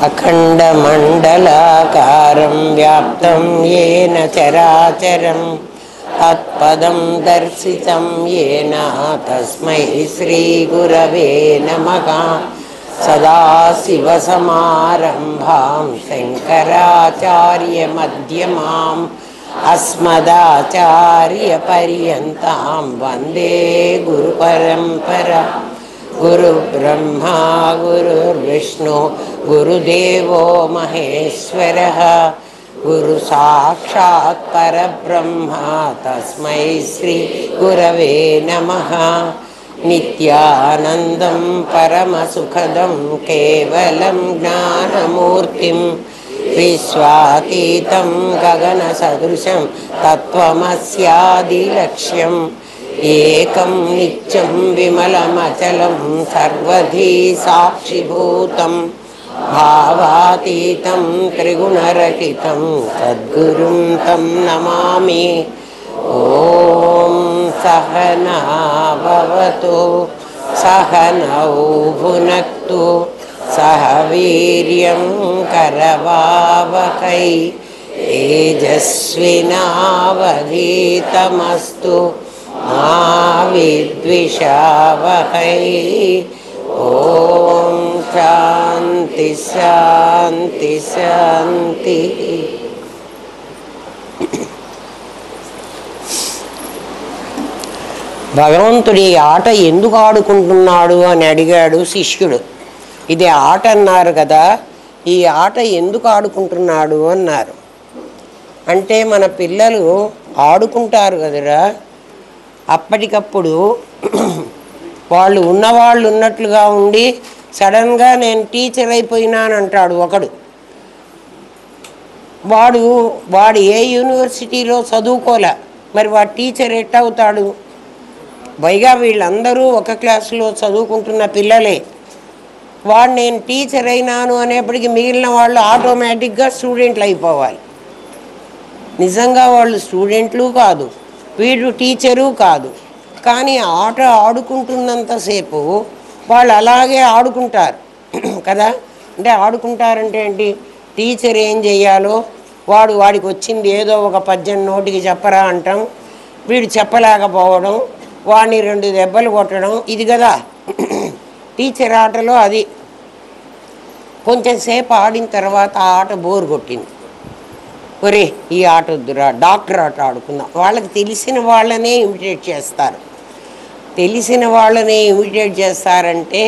अखण्डमण्डलाकारं व्याप्तं येन चराचरं तत्पदं दर्शितं येन तस्मै श्रीगुरवे नमः। सदाशिवसमारम्भां शङ्कराचार्यमध्यमाम् अस्मदाचार्यपर्यन्तां वन्दे गुरुपरम्परां। गुरुब्रह्मा गुरुर्विष्णु गुरुदेवो महेश्वरः गुरुसाक्षात् परब्रह्मा तस्मै श्री गुरवे नमः। नित्यानन्दं परमसुखदं केवलं ज्ञानमूर्तिं विश्वातीतं गगनसदृशं तत्त्वमस्यादिलक्ष्यम् एकं नित्यं विमलमचलं सर्वधी साक्षिभूतं भावातीतं त्रिगुणरहितं सद्गुरुं तं नमामि। ॐ सहना भवतु सहनौ भुनक्तु सह वीर्यं करवावहै तेजस्विनावधीतमस्तु मा विद्विषावहै। ॐ शान्ति शान्ति शान्ति। భగవంతుడి ఆట ఎందుకు ఆడుకుంటున్నాడు అని అడిగాడు శిష్యుడు. ఇది ఆట అన్నారు కదా, ఈ ఆట ఎందుకు ఆడుకుంటున్నాడు అన్నారు. అంటే మన పిల్లలు ఆడుకుంటారు కదరా, అప్పటికప్పుడు వాళ్ళు ఉన్నవాళ్ళు ఉన్నట్లుగా ఉండి సడన్గా నేను టీచర్ అయిపోయినానంటాడు ఒకడు. వాడు ఏ యూనివర్సిటీలో చదువుకోలే, మరి వాడు టీచర్ ఎట్టవుతాడు? పైగా వీళ్ళందరూ ఒక క్లాసులో చదువుకుంటున్న పిల్లలే. వాడు నేను టీచర్ అయినాను అనేప్పటికీ మిగిలిన వాళ్ళు ఆటోమేటిక్గా స్టూడెంట్లు అయిపోవాలి. నిజంగా వాళ్ళు స్టూడెంట్లు కాదు, వీడు టీచరు కాదు. కానీ ఆట ఆడుకుంటున్నంతసేపు వాళ్ళు అలాగే ఆడుకుంటారు కదా. అంటే ఆడుకుంటారంటే ఏంటి, టీచర్ ఏం చెయ్యాలో వాడికి వచ్చింది ఏదో ఒక పద్యం నోటికి చెప్పరా అంటాం, వీడు చెప్పలేకపోవడం, వాడిని 2 దెబ్బలు కొట్టడం, ఇది కదా టీచర్ ఆటలో. అది కొంచెం సేపు ఆడిన తర్వాత ఆ ఆట బోరు కొట్టింది. ఒరే ఈ ఆట వద్దురా, డాక్టర్ ఆట ఆడుకుందాం. వాళ్ళకి తెలిసిన వాళ్ళనే ఇమిటేట్ చేస్తారు. తెలిసిన వాళ్ళనే ఇమిటేట్ చేస్తారంటే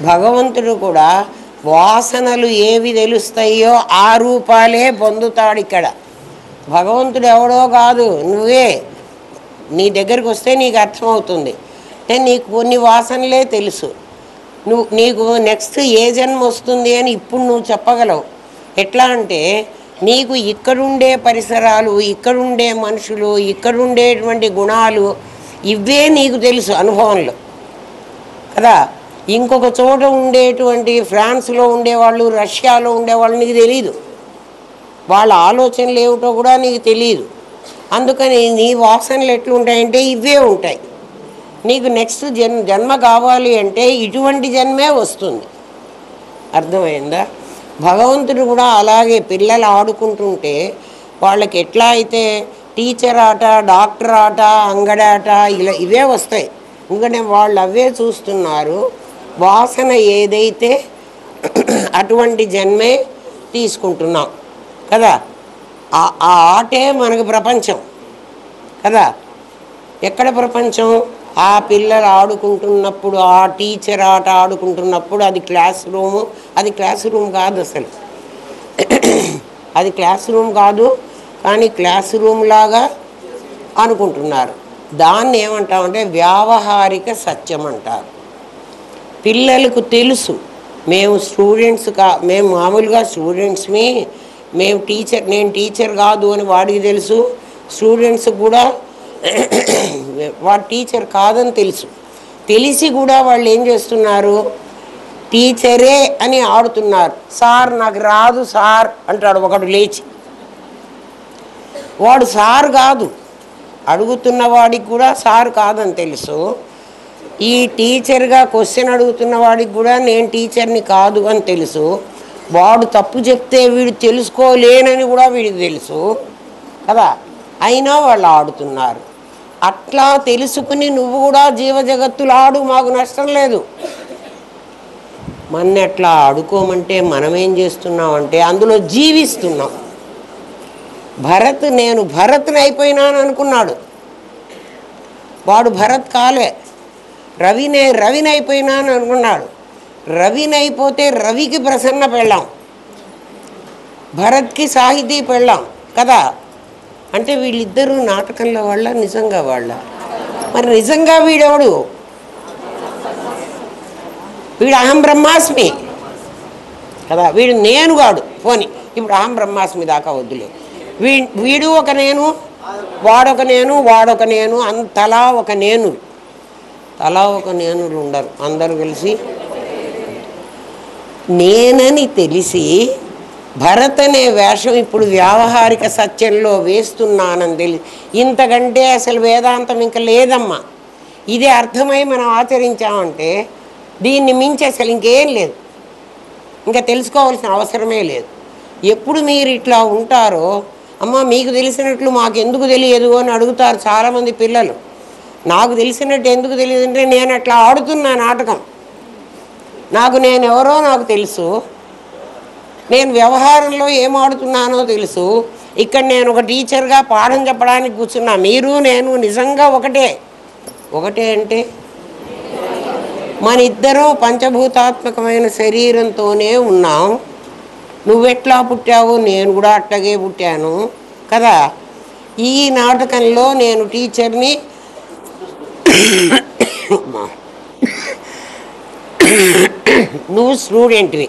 భగవంతుడు కూడా వాసనలు ఏవి తెలుస్తాయో ఆ రూపాలే పొందుతాడు ఇక్కడ. భగవంతుడు ఎవడో కాదు, నువ్వే. నీ దగ్గరికి వస్తే నీకు అర్థమవుతుంది. అంటే నీకు కొన్ని వాసనలే తెలుసు. నీకు నెక్స్ట్ ఏ జన్మ వస్తుంది అని ఇప్పుడు నువ్వు చెప్పగలవు. ఎట్లా అంటే నీకు ఇక్కడుండే పరిసరాలు, ఇక్కడుండే మనుషులు, ఇక్కడుండేటువంటి గుణాలు ఇవే నీకు తెలుసు అనుభవంలో కదా. ఇంకొక చోట ఉండేటువంటి ఫ్రాన్స్లో ఉండేవాళ్ళు, రష్యాలో ఉండేవాళ్ళు నీకు తెలీదు. వాళ్ళ ఆలోచనలు ఏమిటో కూడా నీకు తెలియదు. అందుకని నీ వాసనలు ఎట్లుంటాయంటే ఇవే ఉంటాయి. నీకు నెక్స్ట్ జన్మ కావాలి అంటే ఇటువంటి జన్మే వస్తుంది. అర్థమైందా? భగవంతుడు కూడా అలాగే పిల్లలు ఆడుకుంటుంటే వాళ్ళకి ఎట్లా అయితే టీచర్ ఆట, డాక్టర్ ఆట, అంగడాట ఇవే వస్తాయి. ఎందుకంటే వాళ్ళు అవే చూస్తున్నారు. వాసన ఏదైతే అటువంటి జన్మే తీసుకుంటున్నాం కదా. ఆ ఆటే మనకు ప్రపంచం కదా. ఎక్కడ ప్రపంచం? ఆ పిల్లలు ఆడుకుంటున్నప్పుడు, ఆ టీచర్ ఆట ఆడుకుంటున్నప్పుడు అది క్లాస్ రూము. అది క్లాస్ రూమ్ కాదు అసలు, అది క్లాస్ రూమ్ కాదు. కానీ క్లాస్ రూమ్ లాగా అనుకుంటున్నారు. దాన్ని ఏమంటామంటే వ్యావహారిక సత్యం అంటారు. పిల్లలకు తెలుసు మేము స్టూడెంట్స్ మేము మామూలుగా స్టూడెంట్స్ని, నేను టీచర్ కాదు అని వాడికి తెలుసు. స్టూడెంట్స్ కూడా వాడు టీచర్ కాదని తెలుసు. తెలిసి కూడా వాళ్ళు ఏం చేస్తున్నారు, టీచరే అని ఆడుతున్నారు. సార్ నాకు రాదు సార్ అంటాడు ఒకడు లేచి. వాడు సార్ కాదు, అడుగుతున్న వాడికి కూడా సార్ కాదని తెలుసు. ఈ టీచర్గా క్వశ్చన్ అడుగుతున్న వాడికి కూడా నేను టీచర్ని కాదు అని తెలుసు. వాడు తప్పు చెప్తే వీడు తెలుసుకోలేనని కూడా వీడికి తెలుసు కదా, అయినా వాళ్ళు ఆడుతున్నారు. అట్లా తెలుసుకుని నువ్వు కూడా జీవజగత్తులు ఆడు, మాకు నష్టం లేదు. మన ఎట్లా ఆడుకోమంటే మనమేం చేస్తున్నామంటే అందులో జీవిస్తున్నాం. నేను భరత్ని అయిపోయినాను అనుకున్నాడు, వాడు భరత్ కాలే. రవిని అయిపోయినాను అనుకున్నాడు, రవిని అయిపోతే రవికి ప్రసన్న పెళ్ళాం, భరత్కి సాహితీ పెళ్ళాం కదా. అంటే వీళ్ళిద్దరూ నాటకంలో వాళ్ళ నిజంగా వాళ్ళ? మరి నిజంగా వీడెవడు? వీడు అహం బ్రహ్మాస్మి కదా, వీడు నేనుగాడు. పోని ఇప్పుడు అహం బ్రహ్మాస్మి దాకా వద్దులే. వీడు ఒక నేను, వాడొక నేను, వాడొక నేను, తలా ఒక నేను. తలా ఒక నేనులు ఉండరు, అందరూ కలిసి నేనని తెలిసి భరత్ అనే వేషం ఇప్పుడు వ్యావహారిక సత్యంలో వేస్తున్నానని తెలిసి, ఇంతకంటే అసలు వేదాంతం ఇంకా లేదమ్మా. ఇదే అర్థమై మనం ఆచరించామంటే దీన్ని మించి అసలు ఇంకేం లేదు, ఇంకా తెలుసుకోవాల్సిన అవసరమే లేదు. ఎప్పుడు మీరు ఇట్లా ఉంటారో, అమ్మ మీకు తెలిసినట్లు మాకెందుకు తెలియదు అని అడుగుతారు చాలామంది పిల్లలు. నాకు తెలిసినట్టు ఎందుకు తెలియదు అంటే నేను అట్లా ఆడుతున్నా నాటకం, నేనెవరో నాకు తెలుసు, నేను వ్యవహారంలో ఏం ఆడుతున్నానో తెలుసు. ఇక్కడ నేను ఒక టీచర్గా పాఠం చెప్పడానికి కూర్చున్నా, మీరు నేను నిజంగా ఒకటే. ఒకటే అంటే మన ఇద్దరం పంచభూతాత్మకమైన శరీరంతోనే ఉన్నాం. నువ్వెట్లా పుట్టావు, నేను కూడా అట్లాగే పుట్టాను కదా. ఈ నాటకంలో నేను టీచర్ని, నువ్వు స్టూడెంట్వి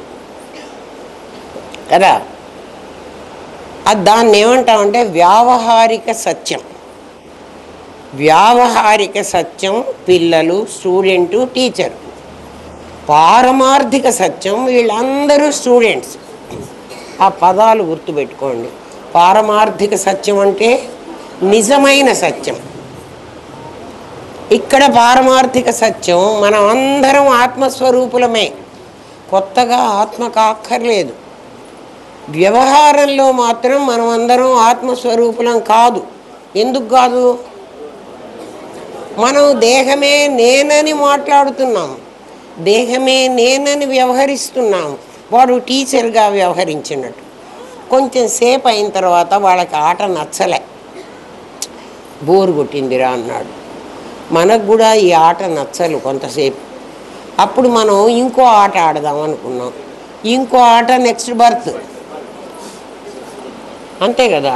కదా. దాన్ని ఏమంటామంటే వ్యావహారిక సత్యం. వ్యావహారిక సత్యం పిల్లలు, స్టూడెంటు, టీచరు. పారమార్థిక సత్యం వీళ్ళందరూ స్టూడెంట్స్. ఆ పదాలు గుర్తుపెట్టుకోండి. పారమార్థిక సత్యం అంటే నిజమైన సత్యం. ఇక్కడ పారమార్థిక సత్యం మనం అందరం ఆత్మస్వరూపులమే, కొత్తగా ఆత్మ కాక్కర్లేదు. వ్యవహారంలో మాత్రం మనం అందరం ఆత్మస్వరూపులం కాదు. ఎందుకు కాదు? మనం దేహమే నేనని మాట్లాడుతున్నాం, దేహమే నేనని వ్యవహరిస్తున్నాం. వాడు టీచర్గా వ్యవహరించినట్టు. కొంచెం సేపు అయిన తర్వాత వాళ్ళకి ఆట నచ్చలే, బోరు కొట్టిందిరా అన్నాడు. మనకు కూడా ఈ ఆట నచ్చలు కొంతసేపు. అప్పుడు మనం ఇంకో ఆట ఆడదాం అనుకున్నాం. ఇంకో ఆట నెక్స్ట్ బర్త్, అంతే కదా.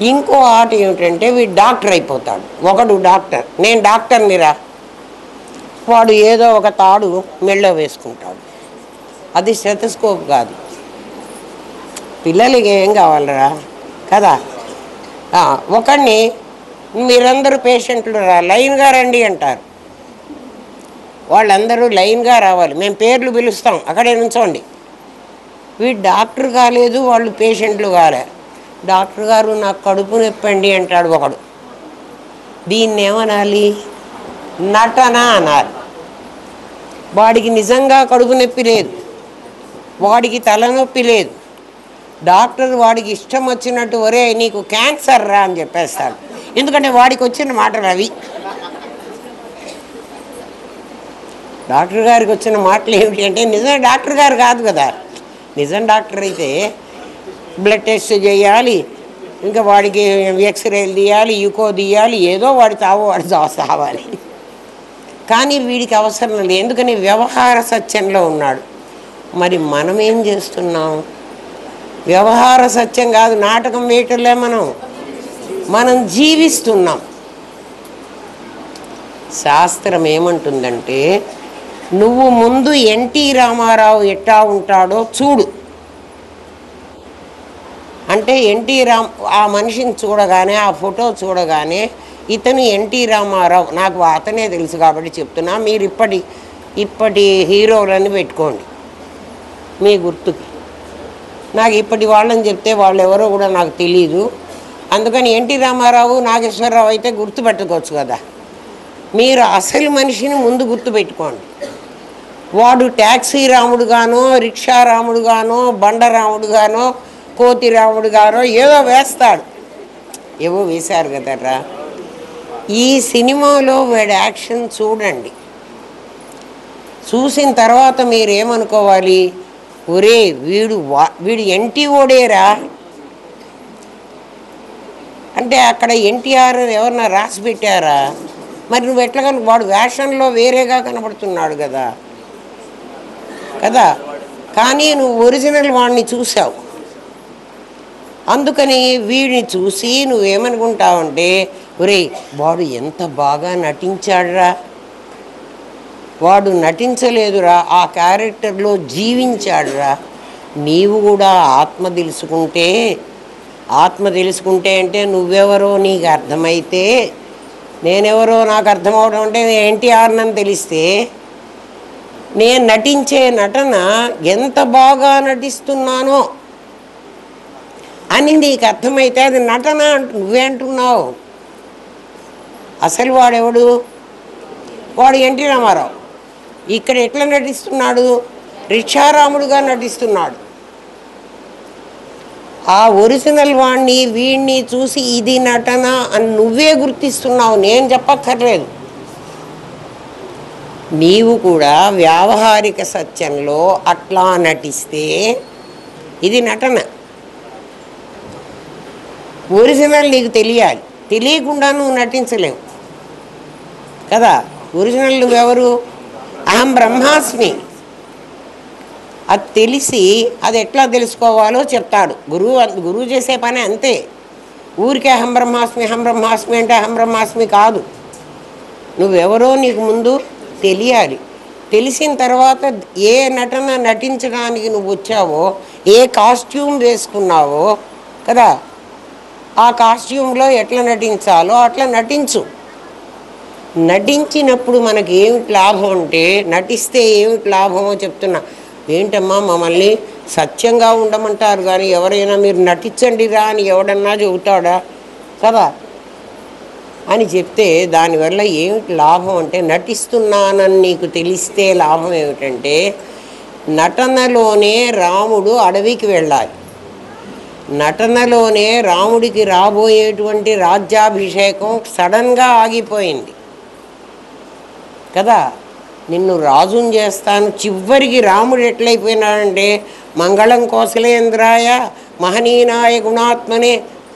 ఇంకో ఆట ఏమిటంటే వీడు డాక్టర్ అయిపోతాడు. ఒకడు డాక్టర్, నేను డాక్టర్నిరా, వాడు ఏదో ఒక తాడు మెళ్ళో వేసుకుంటాడు. అది స్టెతస్కోప్ కాదు. పిల్లలకి ఏం కావాలరా కదా. ఒకడిని మీరందరూ పేషెంట్లు లైన్గా రండి అంటారు. వాళ్ళందరూ లైన్గా రావాలి, మేము పేర్లు పిలుస్తాం, అక్కడే నుంచోండి. వీడు డాక్టర్ కాలేదు, వాళ్ళు పేషెంట్లు కాలే. డాక్టర్ గారు నాకు కడుపు నొప్పండి అంటాడు ఒకడు. దీన్ని ఏమనాలి? నటన అనాలి. వాడికి నిజంగా కడుపు నొప్పి లేదు, వాడికి తలనొప్పి లేదు. డాక్టర్ వాడికి ఇష్టం వచ్చినట్టు ఒరే నీకు క్యాన్సర్ రా అని చెప్పేస్తాడు. ఎందుకంటే వాడికి వచ్చిన మాటలు అవి. డాక్టర్ గారికి వచ్చిన మాటలు ఏమిటి అంటే నిజం డాక్టర్ గారు కాదు కదా. నిజం డాక్టర్ అయితే బ్లడ్ టెస్ట్ చేయాలి, ఇంకా వాడికి ఎక్స్రేలు తీయాలి, యూకో తీయాలి, ఏదో వాడి సావాలి. కానీ వీడికి అవసరం లేదు, ఎందుకని వ్యవహార సత్యంలో ఉన్నాడు. మరి మనం ఏం చేస్తున్నాం? వ్యవహార సత్యం కాదు, నాటకం వేయటంలే, మనం జీవిస్తున్నాం. శాస్త్రం ఏమంటుందంటే నువ్వు ముందు ఎన్టీ రామారావు ఎట్టా ఉంటాడో చూడు. అంటే ఆ మనిషిని చూడగానే, ఆ ఫోటో చూడగానే ఇతను ఎన్టీ రామారావు, నాకు అతనే తెలుసు కాబట్టి చెప్తున్నా, మీరు ఇప్పటి హీరోలని పెట్టుకోండి మీ గుర్తుకి. నాకు ఇప్పటి వాళ్ళని చెప్తే వాళ్ళు ఎవరో కూడా నాకు తెలీదు. అందుకని ఎన్టీ రామారావు, నాగేశ్వరరావు అయితే గుర్తుపెట్టుకోవచ్చు కదా. మీరు అసలు మనిషిని ముందు గుర్తుపెట్టుకోండి. వాడు ట్యాక్సీ రాముడుగానో, రిక్షా రాముడుగానో, బండ రాముడుగానో, కోతి రాముడుగానో ఏదో వేస్తాడు. ఏవో వేశారు కదరా. ఈ సినిమాలో వాడి యాక్షన్ చూడండి. చూసిన తర్వాత మీరేమనుకోవాలి, ఒరే వీడు ఎన్టీఓడేరా అంటే అక్కడ ఎన్టీఆర్ ఎవరన్నా రాసి పెట్టారా? మరి నువ్వు ఎట్లా వాడు వేషంలో వేరేగా కనబడుతున్నాడు కదా కదా కానీ నువ్వు ఒరిజినల్ వాడిని చూసావు. అందుకని వీడిని చూసి నువ్వేమనుకుంటావంటే, ఒరే వాడు ఎంత బాగా నటించాడురా, వాడు నటించలేదురా, ఆ క్యారెక్టర్లో జీవించాడురా. నీవు కూడా ఆత్మ తెలుసుకుంటే అంటే నువ్వెవరో నీకు అర్థమైతే, నేనెవరో నాకు అర్థమవడం అంటే నేను ఎన్టీఆర్ అని తెలిస్తే, నేను నటించే నటన ఎంత బాగా నటిస్తున్నానో అని నీకు అర్థమైతే అది నటన నువ్వే అంటున్నావు. అసలు వాడెవడు? వాడు ఎన్టీ రామారావు. ఇక్కడ ఎట్లా నటిస్తున్నాడు? రిక్షారాముడుగా నటిస్తున్నాడు. ఆ ఒరిజినల్ వాడిని వీడిని చూసి ఇది నటన అని నువ్వే గుర్తిస్తున్నావు, నేను చెప్పక్కర్లేదు. నీవు కూడా వ్యావహారిక సత్యంలో అట్లా నటిస్తే ఇది నటన. ఒరిజినల్ నీకు తెలియాలి, తెలియకుండా నువ్వు నటించలేవు కదా. ఒరిజినల్ నువ్వెవరు? అహం బ్రహ్మాస్మి. అది తెలిసి అది ఎట్లా తెలుసుకోవాలో చెప్తాడు గురువు చేసే పని అంతే. ఊరికే అహం బ్రహ్మాస్మి అంటే అహం బ్రహ్మాస్మి కాదు. నువ్వెవరో నీకు ముందు తెలియాలి. తెలిసిన తర్వాత ఏ నటన నటించడానికి నువ్వు వచ్చావో, ఏ కాస్ట్యూమ్ వేసుకున్నావో కదా, ఆ కాస్ట్యూమ్లో ఎట్లా నటించాలో అట్లా నటించు. నటించినప్పుడు మనకి ఏమిటి లాభం అంటే, నటిస్తే ఏమిటి లాభమో చెప్తున్నా. ఏంటమ్మా మమ్మల్ని సత్యంగా ఉండమంటారు కానీ ఎవరైనా మీరు నటించండిరా అని ఎవడన్నా చెబుతాడా కదా అని చెప్తే దానివల్ల ఏమిటి లాభం అంటే, నటిస్తున్నానని నీకు తెలిస్తే లాభం ఏమిటంటే, నటనలోనే రాముడు అడవికి వెళ్ళాలి. నటనలోనే రాముడికి రాబోయేటువంటి రాజ్యాభిషేకం సడన్గా ఆగిపోయింది కదా. నిన్ను రాజుని చేస్తాను, చివరికి రాముడు ఎట్లయిపోయినాడంటే, మంగళం కోసలేంద్రాయ మహనీనాయ గుణాత్మనే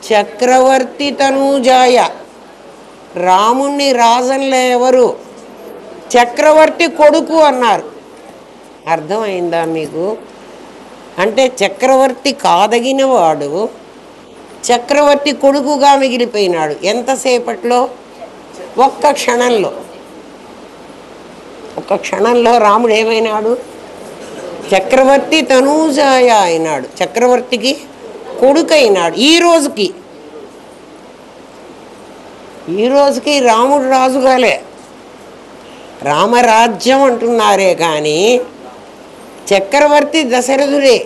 చక్రవర్తి తనూజాయ. రాముణ్ణి రాజన్లో ఎవరు? చక్రవర్తి కొడుకు అన్నారు. అర్థమైందా మీకు? అంటే చక్రవర్తి కాదగిన వాడు చక్రవర్తి కొడుకుగా మిగిలిపోయినాడు. ఎంతసేపట్లో? ఒక్క క్షణంలో రాముడు ఏమైనాడు? చక్రవర్తి తనూజాయ అయినాడు, చక్రవర్తికి కొడుకైనాడు. ఈ రోజుకి రాముడు రాజుగాలే. రామరాజ్యం అంటున్నారే కానీ చక్రవర్తి దశరథుడే.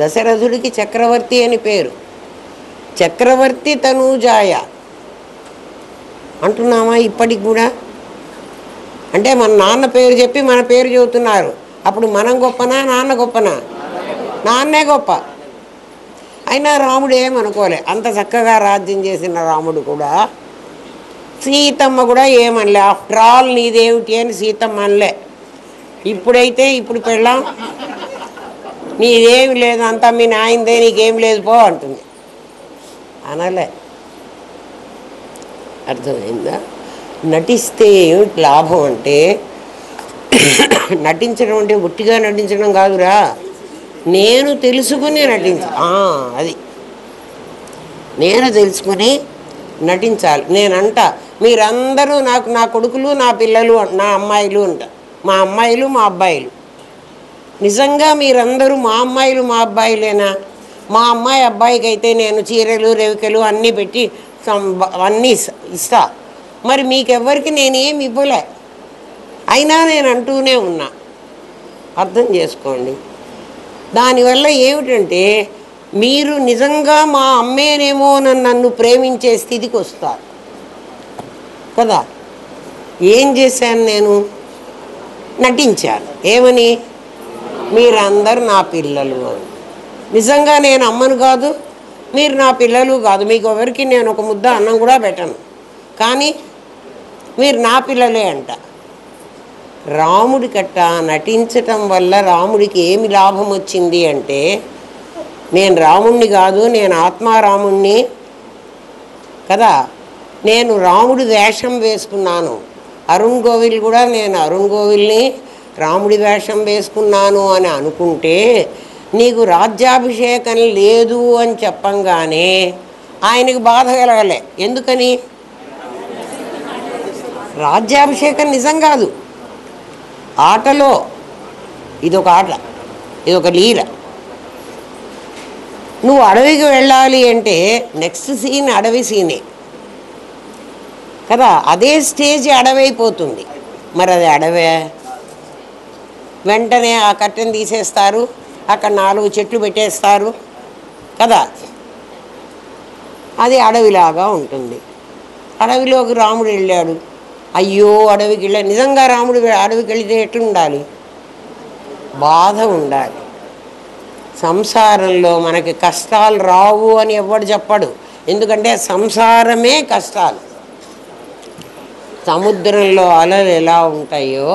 దశరథుడికి చక్రవర్తి అని పేరు. చక్రవర్తి తనూజాయ అంటున్నామా ఇప్పటికి కూడా? అంటే మన నాన్న పేరు చెప్పి మన పేరు చెబుతున్నారు. అప్పుడు మనం గొప్పనా నాన్న గొప్పనా? నాన్నే గొప్ప. అయినా రాముడు ఏమనుకోలే. అంత చక్కగా రాజ్యం చేసిన రాముడు కూడా, సీతమ్మ కూడా ఏమనలే. ఆఫ్టర్ ఆల్ నీదేమిటి అని సీతమ్మ అనలే. ఇప్పుడైతే ఇప్పుడు పెళ్ళాం, నీదేమి లేదు, అంతా మీ నాయనదే, నీకేం లేదు పో అంటుంది. అనలే. అర్థమైందా? నటిస్తే ఏమిటి లాభం అంటే, నటించడం అంటే ఒట్టిగా నటించడం కాదురా, నేను తెలుసుకుని అది నేను తెలుసుకుని నటించాలి. నేనంట మీరందరూ నాకు నా కొడుకులు, నా పిల్లలు, నా అమ్మాయిలు అంట. మా అమ్మాయిలు మా అబ్బాయిలు. నిజంగా మీరందరూ మా అమ్మాయిలు మా అబ్బాయిలేనా? మా అమ్మాయి అబ్బాయికి అయితే నేను చీరలు రేవికలు అన్నీ పెట్టి అన్నీ ఇస్తా. మరి మీకెవ్వరికి నేనేమి ఇవ్వలే. అయినా నేను అంటూనే ఉన్నా. అర్థం చేసుకోండి. దానివల్ల ఏమిటంటే, మీరు నిజంగా మా అమ్మేనేమో నన్ను ప్రేమించే స్థితికి వస్తారు కదా. ఏం చేశాను నేను? నటించారు. ఏమని? మీరందరూ నా పిల్లలు అని. నిజంగా నేను అమ్మను కాదు, మీరు నా పిల్లలు కాదు, మీకు ఎవరికి నేను ఒక ముద్ద అన్నం కూడా పెట్టను, కానీ మీరు నా పిల్లలే అంట. రాముడి కట్ట నటించటం వల్ల రాముడికి ఏమి లాభం వచ్చింది అంటే, నేను రాముణ్ణి కాదు, నేను ఆత్మారాముణ్ణి కదా, నేను రాముడి వేషం వేసుకున్నాను. అరుణ్ గోవిల్ కూడా నేను అరుణ్ గోవిల్ని రాముడి వేషం వేసుకున్నాను అని అనుకుంటే, నీకు రాజ్యాభిషేకం లేదు అని చెప్పంగానే ఆయనకు బాధ కలగలే. ఎందుకని? రాజ్యాభిషేకం నిజం కాదు, ఆటలో ఇదొక ఆట, ఇదొక లీల. నువ్వు అడవికి వెళ్ళాలి అంటే నెక్స్ట్ సీన్ అడవి సీనే కదా, అదే స్టేజ్ అడవైపోతుంది. మరి అది అడవే? వెంటనే ఆ కట్టెను తీసేస్తారు, అక్కడ 4 చెట్లు పెట్టేస్తారు కదా, అది అడవిలాగా ఉంటుంది. అడవిలోకి రాముడు వెళ్ళాడు, అయ్యో అడవికి వెళ్ళా. నిజంగా రాముడు అడవికి వెళితే ఎట్లుండాలి? బాధ ఉండాలి. సంసారంలో మనకి కష్టాలు రావు అని ఎవడు చెప్పడు, ఎందుకంటే సంసారమే కష్టాలు. సముద్రంలో అలలు ఎలా ఉంటాయో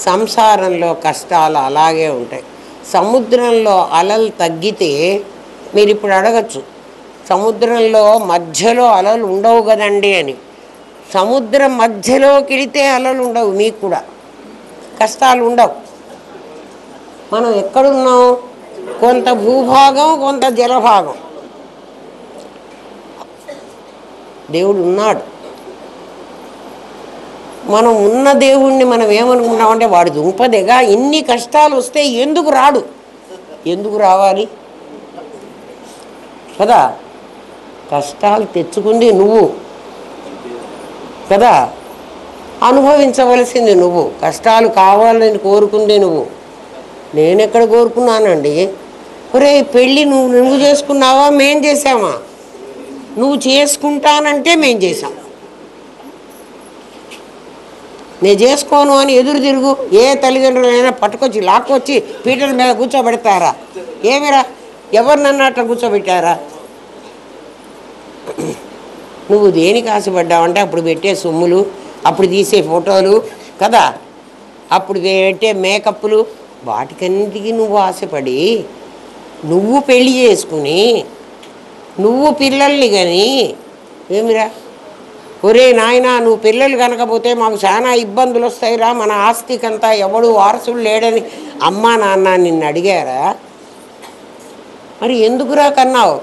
సంసారంలో కష్టాలు అలాగే ఉంటాయి. సముద్రంలో అలలు తగ్గితే మీరు ఇప్పుడు అడగచ్చు, సముద్రంలో మధ్యలో అలలు ఉండవు కదండి అని. సముద్రం మధ్యలోకి వెళితే అలలు ఉండవు, మీకు కూడా కష్టాలు ఉండవు. మనం ఎక్కడున్నాం? కొంత భూభాగం, కొంత జలభాగం. దేవుడు ఉన్నాడు. మనం ఉన్న దేవుణ్ణి మనం ఏమనుకుంటామంటే, వాడు దుంపదేగా, ఇన్ని కష్టాలు వస్తే ఎందుకు రాడు? ఎందుకు రావాలి కదా? కష్టాలు తెచ్చుకుంది నువ్వు కదా, అనుభవించవలసింది నువ్వు. కష్టాలు కావాలని కోరుకుంది నువ్వు. నేనెక్కడ కోరుకున్నానండి? ఒరే పెళ్ళి నువ్వు చేసుకున్నావా, మేం చేసామా? నువ్వు చేసుకుంటానంటే మేం చేసాం. నేను చేసుకోను అని ఎదురు తిరుగు. ఏ తల్లిదండ్రులైనా పట్టుకొచ్చి లాక్కొచ్చి పీటల మీద కూర్చోబెడతారా? ఏమిరా, ఎవరినన్నా అట్లా కూర్చోబెట్టారా? నువ్వు దేనికి ఆశపడ్డావంటే అప్పుడు పెట్టే సొమ్ములు, అప్పుడు తీసే ఫోటోలు కదా, అప్పుడు పెట్టే మేకప్లు, వాటికన్నిటికీ నువ్వు ఆశపడి నువ్వు పెళ్ళి చేసుకుని నువ్వు పిల్లల్ని కానీ ఏమిరా, ఒరే నాయనా నువ్వు పిల్లలు కనకపోతే మాకు చాలా ఇబ్బందులు వస్తాయిరా, మన ఆస్తికంతా ఎవడు వారసుడు లేడని అమ్మా నాన్న నిన్ను అడిగారా? మరి ఎందుకురా కన్నావు?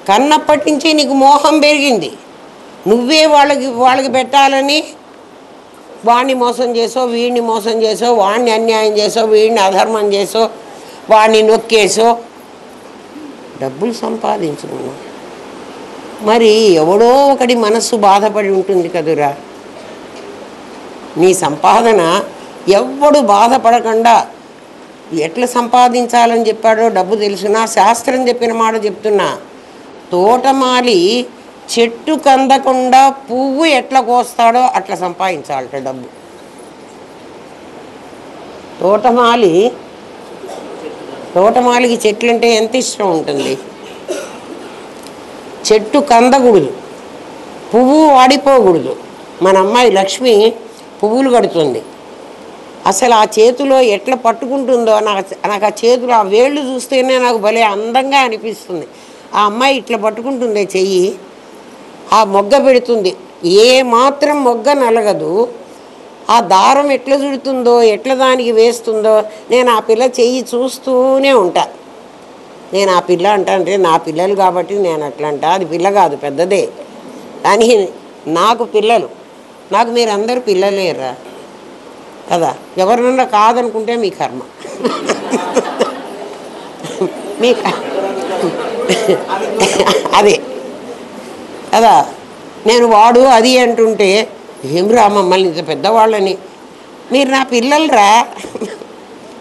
కన్నప్పటి నుంచి నీకు మోహం పెరిగింది. నువ్వే వాళ్ళకి పెట్టాలని వాడిని మోసం చేసో, వీడిని మోసం చేసో, వాడిని అన్యాయం చేసో, వీడిని అధర్మం చేసో, వాడిని నొక్కేసో డబ్బులు సంపాదించుకున్నావు. మరి ఎవడో ఒకటి మనస్సు బాధపడి ఉంటుంది కదురా. నీ సంపాదన ఎవ్వడు బాధపడకుండా ఎట్లా సంపాదించాలని చెప్పాడో డబ్బు తెలుసునా? శాస్త్రం చెప్పిన మాట చెప్తున్నా. తోటమాలి చెట్టు కందకుండా పువ్వు ఎట్లా కోస్తాడో అట్లా సంపాదించాలట డబ్బు. తోటమాలికి చెట్లంటే ఎంత ఇష్టం ఉంటుంది. చెట్టు కందకూడదు, పువ్వు వాడిపోకూడదు. మన అమ్మాయి లక్ష్మి పువ్వులు కడుతుంది. అసలు ఆ చేతిలో ఎట్లా పట్టుకుంటుందో నాకు ఆ చేతులు, ఆ వేళ్ళు చూస్తేనే నాకు భలే అందంగా అనిపిస్తుంది. ఆ అమ్మాయి ఇట్లా పట్టుకుంటుంది చెయ్యి, ఆ మొగ్గ పెడుతుంది. ఏ మాత్రం మొగ్గ నలగదు. ఆ దారం ఎట్లా చుడుతుందో, ఎట్లా దానికి వేస్తుందో నేను ఆ పిల్ల చెయ్యి చూస్తూనే ఉంటా. నేను ఆ పిల్ల అంటే నా పిల్లలు కాబట్టి నేను అట్లా అంటా. అది పిల్ల కాదు, పెద్దదే. కానీ నాకు పిల్లలు, నాకు మీరు అందరూ పిల్లలేరా కదా. ఎవరినన్నా కాదనుకుంటే మీ కర్మ. మీ అదే కదా. నేను వాడు అది అంటుంటే ఏమిరా మమ్మల్ని ఇంత పెద్దవాళ్ళని, మీరు నా పిల్లలరా,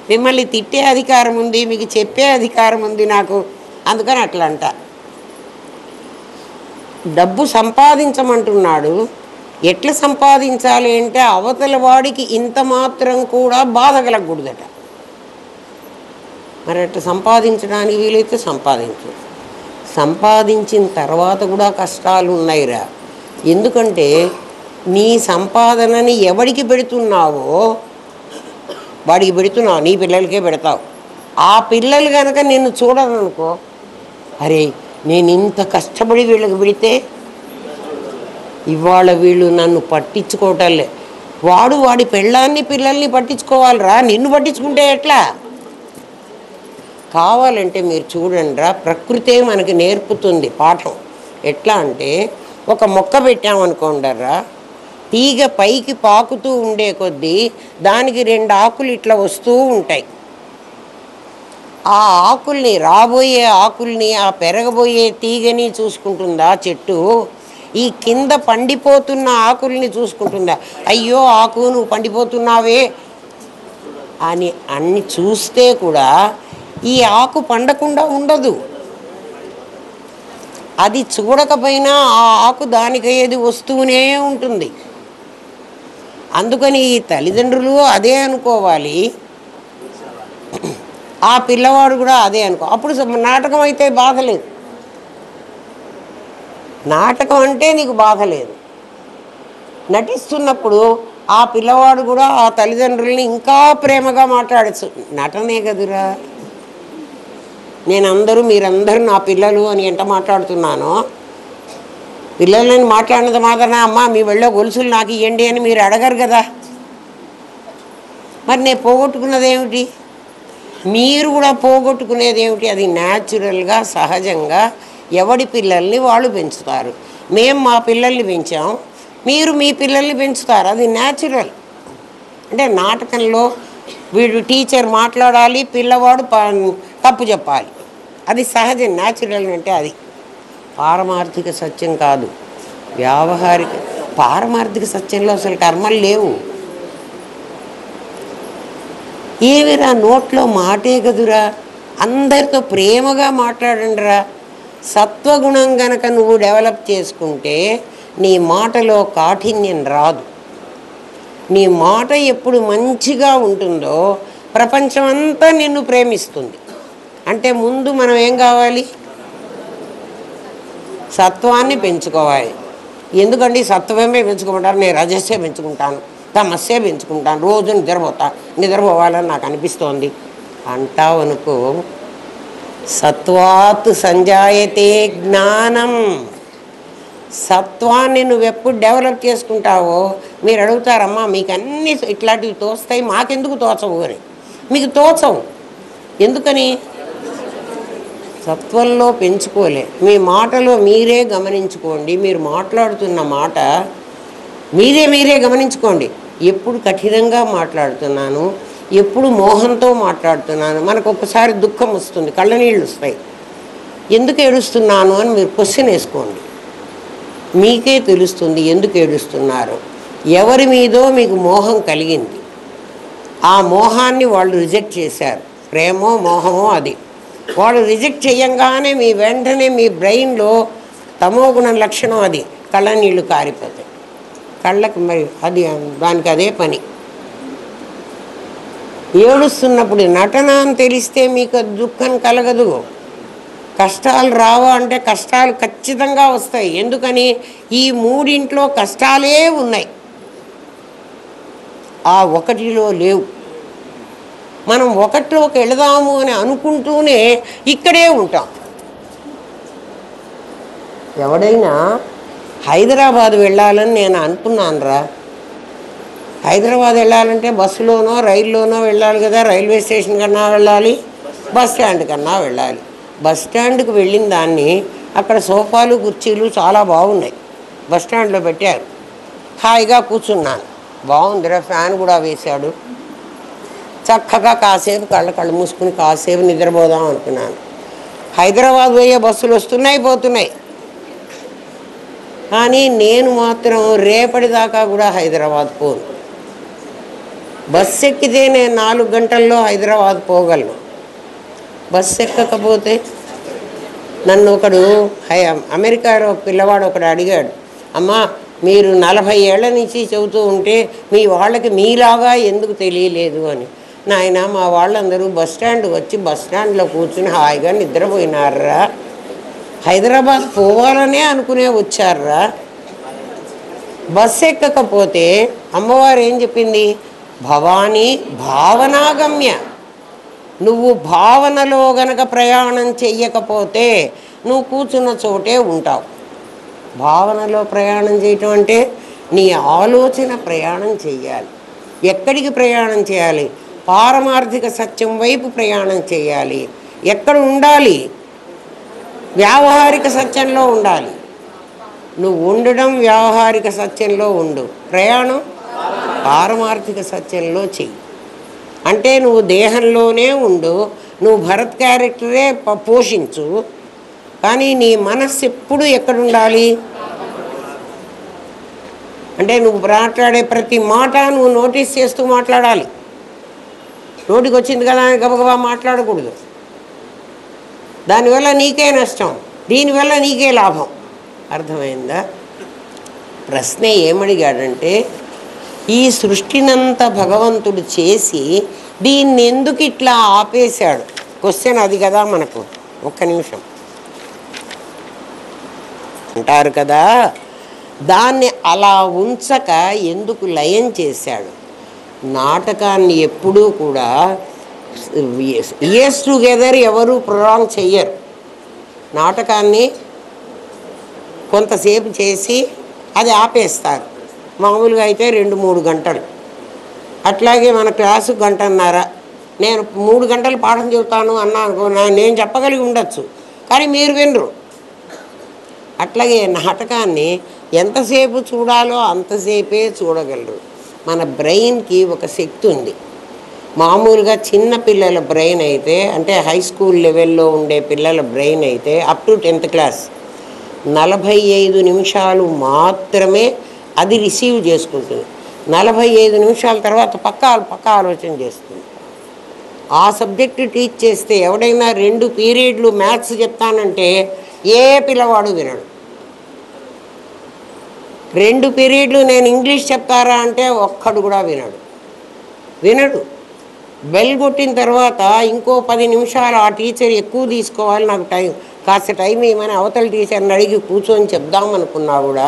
మిమ్మల్ని తిట్టే అధికారం ఉంది, మీకు చెప్పే అధికారం ఉంది నాకు, అందుకని అట్లా అంట. డబ్బు సంపాదించమంటున్నాడు, ఎట్లా సంపాదించాలి అంటే అవతల వాడికి ఇంత మాత్రం కూడా బాధ కలగకూడదట. మరి అట్లా సంపాదించడానికి వీలైతే సంపాదించిన తర్వాత కూడా కష్టాలు ఉన్నాయిరా. ఎందుకంటే నీ సంపాదనని ఎవడికి పెడుతున్నావో వాడికి పెడుతున్నావు, నీ పిల్లలకే పెడతావు. ఆ పిల్లలు కనుక నిన్ను చూడరనుకో, అరే నేను ఇంత కష్టపడి వీళ్ళకి పెడితే ఇవాళ వీళ్ళు నన్ను పట్టించుకోవటంలే. వాడి పెళ్ళాన్ని పిల్లల్ని పట్టించుకోవాలిరా, నిన్ను పట్టించుకుంటే ఎట్లా? కావాలంటే మీరు చూడండిరా, ప్రకృతే మనకి నేర్పుతుంది పాఠం. ఎట్లా అంటే ఒక మొక్క పెట్టామనుకోండర్రా, తీగ పైకి పాకుతూ ఉండే కొద్దీ దానికి 2 ఆకులు ఇట్లా వస్తూ ఉంటాయి. ఆ ఆకుల్ని, రాబోయే ఆకుల్ని, ఆ పెరగబోయే తీగని చూసుకుంటుందా చెట్టు? ఈ కింద పండిపోతున్న ఆకుల్ని చూసుకుంటుందా? అయ్యో ఆకు నువ్వు పండిపోతున్నావే అని అన్ని చూస్తే కూడా ఈ ఆకు పండకుండా ఉండదు. అది చూడకపోయినా ఆ ఆకు దానికయ్యేది వస్తూనే ఉంటుంది. అందుకని ఈ తల్లిదండ్రులు అదే అనుకోవాలి, ఆ పిల్లవాడు కూడా అదే అనుకో. అప్పుడు నాటకం అయితే బాధ లేదు. నాటకం అంటే నీకు బాధ లేదు. నటిస్తున్నప్పుడు ఆ పిల్లవాడు కూడా ఆ తల్లిదండ్రుల్ని ఇంకా ప్రేమగా మాట్లాడచ్చు. నటనే కదురా. మీరందరూ నా పిల్లలు అని ఎంత మాట్లాడుతున్నానో, పిల్లలని మాట్లాడినంత మాత్రాన అమ్మ మీ వెళ్ళే గొలుసులు నాకు ఇవ్వండి అని మీరు అడగరు కదా. మరి నేను పోగొట్టుకున్నది ఏమిటి? మీరు కూడా పోగొట్టుకునేది ఏమిటి? అది న్యాచురల్గా, సహజంగా ఎవడి పిల్లల్ని వాళ్ళు పెంచుతారు. మేము మా పిల్లల్ని పెంచాం, మీరు మీ పిల్లల్ని పెంచుతారు. అది న్యాచురల్. అంటే నాటకంలో వీడు టీచర్ మాట్లాడాలి, పిల్లవాడు తప్పు చెప్పాలి. అది సహజం, న్యాచురల్. అంటే అది పారమార్థిక సత్యం కాదు, వ్యావహారిక. పారమార్థిక సత్యంలో అసలు కర్మలు లేవు. ఏమిరా నోట్లో మాటే కదురా, అందరితో ప్రేమగా మాట్లాడండిరా. సత్వగుణం గనక నువ్వు డెవలప్ చేసుకుంటే నీ మాటలో కాఠిన్యం రాదు. నీ మాట ఎప్పుడు మంచిగా ఉంటుందో ప్రపంచం అంతా నిన్ను ప్రేమిస్తుంది. అంటే ముందు మనం ఏం కావాలి? సత్వాన్ని పెంచుకోవాలి. ఎందుకంటే సత్వమే పెంచుకోమంటారు, నేను రజస్సే పెంచుకుంటాను, తమస్సే పెంచుకుంటాను, రోజు నిద్రపోవాలని నాకు అనిపిస్తోంది అంటావు అనుకో, సత్వాత్ సంజాయతే జ్ఞానం. సత్వాన్ని నువ్వెప్పుడు డెవలప్ చేసుకుంటావో, మీరు అడుగుతారమ్మా మీకు అన్నీ ఇట్లాంటివి తోస్తాయి, మాకెందుకు తోచవు అని. మీకు తోచవు ఎందుకని? సత్వంలో పెంచుకోలే. మీ మాటలో మీరే గమనించుకోండి. మీరు మాట్లాడుతున్న మాట మీరే గమనించుకోండి. ఎప్పుడు కఠినంగా మాట్లాడుతున్నాను, ఎప్పుడు మోహంతో మాట్లాడుతున్నాను. మనకు ఒక్కసారి దుఃఖం వస్తుంది, కళ్ళనీళ్ళు వస్తాయి. ఎందుకు ఏడుస్తున్నాను అని మీరు క్వశ్చన్ వేసుకోండి. మీకే తెలుస్తుంది ఎందుకు ఏడుస్తున్నారు. ఎవరి మీదో మీకు మోహం కలిగింది, ఆ మోహాన్ని వాళ్ళు రిజెక్ట్ చేశారు. ప్రేమో మోహమో అది వాళ్ళు రిజెక్ట్ చేయంగానే మీ వెంటనే మీ బ్రెయిన్లో తమోగుణం లక్షణం అది, కళ్ళనీళ్ళు కారిపోతాయి. కళ్ళకి మరి అది దానికి అదే పని. ఏడుస్తున్నప్పుడు నటన అని తెలిస్తే మీకు దుఃఖం కలగదు. కష్టాలు రావా అంటే కష్టాలు ఖచ్చితంగా వస్తాయి. ఎందుకని? ఈ మూడింట్లో కష్టాలే ఉన్నాయి, ఆ ఒకటిలో లేవు. మనం ఒకటిలోకి వెళదాము అని అనుకుంటూనే ఇక్కడే ఉంటాం. ఎవడైనా హైదరాబాద్ వెళ్ళాలని నేను అనుకున్నానురా. హైదరాబాద్ వెళ్ళాలంటే బస్సులోనో రైల్లోనో వెళ్ళాలి కదా. రైల్వే స్టేషన్ కన్నా వెళ్ళాలి, బస్ స్టాండ్ కన్నా వెళ్ళాలి. బస్ స్టాండ్కి వెళ్ళిన దాన్ని అక్కడ సోఫాలు కుర్చీలు చాలా బాగున్నాయి, బస్ స్టాండ్లో పెట్టారు. హాయిగా కూర్చున్నాను, బాగుందిరా. ఫ్యాన్ కూడా వేశాడు. చక్కగా కాసేపు కళ్ళు మూసుకుని కాసేపు నిద్రపోదాం అనుకున్నాను. హైదరాబాద్ పోయే బస్సులు వస్తున్నాయి పోతున్నాయి, కానీ నేను మాత్రం రేపటిదాకా కూడా హైదరాబాద్ పోను. బస్సు ఎక్కితే నేను 4 గంటల్లో హైదరాబాద్ పోగలను. బస్సు ఎక్కకపోతే నన్ను ఒకడు అమెరికాలో పిల్లవాడు ఒకడు అడిగాడు, అమ్మా మీరు 40 ఏళ్ల నుంచి చెబుతూ ఉంటే మీ వాళ్ళకి మీలాగా ఎందుకు తెలియలేదు అని. నాయన మా వాళ్ళందరూ బస్టాండ్ వచ్చి బస్టాండ్లో కూర్చుని హాయిగా నిద్రపోయినారా, హైదరాబాద్ పోవాలనే అనుకునే వచ్చారా. బస్సు ఎక్కకపోతే అమ్మవారు ఏం చెప్పింది? భవానీ భావనాగమ్య. నువ్వు భావనలో గనక ప్రయాణం చెయ్యకపోతే నువ్వు కూర్చున్న చోటే ఉంటావు. భావనలో ప్రయాణం చేయటం అంటే నీ ఆలోచన ప్రయాణం చేయాలి. ఎక్కడికి ప్రయాణం చేయాలి? పారమార్థిక సత్యం వైపు ప్రయాణం చేయాలి. ఎక్కడ ఉండాలి? వ్యావహారిక సత్యంలో ఉండాలి. నువ్వు ఉండడం వ్యావహారిక సత్యంలో ఉండు, ప్రయాణం పారమార్థిక సత్యంలో చెయ్యి. అంటే నువ్వు దేహంలోనే ఉండు, నువ్వు భరత్ క్యారెక్టరే పోషించు, కానీ నీ మనస్సు ఎప్పుడు ఎక్కడుండాలి అంటే నువ్వు మాట్లాడే ప్రతి మాట నువ్వు నోటీస్ చేస్తూ మాట్లాడాలి. నోటికి వచ్చింది కదా అని గబగబా మాట్లాడకూడదు. దానివల్ల నీకే నష్టం, దీనివల్ల నీకే లాభం. అర్థమైందా? ప్రశ్న ఏమడిగాడంటే, ఈ సృష్టినంతా భగవంతుడు చేసి దీన్ని ఎందుకు ఇట్లా ఆపేశాడు? క్వశ్చన్ అది కదా మనకు. ఒక్క నిమిషం అంటారు కదా, దాన్ని అలా ఉంచక ఎందుకు లయం చేశాడు? నాటకాన్ని ఎప్పుడూ కూడా ఇయర్స్ టుగెదర్ ఎవరు ప్రొలాంగ్ చెయ్యరు. నాటకాన్ని కొంతసేపు చేసి అది ఆపేస్తారు. మామూలుగా అయితే 2-3 గంటలు. అట్లాగే మన క్లాసు గంటన్నర, నేను 3 గంటలు పాఠం చెబుతాను అన్నా అనుకో, నేను చెప్పగలిగి ఉండొచ్చు, కానీ మీరు వినరు. అట్లాగే నాటకాన్ని ఎంతసేపు చూడాలో అంతసేపే చూడగలరు. మన బ్రెయిన్కి ఒక శక్తి ఉంది. మామూలుగా చిన్న పిల్లల బ్రెయిన్ అయితే, అంటే హై స్కూల్ లెవెల్లో ఉండే పిల్లల బ్రెయిన్ అయితే అప్ టు 10th క్లాస్ 45 నిమిషాలు మాత్రమే అది రిసీవ్ చేసుకుంటుంది. 45 నిమిషాల తర్వాత పక్క ఆలోచన చేస్తుంది. ఆ సబ్జెక్టు టీచ్ చేస్తే ఎవడైనా 2 పీరియడ్లు మ్యాథ్స్ చెప్తానంటే ఏ పిల్లవాడు వినడు. 2 పీరియడ్లు నేను ఇంగ్లీష్ చెప్తారా అంటే ఒక్కడు కూడా వినడు. బెల్ కొట్టిన తర్వాత ఇంకో 10 నిమిషాలు ఆ టీచర్ ఎక్కువ తీసుకోవాలి, నాకు కాస్త టైం ఏమైనా అవతల టీచర్ని అడిగి కూర్చొని చెప్దామనుకున్నా కూడా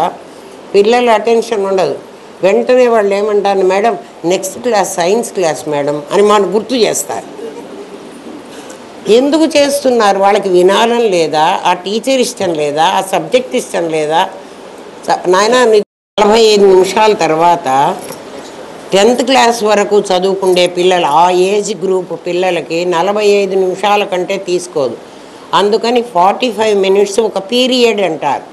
పిల్లల అటెన్షన్ ఉండదు. వెంటనే వాళ్ళు ఏమంటారు, madam next class science class madam అని మనం గుర్తు చేస్తారు. ఎందుకు చేస్తున్నారు? వాళ్ళకి వినాలని లేదా, ఆ టీచర్ ఇష్టం లేదా, ఆ సబ్జెక్ట్ ఇష్టం లేదా? నాయన 45 నిమిషాల తర్వాత 10th క్లాస్ వరకు చదువుకుండే పిల్లలు, ఆ ఏజ్ గ్రూప్ పిల్లలకి 45 నిమిషాల కంటే తీసుకోదు. అందుకని 45 మినిట్స్ ఒక పీరియడ్ అంటారు.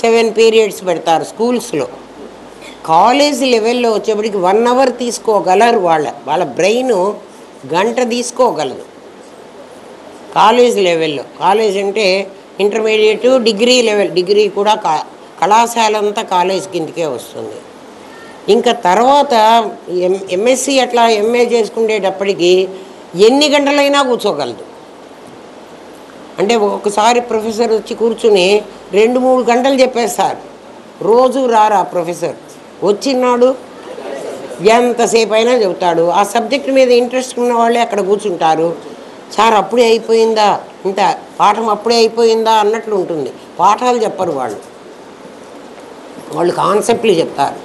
7 పీరియడ్స్ పెడతారు స్కూల్స్లో. కాలేజ్ లెవెల్లో వచ్చేప్పటికి 1 అవర్ తీసుకోగలరు. వాళ్ళ బ్రెయిన్ గంట తీసుకోగలదు కాలేజ్ లెవెల్లో. కాలేజ్ అంటే ఇంటర్మీడియట్, డిగ్రీ లెవెల్. డిగ్రీ కూడా కళాశాల అంతా కాలేజ్ కిందకే వస్తుంది. ఇంకా తర్వాత ఎంఎస్సి అట్లా ఎంఏ చేసుకునేటప్పటికి ఎన్ని గంటలైనా కూర్చోగలదు. అంటే ఒకసారి ప్రొఫెసర్ వచ్చి కూర్చుని 2-3 గంటలు చెప్పేస్తారు. రోజు రారా ప్రొఫెసర్, వచ్చినాడు ఎంతసేపు అయినా చెబుతాడు. ఆ సబ్జెక్ట్ మీద ఇంట్రెస్ట్ ఉన్న వాళ్ళే అక్కడ కూర్చుంటారు. సార్ అప్పుడే అయిపోయిందా, ఇంత పాఠం అప్పుడే అయిపోయిందా అన్నట్లు ఉంటుంది. పాఠాలు చెప్పరు వాళ్ళు కాన్సెప్ట్లు చెప్తారు.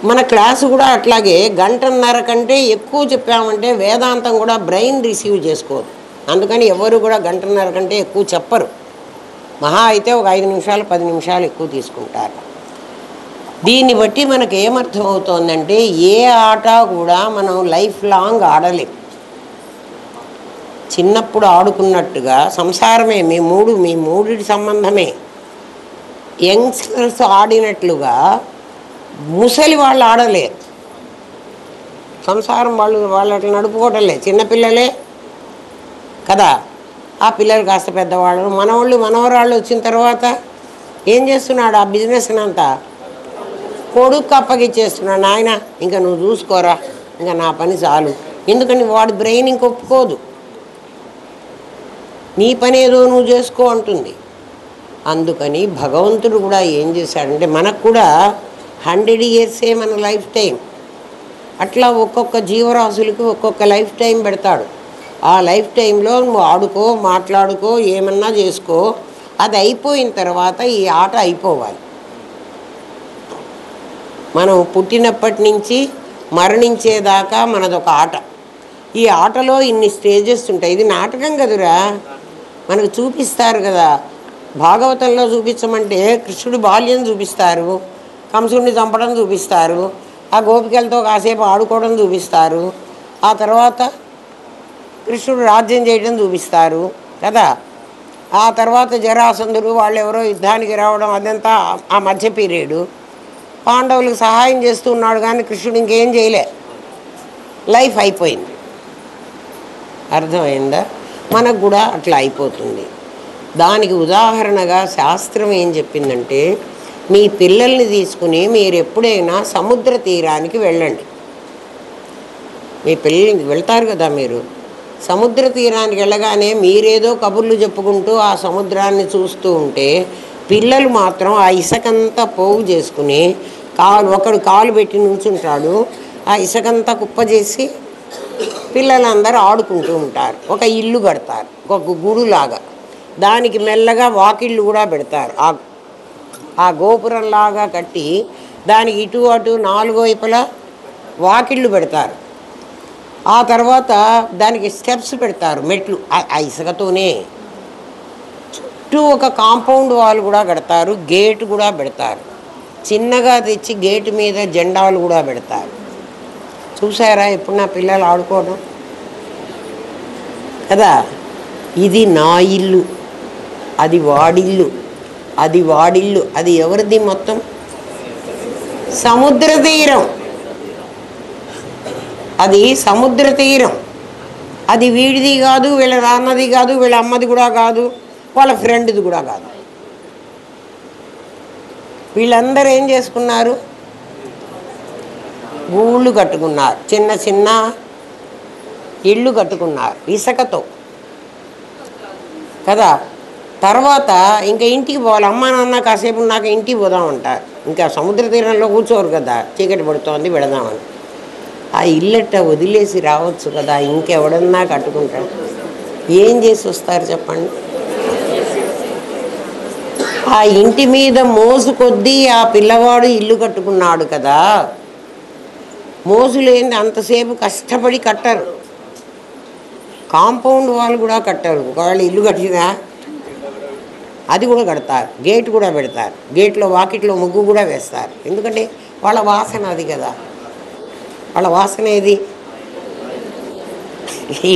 మన క్లాసు కూడా అట్లాగే 1.5 గంట కంటే ఎక్కువ చెప్పామంటే వేదాంతం కూడా బ్రెయిన్ రిసీవ్ చేసుకోదు. అందుకని ఎవరు కూడా 1.5 గంట కంటే ఎక్కువ చెప్పరు. మహా అయితే ఒక 5 నిమిషాలు 10 నిమిషాలు ఎక్కువ తీసుకుంటారు. దీన్ని బట్టి మనకు ఏమర్థమవుతోందంటే, ఏ ఆట కూడా మనం లైఫ్ లాంగ్ ఆడలేం. చిన్నప్పుడు ఆడుకున్నట్టుగా సంసారమే మీ మూడిటి సంబంధమే. యంగ్స్టర్స్ ఆడినట్లుగా ముసలి వాళ్ళు ఆడలేరు. సంసారం వాళ్ళు అట్లా నడుపుకోవటంలే, చిన్నపిల్లలే కదా. ఆ పిల్లలు కాస్త పెద్దవాళ్ళు, మనవరాళ్ళు వచ్చిన తర్వాత ఏం చేస్తున్నాడు? ఆ బిజినెస్ అంతా కొడుకు అప్పగిచ్చేస్తున్నాడు. నాయన ఇంకా నువ్వు చూసుకోరా, ఇంకా నా పని చాలు. ఎందుకని వాడి బ్రెయిన్ ఇంక ఒప్పుకోదు. నీ పని ఏదో నువ్వు చేసుకో అంటుంది. అందుకని భగవంతుడు కూడా ఏం చేశాడంటే మనకు కూడా 100 yearsే మన లైఫ్ టైం. అట్లా ఒక్కొక్క జీవరాశులకి ఒక్కొక్క లైఫ్ టైం పెడతాడు. ఆ లైఫ్ టైంలో నువ్వు ఆడుకో, మాట్లాడుకో, ఏమన్నా చేసుకో. అది అయిపోయిన తర్వాత ఈ ఆట అయిపోవాలి. మనం పుట్టినప్పటి నుంచి మరణించేదాకా మనదొక ఆట. ఈ ఆటలో ఇన్ని స్టేజెస్ ఉంటాయి. ఇది నాటకం కదురా, మనకు చూపిస్తారు కదా. భాగవతంలో చూపించమంటే కృష్ణుడి బాల్యం చూపిస్తారు, కంసుడిని చంపడం చూపిస్తారు, ఆ గోపికలతో కాసేపు ఆడుకోవడం చూపిస్తారు, ఆ తర్వాత కృష్ణుడు రాజ్యం చేయడం చూపిస్తారు కదా. ఆ తర్వాత జరాసంధుడు వాళ్ళు ఎవరో యుద్ధానికి రావడం, అదంతా ఆ మధ్య పీరియడు. పాండవులకు సహాయం చేస్తున్నాడు కానీ కృష్ణుడు ఇంకేం చేయలే, లైఫ్ అయిపోయింది. అర్థమైందా? మనకు కూడా అట్లా అయిపోతుంది. దానికి ఉదాహరణగా శాస్త్రం ఏం చెప్పిందంటే, మీ పిల్లల్ని తీసుకుని మీరు ఎప్పుడైనా సముద్ర తీరానికి వెళ్ళండి. మీ పిల్లల్ని వెళ్తారు కదా, మీరు సముద్ర తీరానికి వెళ్ళగానే మీరేదో కబుర్లు చెప్పుకుంటూ ఆ సముద్రాన్ని చూస్తూ ఉంటే పిల్లలు మాత్రం ఆ ఇసుకంతా పోగు చేసుకుని ఒకడు కాలు పెట్టి నుంచుంటాడు, ఆ ఇసుకంతా కుప్ప చేసి పిల్లలందరూ ఆడుకుంటూ ఉంటారు. ఒక ఇల్లు కడతారు, ఒక గుడులాగా. దానికి మెల్లగా వాకిళ్ళు కూడా పెడతారు. ఆ గోపురంలాగా కట్టి దానికి ఇటు అటు 4 వైపులా వాకిళ్ళు పెడతారు. ఆ తర్వాత దానికి స్టెప్స్ పెడతారు, మెట్లు. ఆ ఇసుకతోనే చుట్టూ ఒక కాంపౌండ్ వాల్ కూడా కడతారు, గేటు కూడా పెడతారు. చిన్నగా తెచ్చి గేటు మీద జెండాలు కూడా పెడతారు. చూసారా ఎప్పుడు నా పిల్లలు ఆడుకోవడం కదా. ఇది నా ఇల్లు, అది వాడిల్లు, అది వాడిల్లు. అది ఎవరిది? మొత్తం సముద్ర తీరం. అది సముద్ర తీరం. అది వీడిది కాదు, వీళ్ళ నాన్నది కాదు, వీళ్ళ అమ్మది కూడా కాదు, వాళ్ళ ఫ్రెండ్ది కూడా కాదు. వీళ్ళందరూ ఏం చేసుకున్నారు? గూళ్ళు కట్టుకున్నారు, చిన్న చిన్న ఇళ్ళు కట్టుకున్నారు ఇసుకతో కదా. తర్వాత ఇంకా ఇంటికి పోవాలి. అమ్మ నాన్న కాసేపు నాకు ఇంటికి పోదామంటారు. ఇంకా సముద్ర తీరంలో కూర్చోరు కదా, చీకటి పడుతోంది వెళదామని. ఆ ఇల్లట్ట వదిలేసి రావచ్చు కదా, ఇంకెవడన్నా కట్టుకుంటాడు. ఏం చేసి వస్తారు చెప్పండి? ఆ ఇంటి మీద మోసు కొద్దీ ఆ పిల్లవాడు ఇల్లు కట్టుకున్నాడు కదా. మోసులేంది, అంతసేపు కష్టపడి కట్టరు. కాంపౌండ్ వాళ్ళు కూడా కట్టారు. ఒకవేళ ఇల్లు కట్టినా అది కూడా కడతారు, గేట్ కూడా పెడతారు, గేట్లో వాకిట్లో ముగ్గు కూడా వేస్తారు. ఎందుకంటే వాళ్ళ వాసన అది కదా. వాళ్ళ వాసన ఏది?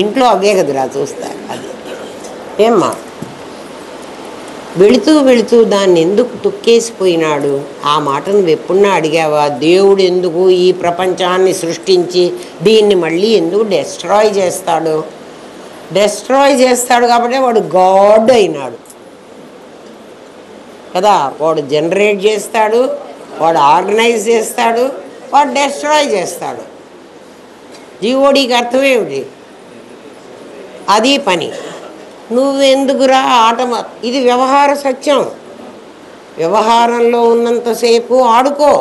ఇంట్లో అవే కదరా చూస్తారు. అది ఏమ్మా, వెళుతూ వెళుతూ దాన్ని ఎందుకు తొక్కేసిపోయినాడు? ఆ మాట నువ్వు ఎప్పుడన్నా అడిగావా? దేవుడు ఎందుకు ఈ ప్రపంచాన్ని సృష్టించి దీన్ని మళ్ళీ ఎందుకు డెస్ట్రాయ్ చేస్తాడు? డెస్ట్రాయ్ చేస్తాడు కాబట్టి వాడు గాడ్ అయినాడు కదా. వాడు జనరేట్ చేస్తాడు, వాడు ఆర్గనైజ్ చేస్తాడు, వాడు డెస్ట్రాయ్ చేస్తాడు. జీవోడికి అర్థం ఏమిటి? అది పని. నువ్వెందుకురా ఆట? ఇది వ్యవహార సత్యం. వ్యవహారంలో ఉన్నంతసేపు ఆడుకో.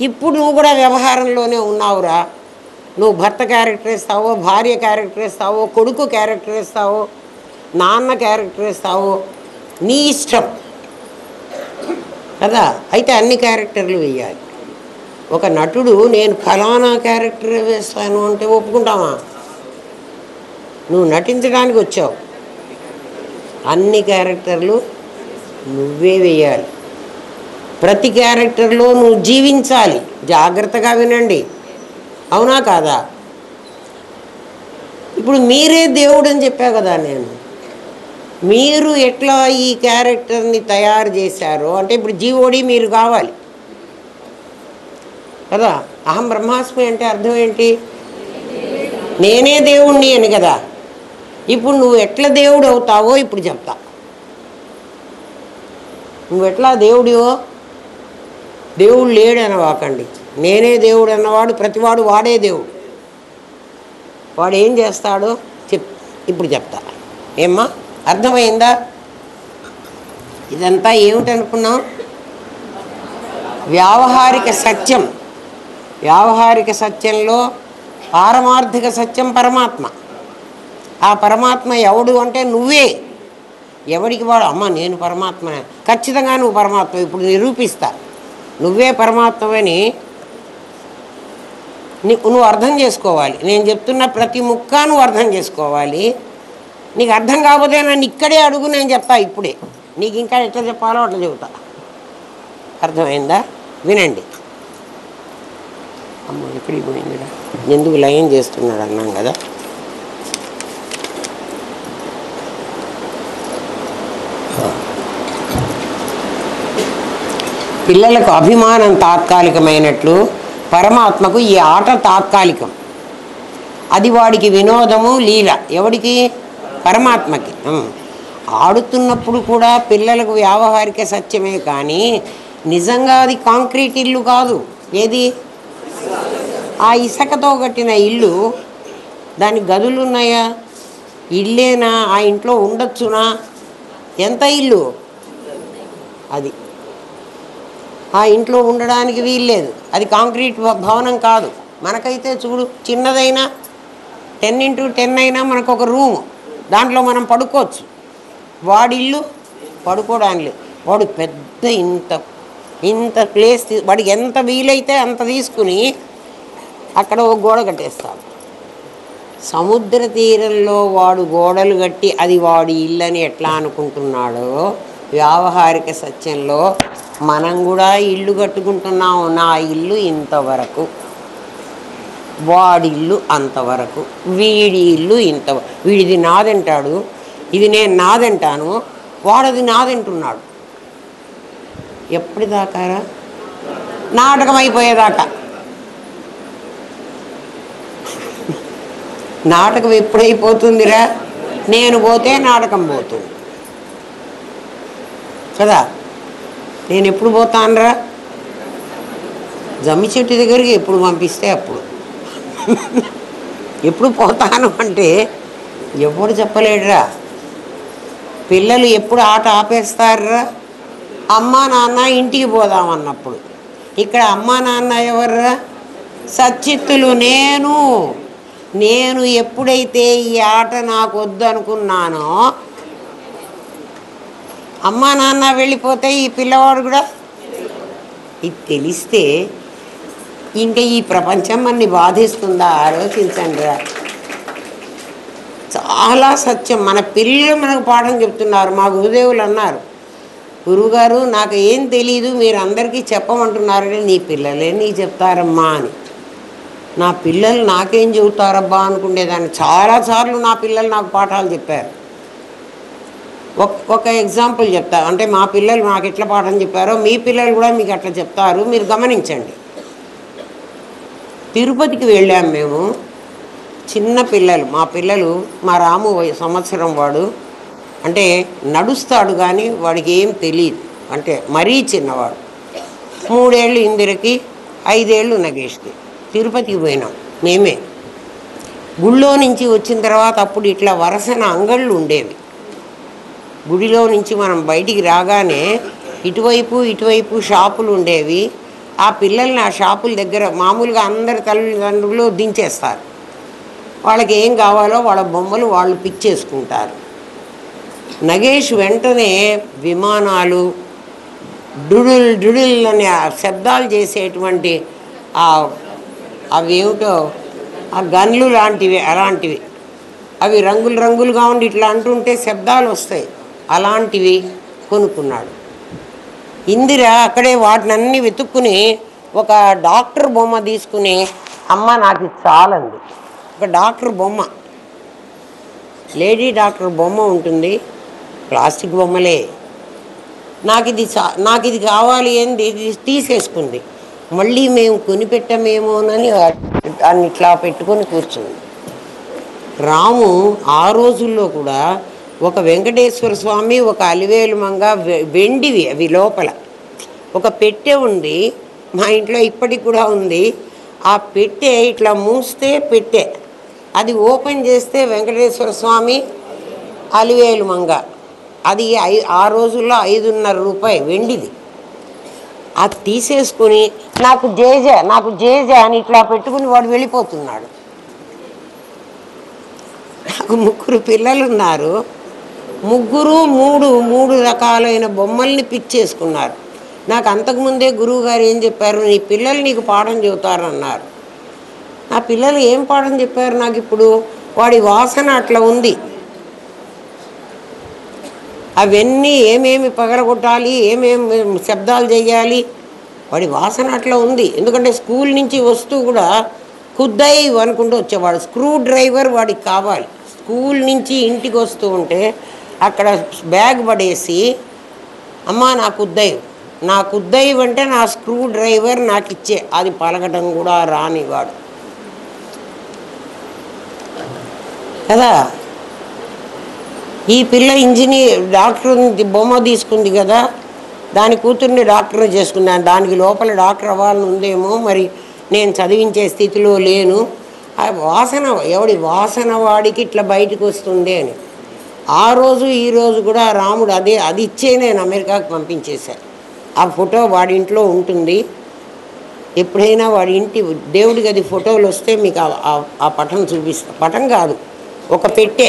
ఇప్పుడు నువ్వు కూడా వ్యవహారంలోనే ఉన్నావురా. నువ్వు భర్త క్యారెక్టర్ ఇస్తావో, భార్య క్యారెక్టర్ ఇస్తావో, కొడుకు క్యారెక్టర్ ఇస్తావో, నాన్న క్యారెక్టర్ ఇస్తావో, నీ ఇష్టం కదా. అయితే అన్ని క్యారెక్టర్లు వేయాలి. ఒక నటుడు నేను ఫలానా క్యారెక్టర్ వేస్తాను అంటే ఒప్పుకుంటావా? నువ్వు నటించడానికి వచ్చావు, అన్ని క్యారెక్టర్లు నువ్వే వేయాలి. ప్రతి క్యారెక్టర్లో నువ్వు జీవించాలి. జాగ్రత్తగా వినండి, అవునా కాదా? ఇప్పుడు మీరే దేవుడు అని చెప్పా కదా నేను. మీరు ఎట్లా ఈ క్యారెక్టర్ని తయారు చేశారో అంటే ఇప్పుడు జీవోడి మీరు కావాలి కదా. అహం బ్రహ్మాస్మి అంటే అర్థం ఏంటి? నేనే దేవుణ్ణి అని కదా. ఇప్పుడు నువ్వు ఎట్లా దేవుడు అవుతావో ఇప్పుడు చెప్తా. నువ్వు ఎట్లా దేవుడివో, దేవుడు లేడు అనవాకండి. నేనే దేవుడు అన్నవాడు ప్రతివాడు వాడే దేవుడు. వాడు ఏం చేస్తాడో ఇప్పుడు చెప్తా. ఏమ్మా, అర్థమైందా? ఇదంతా ఏమిటనుకున్నాం? వ్యావహారిక సత్యం. వ్యావహారిక సత్యంలో పారమార్థిక సత్యం పరమాత్మ. ఆ పరమాత్మ ఎవడు అంటే నువ్వే. ఎవడికి వాడు అమ్మ నేను పరమాత్మనే, ఖచ్చితంగా నువ్వు పరమాత్మ, ఇప్పుడు నిరూపిస్తా నువ్వే పరమాత్మని నువ్వు అర్థం చేసుకోవాలి. నేను చెప్తున్న ప్రతి ముక్క నువ్వు అర్థం చేసుకోవాలి. నీకు అర్థం కాకపోతే నన్ను ఇక్కడే అడుగు, నేను చెప్తా ఇప్పుడే. నీకు ఇంకా ఎట్లా చెప్పాలో అట్లా చెబుతా. అర్థమైందా? వినండి. అమ్మ ఎక్కడికి పోయిందిరా, ఎందుకు లయం చేస్తున్నాడు అన్నాం కదా. పిల్లలకు అభిమానం తాత్కాలికమైనట్లు పరమాత్మకు ఈ ఆట తాత్కాలికం. అది వాడికి వినోదము, లీల. ఎవడికి? పరమాత్మకి. ఆడుతున్నప్పుడు కూడా పిల్లలకు వ్యావహారిక సత్యమే కానీ నిజంగా అది కాంక్రీట్ ఇల్లు కాదు. ఏది? ఆ ఇసుకతో కట్టిన ఇల్లు. దానికి గదులు ఉన్నాయా? ఇల్లేనా? ఆ ఇంట్లో ఉండొచ్చునా? ఎంత ఇల్లు అది? ఆ ఇంట్లో ఉండడానికి వీల్లేదు. అది కాంక్రీట్ భవనం కాదు. మనకైతే చూడు, చిన్నదైనా 10x10 అయినా మనకు ఒక రూము, దాంట్లో మనం పడుకోవచ్చు. వాడి ఇల్లు పడుకోవడానికి వాడు పెద్ద ఇంత ప్లేస్ వాడికి ఎంత వీలైతే అంత తీసుకుని అక్కడ ఒక గోడ కట్టేస్తాడు. సముద్ర తీరంలో వాడు గోడలు కట్టి అది వాడి ఇల్లని ఎట్లా అనుకుంటున్నాడో, వ్యావహారిక సత్యంలో మనం కూడా ఇల్లు కట్టుకుంటున్నాము. నా ఇల్లు ఇంతవరకు, వాడి ఇల్లు అంతవరకు, వీడి ఇల్లు వీడిది నాదంటాడు, ఇది నేను నాదంటాను, వాడది నాదంటున్నాడు. ఎప్పటిదాకారా? నాటకం అయిపోయేదాకా. నాటకం ఎప్పుడైపోతుందిరా? నేను పోతే నాటకం పోతుంది కదా. నేను ఎప్పుడు పోతానురా? జమ్మి చెట్టు దగ్గరికి ఎప్పుడు పంపిస్తే అప్పుడు. ఎప్పుడు పోతాను అంటే ఎప్పుడు చెప్పలేడురా. పిల్లలు ఎప్పుడు ఆట ఆపేస్తారా? అమ్మా నాన్న ఇంటికి పోదామన్నప్పుడు. ఇక్కడ అమ్మా నాన్న ఎవర్రా? సచ్చిత్తులు. నేను ఎప్పుడైతే ఈ ఆట నాకు వద్దు అనుకున్నానో, అమ్మా నాన్న వెళ్ళిపోతే ఈ పిల్లవాడు కూడా. ఇది తెలిస్తే ఇంకా ఈ ప్రపంచం మనని బాధిస్తుందా? ఆలోచించండి రా. చాలా సత్యం. మన పిల్లలు మనకు పాఠం చెప్తున్నారు. మా గురుదేవులు అన్నారు, గురువుగారు నాకు ఏం తెలీదు, మీరు అందరికీ చెప్పమంటున్నారని. నీ పిల్లలే నీకు చెప్తారమ్మా అని. నా పిల్లలు నాకేం చెబుతారబ్బా అనుకునేదాన్ని. చాలాసార్లు నా పిల్లలు నాకు పాఠాలు చెప్పారు. ఒక ఎగ్జాంపుల్ చెప్తా. అంటే మా పిల్లలు నాకు ఎట్లా పాఠం చెప్పారో మీ పిల్లలు కూడా మీకు అట్లా చెప్తారు, మీరు గమనించండి. తిరుపతికి వెళ్ళాము మేము. చిన్న పిల్లలు, మా పిల్లలు. మా రాము సంవత్సరం వాడు. అంటే నడుస్తాడు కానీ వాడికి ఏం తెలియదు. అంటే మరీ చిన్నవాడు. 3 ఏళ్ళు ఇందిరకి, 5 ఏళ్ళు నగేష్కి. తిరుపతికి పోయినాం మేమే. గుళ్ళో నుంచి వచ్చిన తర్వాత అప్పుడు ఇట్లా వరుసన అంగళ్ళు ఉండేవి. గుడిలో నుంచి మనం బయటికి రాగానే ఇటువైపు షాపులు ఉండేవి. ఆ పిల్లల్ని ఆ షాపుల దగ్గర మామూలుగా అందరి తల్లిదండ్రులు దించేస్తారు. వాళ్ళకి ఏం కావాలో వాళ్ళ బొమ్మలు వాళ్ళు పిక్ చేసుకుంటారు. నగేష్ వెంటనే విమానాలు డుడుల్ అనే శబ్దాలు చేసేటువంటి అవి ఏమిటో ఆ గన్లు లాంటివి, అలాంటివి. అవి రంగులుగా ఉండి ఇట్లా అంటుంటే శబ్దాలు వస్తాయి. అలాంటివి కొనుక్కున్నాడు. ఇందిర అక్కడే వాటినన్నీ వెతుక్కుని ఒక డాక్టర్ బొమ్మ తీసుకుని, అమ్మ నాకు ఇది చాలంది. ఒక డాక్టర్ బొమ్మ, లేడీ డాక్టర్ బొమ్మ ఉంటుంది, ప్లాస్టిక్ బొమ్మలే. నాకు ఇది కావాలి అని తీసేసుకుంది. మళ్ళీ మేము కొనిపెట్టమేమోనని దాన్ని ఇట్లా పెట్టుకొని కూర్చుంది. రాము ఆ రోజుల్లో కూడా ఒక వెంకటేశ్వర స్వామి, ఒక అలివేలు మంగ, వెండివి అవి లోపల ఒక పెట్టె ఉంది. మా ఇంట్లో ఇప్పటికి కూడా ఉంది. ఆ పెట్టె ఇట్లా మూస్తే పెట్టె, అది ఓపెన్ చేస్తే వెంకటేశ్వర స్వామి, అలివేలు మంగ అది ఆ రోజుల్లో 5.5 రూపాయి వెండిది. అది తీసేసుకుని నాకు జేజ అని ఇట్లా పెట్టుకుని వాడు వెళ్ళిపోతున్నాడు. నాకు 3 పిల్లలు ఉన్నారు. ముగ్గురు మూడు రకాలైన బొమ్మల్ని పిచ్చేసుకున్నారు. నాకు అంతకుముందే గురువుగారు ఏం చెప్పారు, నీ పిల్లలు నీకు పాఠం చెబుతారన్నారు. నా పిల్లలు ఏం పాఠం చెప్పారు నాకు ఇప్పుడు? వాడి వాసన అట్లా ఉంది. అవన్నీ ఏమేమి పగలగొట్టాలి, ఏమేమి శబ్దాలు చేయాలి, వాడి వాసన అట్లా ఉంది. ఎందుకంటే స్కూల్ నుంచి వస్తూ కూడా కుద్దై అనుకుంటూ వచ్చేవాడు. స్క్రూ డ్రైవర్ వాడికి కావాలి. స్కూల్ నుంచి ఇంటికి వస్తూ ఉంటే అక్కడ బ్యాగ్ పడేసి, అమ్మ నా కుద్దై అంటే నా స్క్రూ డ్రైవర్ నాకు ఇచ్చే, అది పలకటం కూడా రానివాడు కదా. ఈ పిల్ల డాక్టర్ బొమ్మ తీసుకుంది కదా, దాని కూతుర్ని డాక్టర్ చేసుకున్నాను. దానికి లోపల డాక్టర్ అవ్వాలని ఉందేమో, మరి నేను చదివించే స్థితిలో లేను. ఆ వాసన, ఎవడి వాసన వాడికి ఇట్లా బయటకు వస్తుంది అని. ఆ రోజు ఈ రోజు కూడా రాముడు అది ఇచ్చే నేను అమెరికాకు పంపించేశాను. ఆ ఫోటో వాడి ఇంట్లో ఉంటుంది. ఎప్పుడైనా వాడి ఇంటి దేవుడి గది ఫోటోలు వస్తే మీకు ఆ పటం చూపిస్తా. పటం కాదు, ఒక పెట్టే.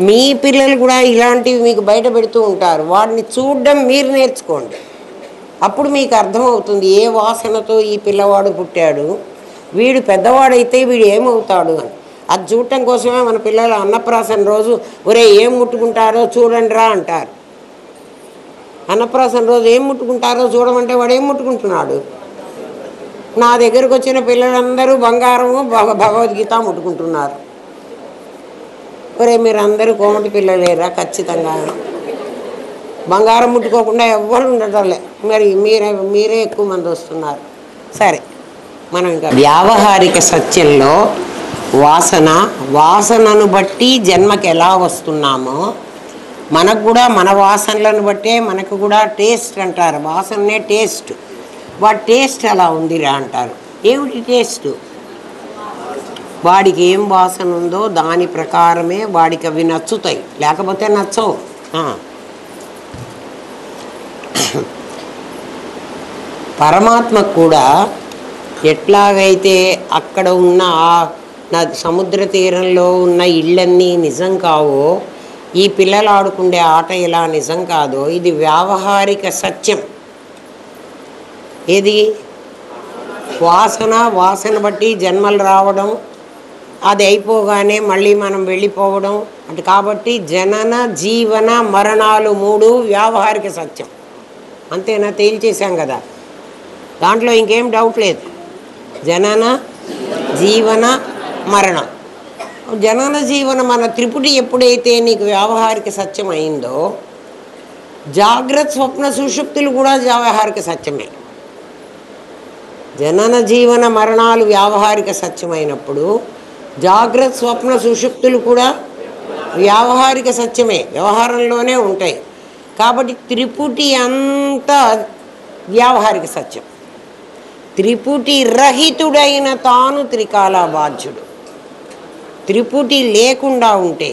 మీ పిల్లలు కూడా ఇలాంటివి మీకు బయట పెడుతూ ఉంటారు. వాడిని చూడడం మీరు నేర్చుకోండి. అప్పుడు మీకు అర్థమవుతుంది ఏ వాసనతో ఈ పిల్లవాడు పుట్టాడు, వీడు పెద్దవాడైతే వీడు ఏమవుతాడు అని. అది చూడటం కోసమే మన పిల్లలు అన్నప్రాసన రోజు ఒరే ఏం ముట్టుకుంటారో చూడండి రా అంటారు. అన్నప్రాసన రోజు ఏం ముట్టుకుంటారో చూడమంటే వాడు ఏం ముట్టుకుంటున్నాడు? నా దగ్గరకు వచ్చిన పిల్లలందరూ బంగారము భగవద్గీత ముట్టుకుంటున్నారు. ఒరే మీరు అందరూ కోమటి పిల్లలేరా? ఖచ్చితంగా బంగారం ముట్టుకోకుండా ఎవ్వరు ఉండటంలే. మరి మీరే ఎక్కువ మంది వస్తున్నారు. సరే, మనం ఇంకా వ్యావహారిక సత్యంలో వాసనను బట్టి జన్మకి ఎలా వస్తున్నామో మనకు కూడా మన వాసనలను బట్టే మనకు కూడా టేస్ట్ అంటారు. వాసననే టేస్ట్. వాడి టేస్ట్ అలా ఉందిరా అంటారు. ఏమిటి టేస్ట్? వాడికి ఏం వాసన ఉందో దాని ప్రకారమే వాడికి అవి నచ్చుతాయి, లేకపోతే నచ్చవు. పరమాత్మకు కూడా ఎట్లాగైతే అక్కడ ఉన్న సముద్ర తీరంలో ఉన్న ఇళ్ళన్నీ నిజం కావో, ఈ పిల్లలు ఆడుకుండే ఆట ఇలా నిజం కాదో, ఇది వ్యావహారిక సత్యం. ఏది? వాసన బట్టి జన్మలు రావడం, అది అయిపోగానే మళ్ళీ మనం వెళ్ళిపోవడం. అంటే కాబట్టి జనన జీవన మరణాలు 3 వ్యావహారిక సత్యం. అంతేనా? తేల్చేశాం కదా, దాంట్లో ఇంకేం డౌట్ లేదు. జనన జీవన మరణం. జనన జీవన మన త్రిపుటి ఎప్పుడైతే నీకు వ్యావహారిక సత్యం అయిందో, జాగ్రత్త స్వప్న సుషుప్తులు కూడా వ్యావహారిక సత్యమే. జనన జీవన మరణాలు వ్యావహారిక సత్యమైనప్పుడు జాగ్రత్త స్వప్న సుషుప్తులు కూడా వ్యావహారిక సత్యమే, వ్యవహారంలోనే ఉంటాయి. కాబట్టి త్రిపుటి అంతా వ్యావహారిక సత్యం. త్రిపుటి రహితుడైన తాను త్రికాల బాధ్యుడు. త్రిపుటి లేకుండా ఉంటే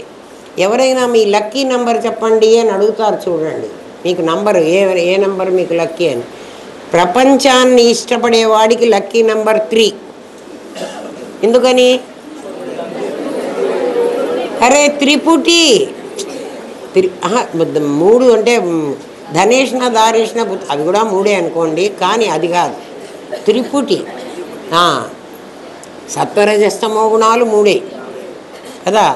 ఎవరైనా మీ లక్కీ నంబర్ చెప్పండి అని అడుగుతారు, చూడండి. మీకు నంబరు ఏ నంబర్ మీకు లక్కీ అని. ప్రపంచాన్ని ఇష్టపడేవాడికి లక్కీ నంబర్ 3. ఎందుకని? అరే త్రిపుటి 3 అంటే ధనేష్ణ దారేష్ణ అవి కూడా 3 అనుకోండి, కానీ అది కాదు. త్రిపుటి సత్వరజస్తమో గుణాలు 3 కదా.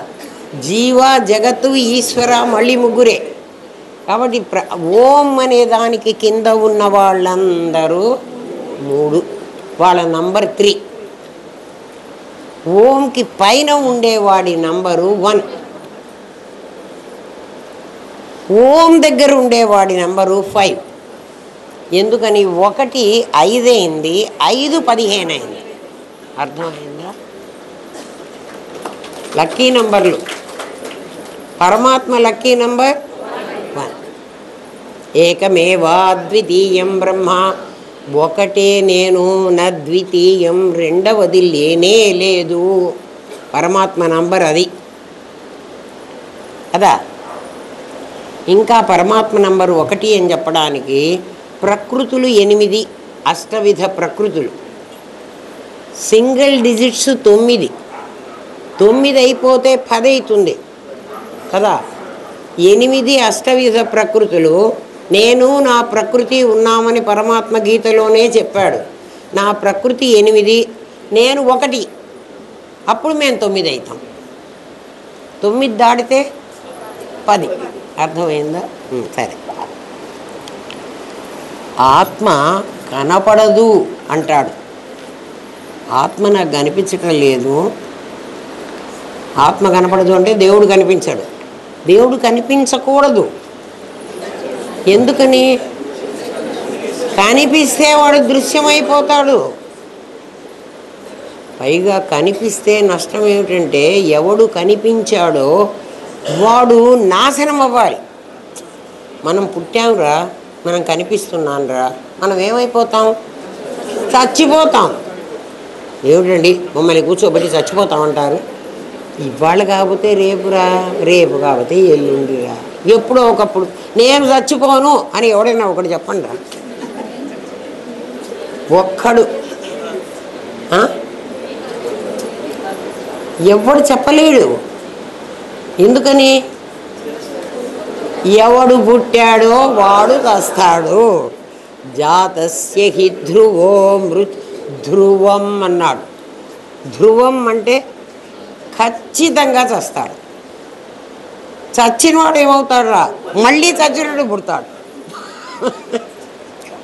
జీవ జగత్తు ఈశ్వర మళ్ళీ 3. కాబట్టి ఓం అనే దానికి కింద ఉన్న వాళ్ళందరూ 3, వాళ్ళ నంబర్ 3. ఓంకి పైన ఉండేవాడి నంబరు 1. ఓం దగ్గర ఉండేవాడి నంబరు 5. ఎందుకని? 1 5 అయింది, 5 15 అయింది. అర్థమైందా? లక్కీ నంబర్లు. పరమాత్మ లక్కీ నంబర్ 1. ఏకమేవా ద్వితీయం బ్రహ్మ, ఒకటే నేను, నా ద్వితీయం, రెండవది లేనే లేదు. పరమాత్మ నంబర్ అది కదా. ఇంకా పరమాత్మ నంబర్ 1 అని చెప్పడానికి ప్రకృతులు 8, అష్టవిధ ప్రకృతులు. Single digits 9. 9 అయిపోతే 10 అవుతుంది కదా. 8 అష్టవిధ ప్రకృతులు. నేను నా ప్రకృతి ఉన్నామని పరమాత్మ గీతలోనే చెప్పాడు. నా ప్రకృతి 8, నేను 1. అప్పుడు మేము 9 అవుతాం. 9 దాటితే 10. అర్థమైందా? సరే. ఆత్మ కనపడదు అంటాడు. ఆత్మ నాకు కనిపించటం లేదు. ఆత్మ కనపడదు అంటే దేవుడు కనిపించాడు. దేవుడు కనిపించకూడదు. ఎందుకని? కనిపిస్తే వాడు దృశ్యమైపోతాడు. పైగా కనిపిస్తే నష్టం ఏమిటంటే ఎవడు కనిపించాడో వాడు నాశనం అవ్వాలి. మనం పుట్టాంరా, మనం కనిపిస్తున్నాంరా, మనం ఏమైపోతాం? చచ్చిపోతాం. ఏమిటండి మమ్మల్ని కూర్చోబెట్టి చచ్చిపోతామంటారు? ఇవాళ కాకపోతే రేపురా, రేపు కాకపోతే ఎల్లుండిరా, ఎప్పుడో ఒకప్పుడు నేను చచ్చిపోను అని ఎవడైనా ఒకటి చెప్పండి రా. ఒక్కడు ఎవడు చెప్పలేడు. ఎందుకని? ఎవడు పుట్టాడో వాడు చస్తాడు. జాతస్య హి ధ్రువో ధ్రువం అన్నాడు. ధ్రువం అంటే ఖచ్చితంగా చస్తాడు. చచ్చినవాడు ఏమవుతాడు రా? మళ్ళీ చచ్చినవాడు పుడతాడు.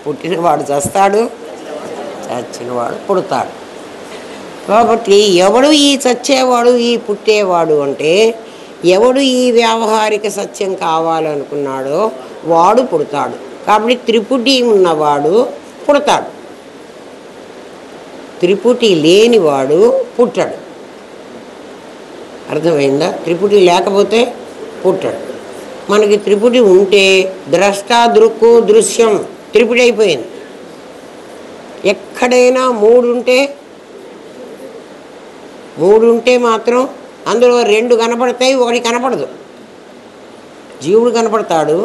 పుట్టినవాడు చస్తాడు, చచ్చినవాడు పుడతాడు. కాబట్టి ఎవడు ఈ చచ్చేవాడు, ఈ పుట్టేవాడు అంటే ఎవడు ఈ వ్యావహారిక సత్యం కావాలనుకున్నాడో వాడు పుడతాడు. కాబట్టి త్రిపుటి ఉన్నవాడు పుడతాడు, త్రిపుటి లేనివాడు పుట్టడు. అర్థమైందా? త్రిపుటి లేకపోతే పుట్టడు. మనకి త్రిపుటి ఉంటే ద్రష్ట, దృక్కు, దృశ్యం త్రిపుటి అయిపోయింది. ఎక్కడైనా 3 ఉంటే మాత్రం అందులో 2 కనపడతాయి, 1 కనపడదు. జీవుడు కనపడతాడు,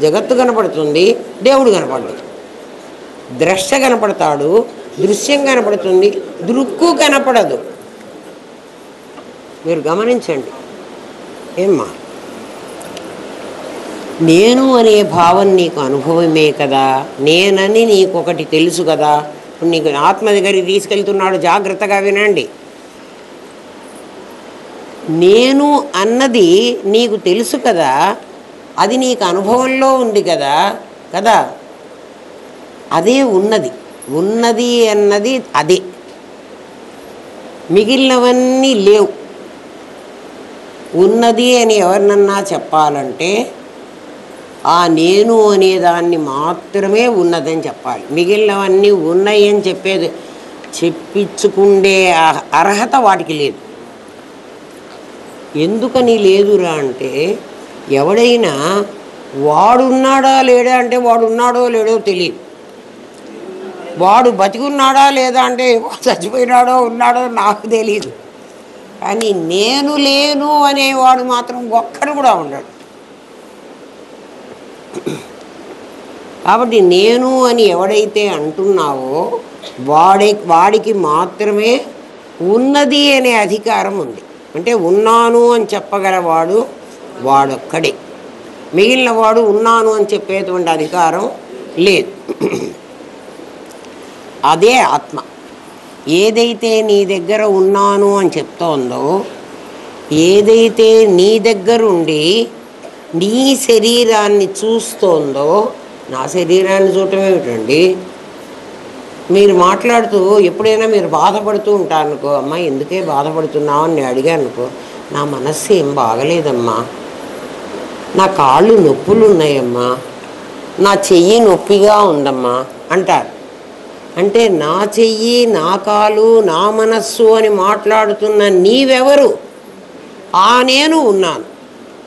జగత్తు కనపడుతుంది, దేవుడు కనపడదు. ద్రష్ట కనపడతాడు, దృశ్యం కనపడుతుంది, దృక్కు కనపడదు. మీరు గమనించండి. ఏమ్మా, నేను అనే భావం నీకు అనుభవమే కదా. నేనని నీకు ఒకటి తెలుసు కదా. నీకు ఆత్మ దగ్గరికి తీసుకెళ్తున్నాడు, జాగ్రత్తగా వినండి. నేను అన్నది నీకు తెలుసు కదా, అది నీకు అనుభవంలో ఉంది కదా కదా. అదే ఉన్నది. ఉన్నది అన్నది అదే, మిగిలినవన్నీ లేవు. ఉన్నది అని ఎవరినన్నా చెప్పాలంటే ఆ నేను అనేదాన్ని మాత్రమే ఉన్నదని చెప్పాలి. మిగిలినవన్నీ ఉన్నాయి అని చెప్పించుకుండే అర్హత వాటికి లేదు. ఎందుకని లేదురా అంటే, ఎవడైనా వాడున్నాడా లేడా అంటే వాడు ఉన్నాడో లేడో తెలియదు. వాడు బతికున్నాడా లేదా అంటే చచ్చిపోయినాడో ఉన్నాడో నాకు తెలియదు. కానీ నేను లేను అనేవాడు మాత్రం ఒక్కడు కూడా ఉండడు. కాబట్టి నేను అని ఎవడైతే అంటున్నావో వాడికి మాత్రమే ఉన్నది అనే అధికారం ఉంది. అంటే ఉన్నాను అని చెప్పగలవాడు వాడొక్కడే. మిగిలిన వాడు ఉన్నాను అని చెప్పేటువంటి అధికారం లేదు. అదే ఆత్మ. ఏదైతే నీ దగ్గర ఉన్నాను అని చెప్తోందో, ఏదైతే నీ దగ్గరుండి నీ శరీరాన్ని చూస్తోందో, నా శరీరాన్ని చూడటం ఏమిటండి? మీరు మాట్లాడుతూ ఎప్పుడైనా మీరు బాధపడుతూ ఉంటారనుకో, అమ్మా ఎందుకే బాధపడుతున్నావు అని నేను అడిగాను అనుకో, నా మనస్సు ఏం బాగలేదమ్మా, నా కాళ్ళు నొప్పులు ఉన్నాయమ్మా, నా చెయ్యి నొప్పిగా ఉందమ్మా అంటారు. అంటే నా చెయ్యి, నా కాలు, నా మనస్సు అని మాట్లాడుతున్న నీవెవరు? నేను ఉన్నాను.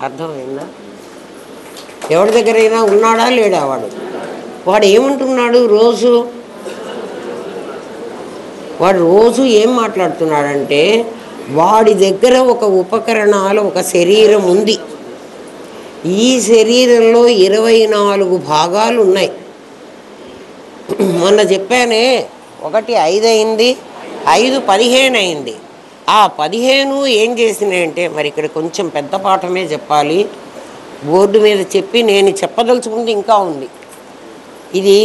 అర్థమైందా? ఎవరి దగ్గరైనా ఉన్నాడా లేడా? వాడు ఏమంటున్నాడు వాడు రోజు ఏం మాట్లాడుతున్నాడంటే, వాడి దగ్గర ఒక ఉపకరణాలు, ఒక శరీరం ఉంది. ఈ శరీరంలో 24 భాగాలు ఉన్నాయి. మొన్న చెప్పానే, 1 5 అయింది, 5 15 అయింది. ఆ 15 ఏం చేసినాయంటే, మరి ఇక్కడ కొంచెం పెద్ద పాఠమే చెప్పాలి, బోర్డు మీద చెప్పి నేను చెప్పదలుచుకుంటే ఇంకా ఉంది. ఇది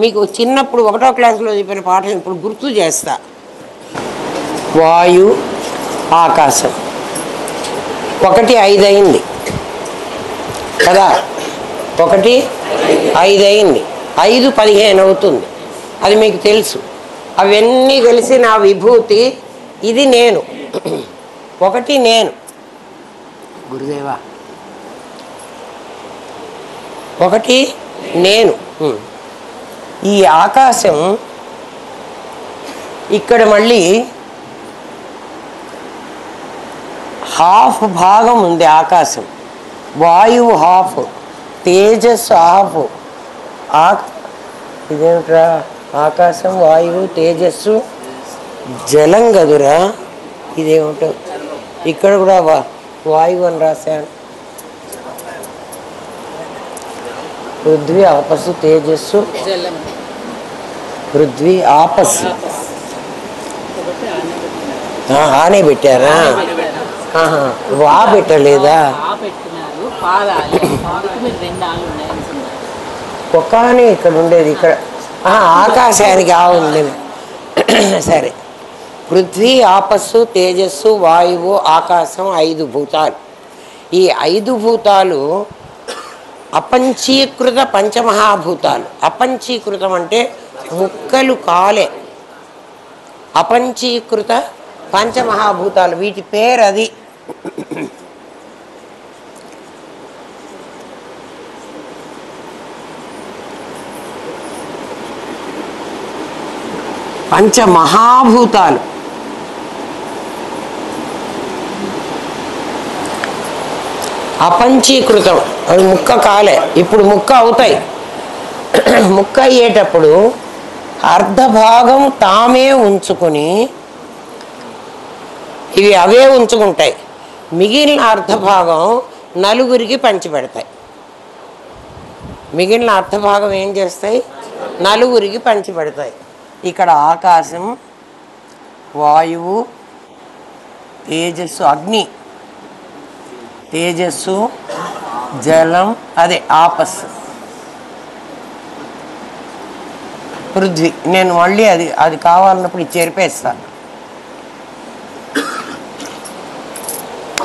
మీకు చిన్నప్పుడు 1వ క్లాసులో చెప్పిన పాఠం ఇప్పుడు గుర్తు చేస్తా. వాయు, ఆకాశం 1 5 అయింది కదా, 1 5 అయింది, 5 15 అవుతుంది. అది మీకు తెలుసు. అవన్నీ కలిసి నా విభూతి. ఇది నేను, 1 నేను. గురుదేవా, 1 నేను. ఈ ఆకాశం ఇక్కడ మళ్ళీ హాఫ్ భాగం ఉంది. ఆకాశం వాయువు హాఫ్, తేజస్సు హాఫ్. ఇదేమిట్రా, ఆకాశం, వాయువు, తేజస్సు, జలం గదురా. ఇదేమిటో ఇక్కడ కూడా వాయువు అని రాశాను. పృథ్వీ, ఆపస్సు, తేజస్సు, పృథ్వీ, ఆపస్సు. ఆనే పెట్టారా? వా పెట్టలేదా? ఒక్కనే ఇక్కడ ఉండేది. ఇక్కడ ఆకాశానికి ఉంది. సరే, పృథ్వీ, ఆపస్సు, తేజస్సు, వాయువు, ఆకాశం 5 భూతాలు. ఈ 5 భూతాలు అపంచీకృత పంచమహాభూతాలు. అపంచీకృతం అంటే ముక్కలు కాలే. అపంచీకృత పంచమహాభూతాలు, వీటి పేరు అది. పంచమహాభూతాలు. అపంచీకృతం, అవి ముక్క కాలే. ఇప్పుడు ముక్క అవుతాయి. ముక్క అయ్యేటప్పుడు అర్ధభాగం తామే ఉంచుకొని, ఇవి అవే ఉంచుకుంటాయి. మిగిలిన అర్ధభాగం నలుగురికి పంచిపెడతాయి. మిగిలిన అర్ధభాగం ఏం చేస్తాయి? నలుగురికి పంచిపెడతాయి. ఇక్కడ ఆకాశం, వాయువు, తేజస్సు, అగ్ని, తేజస్సు, జలం, అదే ఆపస్సు, పృథ్వీ. నేను మళ్ళీ అది కావాలన్నప్పుడు ఇది చేర్పేస్తాను.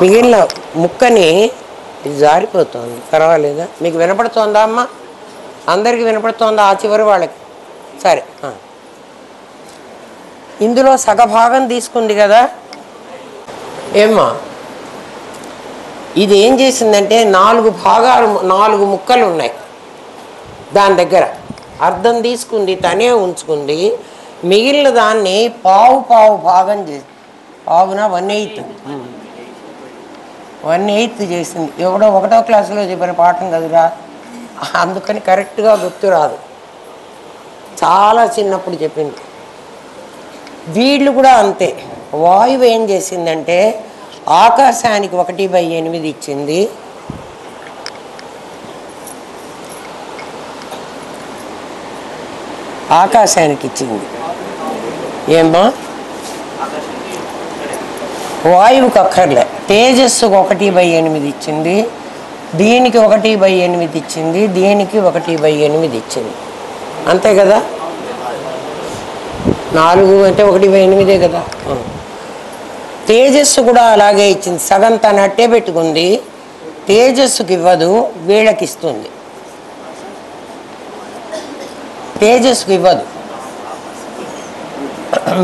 మిగిలిన ముక్కని, ఇది జారిపోతుంది, పర్వాలేదా? మీకు వినపడుతోందా అమ్మ? అందరికీ వినపడుతోందా? ఆ చివరి వాళ్ళకి? సరే, ఇందులో సగభాగం తీసుకుంది కదా ఏమ్మా. ఇది ఏం చేసిందంటే 4 భాగాలు, 4 ముక్కలు ఉన్నాయి దాని దగ్గర. అర్థం తీసుకుంది, తనే ఉంచుకుంది. మిగిలిన దాన్ని పావు భాగం చేసి, పావున 1/8 చేసింది. ఎవడో 1వ క్లాసులో చెప్పిన పాఠం కదురా, అందుకని కరెక్ట్గా గుర్తు రాదు. చాలా చిన్నప్పుడు చెప్పింది. వీళ్ళు కూడా అంతే. వాయువు ఏం చేసిందంటే ఆకాశానికి 1/8 ఇచ్చింది, ఆకాశానికి ఇచ్చింది. ఏమ్మా? వాయువుకి అక్కర్లే. తేజస్సుకు 1/8 ఇచ్చింది, దీనికి 1/8 ఇచ్చింది, దీనికి 1/8 ఇచ్చింది. అంతే కదా? 4 అంటే 1/8 కదా. తేజస్సు కూడా అలాగే ఇచ్చింది. సగం తను అట్టే పెట్టుకుంది. తేజస్సుకి ఇవ్వదు, వీళ్ళకి ఇస్తుంది. తేజస్సుకి ఇవ్వదు.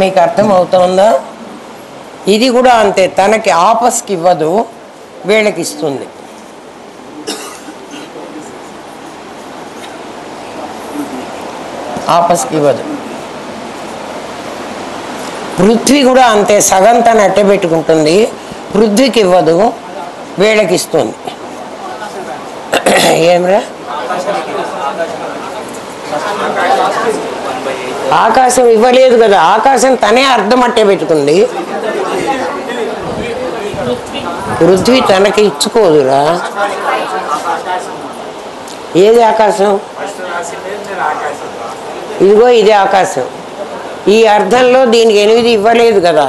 మీకు అర్థమవుతుందా? ఇది కూడా అంతే. తనకి ఆపస్కి ఇవ్వదు, వీళ్ళకి ఇస్తుంది. ఆపస్కి ఇవ్వదు. పృథ్వీ కూడా అంతే. సగం తను అట్టే పెట్టుకుంటుంది, పృథ్వీకి ఇవ్వదు, వీళ్ళకి ఇస్తుంది. ఏమిరా? ఆకాశం ఇవ్వలేదు కదా. ఆకాశం తనే అర్ధం అట్టే పెట్టుకుంది. పృథ్వీ తనకి ఇచ్చుకోదురా. ఏది ఆకాశం? ఇదిగో ఇదే ఆకాశం. ఈ అర్థంలో దీనికి 8 ఇవ్వలేదు కదా,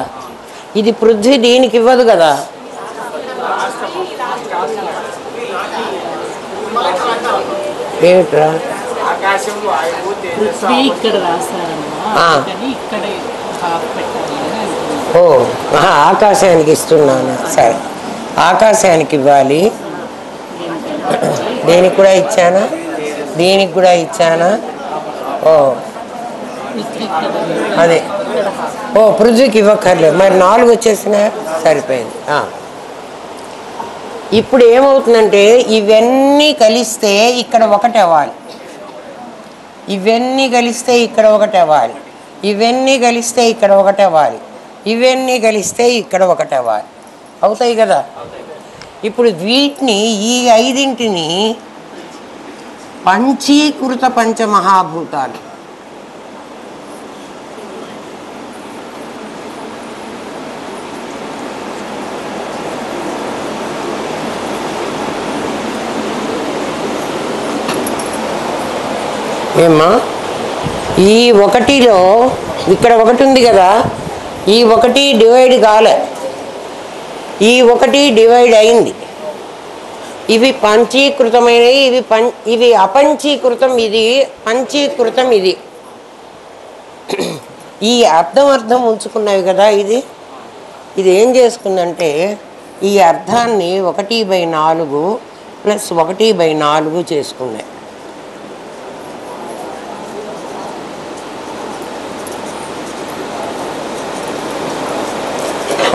ఇది పృథ్వీ దీనికి ఇవ్వదు కదా. ఏమిట్రా? ఓ ఆకాశానికి ఇస్తున్నాను. సరే, ఆకాశానికి ఇవ్వాలి. దేనికి కూడా ఇచ్చానా? దీనికి కూడా ఇచ్చానా? ఓ అదే. ఓ పృథ్వీకి ఇవ్వక్కర్లేదు. మరి 4 వచ్చేసినా సరిపోయింది. ఇప్పుడు ఏమవుతుందంటే ఇవన్నీ కలిస్తే ఇక్కడ ఒకటి అవ్వాలి, ఇవన్నీ కలిస్తే ఇక్కడ ఒకటి అవ్వాలి, ఇవన్నీ కలిస్తే ఇక్కడ ఒకటి అవ్వాలి, ఇవన్నీ కలిస్తే ఇక్కడ ఒకటి అవ్వాలి. అవుతాయి కదా. ఇప్పుడు వీటిని ఈ 5ంటిని పంచీకృత పంచమహాభూతాలు. ఏమ్మా, ఈ 1లో ఇక్కడ 1 ఉంది కదా, ఈ 1 డివైడ్ కాలే, ఈ 1 డివైడ్ అయింది. ఇవి పంచీకృతమైనవి, ఇవి అపంచీకృతం, ఇది పంచీకృతం. ఇది ఈ అర్థం ఉంచుకున్నవి కదా. ఇది ఏం చేసుకుందంటే ఈ అర్థాన్ని 1/4 + 1/4 చేసుకున్నాయి.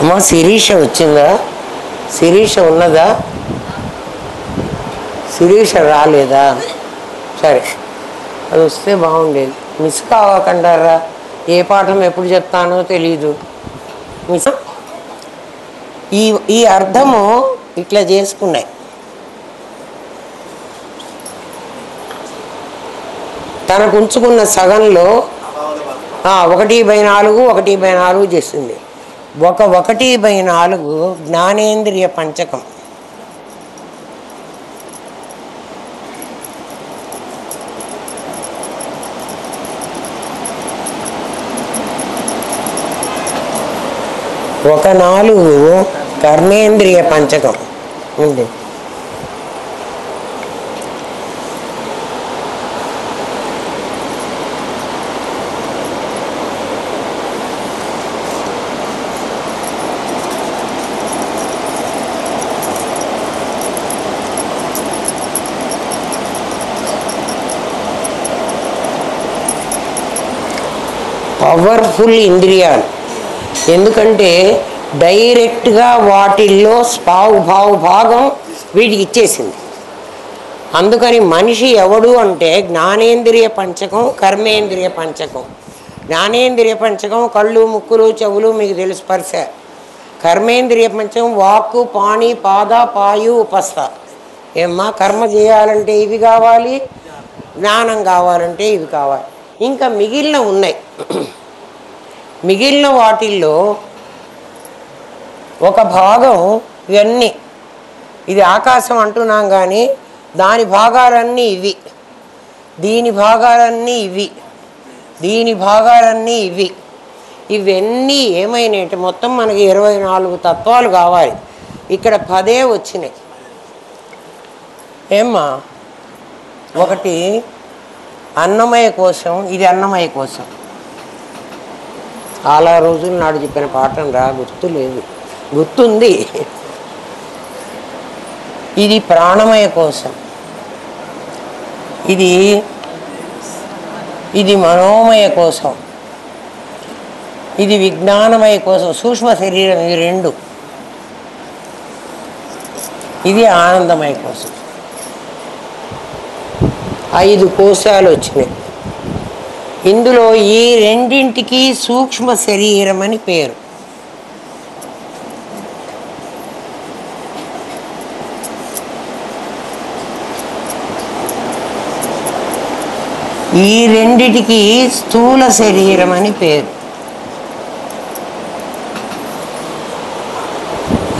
అమ్మా శిరీష వచ్చిందా? శిరీష ఉన్నదా? శిరీష రాలేదా? సరే, అది వస్తే బాగుండేది. మిస్ కావకండారా. ఏ పాఠం ఎప్పుడు చెప్తానో తెలీదు. మిస్ ఈ అర్థము ఇట్లా చేసుకున్నాయి. తనకు ఉంచుకున్న సగంలో 1/4 1/4 చేసింది. 1/4 జ్ఞానేంద్రియ పంచకం. ఒక 4 కర్మేంద్రియ పంచకం ఉంది. పవర్ఫుల్ ఇంద్రియాలు. ఎందుకంటే డైరెక్ట్గా వాటిల్లో భాగం వీటికి ఇచ్చేసింది. అందుకని మనిషి ఎవడు అంటే జ్ఞానేంద్రియ పంచకం, కర్మేంద్రియ పంచకం. జ్ఞానేంద్రియ పంచకం కళ్ళు, ముక్కులు, చెవులు, మీకు తెలుసు స్పర్శ. కర్మేంద్రియ పంచకం వాక్కు, పాణి, పాద, పాయు, ఉపస్థ. ఏమ్మా, కర్మ చేయాలంటే ఇవి కావాలి, జ్ఞానం కావాలంటే ఇవి కావాలి. ఇంకా మిగిలిన ఉన్నాయి. మిగిలిన వాటిల్లో ఒక భాగం ఇవన్నీ, ఇది ఆకాశం అంటున్నాం కానీ దాని భాగాలన్నీ ఇవి, దీని భాగాలన్నీ ఇవి, దీని భాగాలన్నీ ఇవి. ఇవన్నీ ఏమైనాయంటే మొత్తం మనకి 24 తత్వాలు కావాలి. ఇక్కడ 10 వచ్చినాయి. ఏమ్మా, ఒకటి అన్నమయ కోశం, ఇది అన్నమయ కోశం. చాలా రోజుల నాడు చెప్పిన పాఠం రా, గుర్తు లేదు, గుర్తుంది. ఇది ప్రాణమయ కోశం, ఇది మనోమయ కోశం, ఇది విజ్ఞానమయ కోశం, సూక్ష్మ శరీరం. ఇది 2. ఇది ఆనందమయ కోశం. 5 కోశాలు వచ్చినాయి. ఇందులో ఈ 2ంటికి సూక్ష్మ శరీరం అని పేరు. ఈ 2టికి స్థూల శరీరం అని పేరు.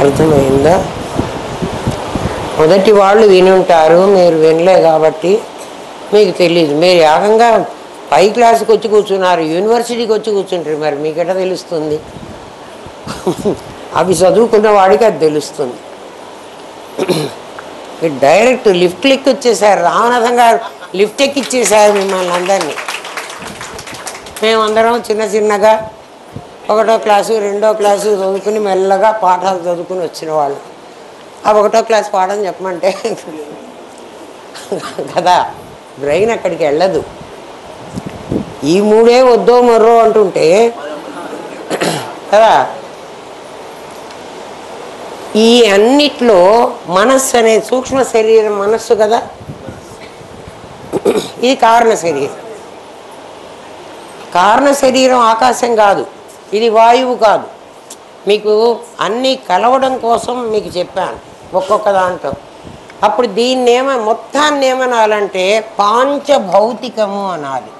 అర్థమైందా? మొదటి వాళ్ళు విని ఉంటారు, మీరు వినలే కాబట్టి మీకు తెలియదు. మీరు ఏకంగా పై క్లాస్కి వచ్చి కూర్చున్నారు, యూనివర్సిటీకి వచ్చి కూర్చుంటారు, మరి మీకెట తెలుస్తుంది? అవి చదువుకున్న వాడికి అది తెలుస్తుంది. డైరెక్ట్ లిఫ్ట్ ఎక్కి వచ్చేసారు, రామనాథం గారు లిఫ్ట్ ఎక్కి ఇచ్చేసారు మిమ్మల్ని అందరినీ. మేమందరం చిన్న చిన్నగా 1వ క్లాసు 2వ క్లాసు చదువుకుని మెల్లగా పాఠాలు చదువుకుని వచ్చిన వాళ్ళు. ఆ 1వ క్లాస్ పాఠం చెప్పమంటే కదా బ్రెయిన్ అక్కడికి వెళ్ళదు. ఈ 3 వద్దో మర్రో అంటుంటే కదా. ఈ అన్నిట్లో మనస్సు అనే సూక్ష్మ శరీరం మనస్సు కదా, ఇది కారణ శరీరం. కారణ శరీరం ఆకాశం కాదు, ఇది వాయువు కాదు. మీకు అన్నీ కలవడం కోసం మీకు చెప్పాను ఒక్కొక్క దాంట్లో. అప్పుడు మొత్తాన్ని ఏమనాలంటే పాంచభౌతికము అనాలి.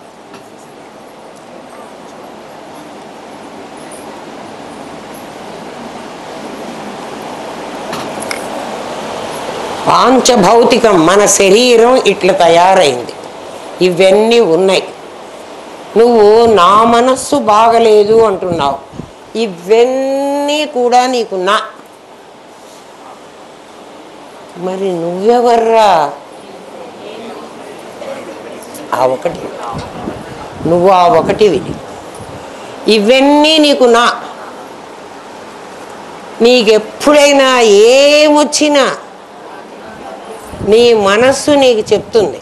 పాంచభౌతికం. మన శరీరం ఇట్లా తయారైంది, ఇవన్నీ ఉన్నాయి. నువ్వు నా మనస్సు బాగలేదు అంటున్నావు, ఇవన్నీ కూడా నీకున్నా. మరి నువ్వెవర్రా? నువ్వు ఆ ఒకటివి. ఇవన్నీ నీకున్నా. నీకెప్పుడైనా ఏమొచ్చినా నీ మనస్సు నీకు చెప్తుంది.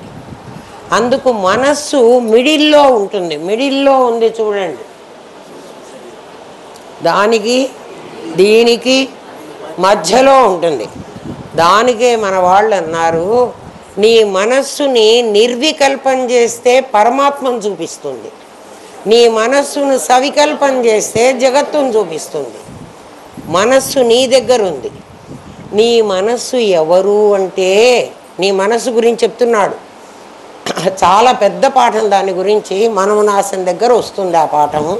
అందుకు మనస్సు మిడిల్లో ఉంటుంది. మిడిల్లో ఉంది చూడండి, దానికి దీనికి మధ్యలో ఉంటుంది. దానికే మన వాళ్ళు అన్నారు, నీ మనస్సుని నిర్వికల్పం చేస్తే పరమాత్మను చూపిస్తుంది, నీ మనస్సును సవికల్పం చేస్తే జగత్తును చూపిస్తుంది. మనస్సు నీ దగ్గర ఉంది. నీ మనస్సు ఎవరు అంటే, నీ మనస్సు గురించి చెప్తున్నాడు. చాలా పెద్ద పాఠం, దాని గురించి మనోనాశం దగ్గర వస్తుంది ఆ పాఠము.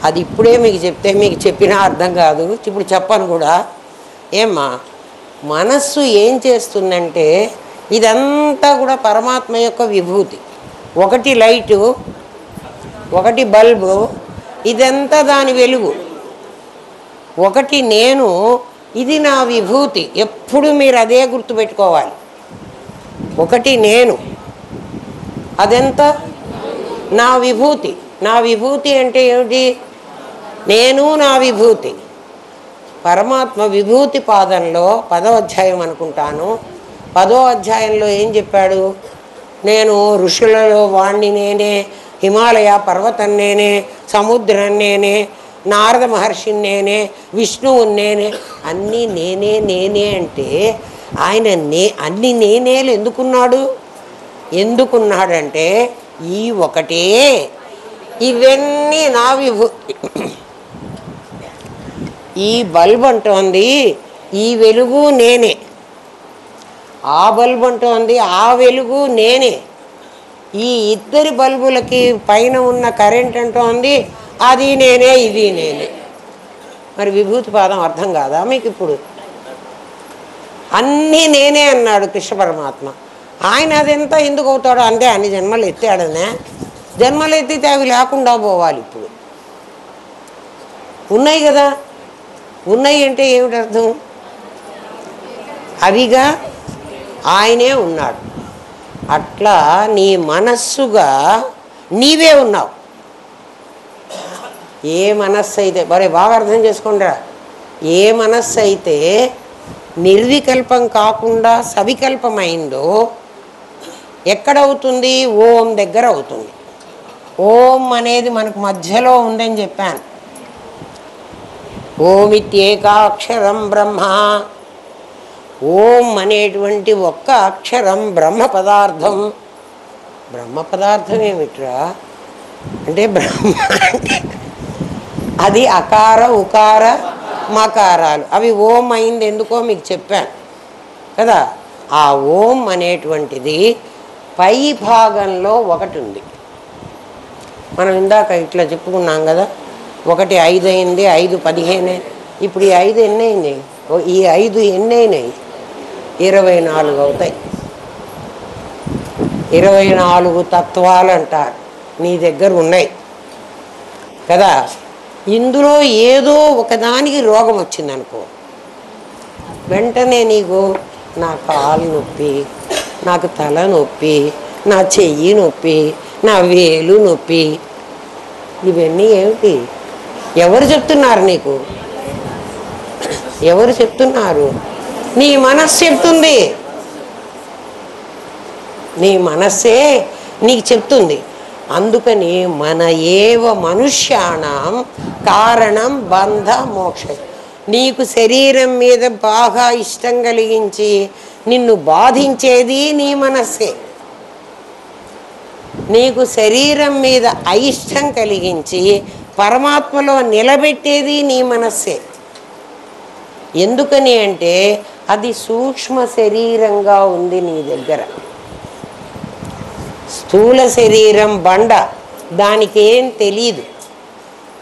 అది ఇప్పుడే మీకు చెప్తే మీకు చెప్పినా అర్థం కాదు, ఇప్పుడు చెప్పను కూడా. ఏమ్మా, మనస్సు ఏం చేస్తుందంటే, ఇదంతా కూడా పరమాత్మ యొక్క విభూతి. ఒకటి లైటు, ఒకటి బల్బు, ఇదంతా దాని వెలుగు. ఒకటి నేను, ఇది నా విభూతి. ఎప్పుడు మీరు అదే గుర్తుపెట్టుకోవాలి. ఒకటి నేను, అదెంత నా విభూతి. నా విభూతి అంటే ఏమిటి? నేను నా విభూతి. పరమాత్మ విభూతి పాదంలో 10వ అధ్యాయం అనుకుంటాను, 10వ అధ్యాయంలో ఏం చెప్పాడు? నేను ఋషులలో వాణ్ణి నేనే, హిమాలయ పర్వతం నేనే, సముద్రం నేనే, నారద మహర్షిని నేనే, విష్ణువు నేనే. అన్నీ నేనే నేనే అంటే ఆయన అన్ని నేనేలు ఎందుకున్నాడంటే ఈ ఒకటే, ఇవన్నీ నా విభూతి. ఈ బల్బ్ అంటోంది ఈ వెలుగు నేనే, ఆ బల్బ్ అంటోంది ఆ వెలుగు నేనే. ఈ ఇద్దరి బల్బులకి పైన ఉన్న కరెంట్ అంటోంది అది నేనే, ఇది నేనే. మరి విభూతి పాదం అర్థం కాదా మీకు? ఇప్పుడు అన్నీ నేనే అన్నాడు కృష్ణ పరమాత్మ. ఆయన అదెంత ఎందుకు అవుతాడో అంతే. అన్ని జన్మలు ఎత్తాడనే, జన్మలు ఎత్తితే అవి లేకుండా పోవాలి. ఇప్పుడు ఉన్నాయి కదా, ఉన్నాయి అంటే ఏమిటి అర్థం? అవిగా ఆయనే ఉన్నాడు. అట్లా నీ మనస్సుగా నీవే ఉన్నావు. ఏ మనస్సు అయితే, మరి బాగా అర్థం చేసుకోండిరా, ఏ మనస్సు అయితే నిర్వికల్పం కాకుండా సవికల్పమైందో ఎక్కడవుతుంది? ఓం దగ్గర అవుతుంది. ఓం అనేది మనకు మధ్యలో ఉందని చెప్పాను. ఓమిత్యేకాక్షరం బ్రహ్మ. ఓం అనేటువంటి ఒక్క అక్షరం బ్రహ్మ పదార్థం. బ్రహ్మ పదార్థం ఏమిట్రా అంటే, బ్రహ్మ అంటే అది అకార ఉకార మకారాలు, అవి ఓం అయింది ఎందుకో మీకు చెప్పాను కదా. ఆ ఓం అనేటువంటిది పై భాగంలో ఒకటి ఉంది. మనం ఇందాక ఇట్లా చెప్పుకున్నాం కదా, 1 5 అయింది, 5 15. ఇప్పుడు ఈ 5 ఎన్ని అయింది? ఈ 5 ఎన్ని అయినాయి? 24 అవుతాయి. 24 తత్వాలు అంటారు నీ దగ్గర ఉన్నాయి కదా. ఇందులో ఏదో ఒకదానికి రోగం వచ్చిందనుకో, వెంటనే నీకు నా కాలు నొప్పి, నాకు తల నొప్పి, నా చెయ్యి నొప్పి, నా వేలు నొప్పి. ఇవన్నీ ఏమిటి? ఎవరు చెప్తున్నారు నీకు? ఎవరు చెప్తున్నారు? నీ మనస్సు చెప్తుంది. నీ మనస్సే నీకు చెప్తుంది. అందుకని మన ఏవ మనుష్యాణం కారణం బంధ మోక్ష. నీకు శరీరం మీద బాగా ఇష్టం కలిగించి నిన్ను బాధించేది నీ మనస్సే. నీకు శరీరం మీద అయిష్టం కలిగించి పరమాత్మలో నిలబెట్టేది నీ మనస్సే. ఎందుకని అంటే అది సూక్ష్మ శరీరంగా ఉంది నీ దగ్గర. స్థూల శరీరం బండ, దానికేం తెలీదు.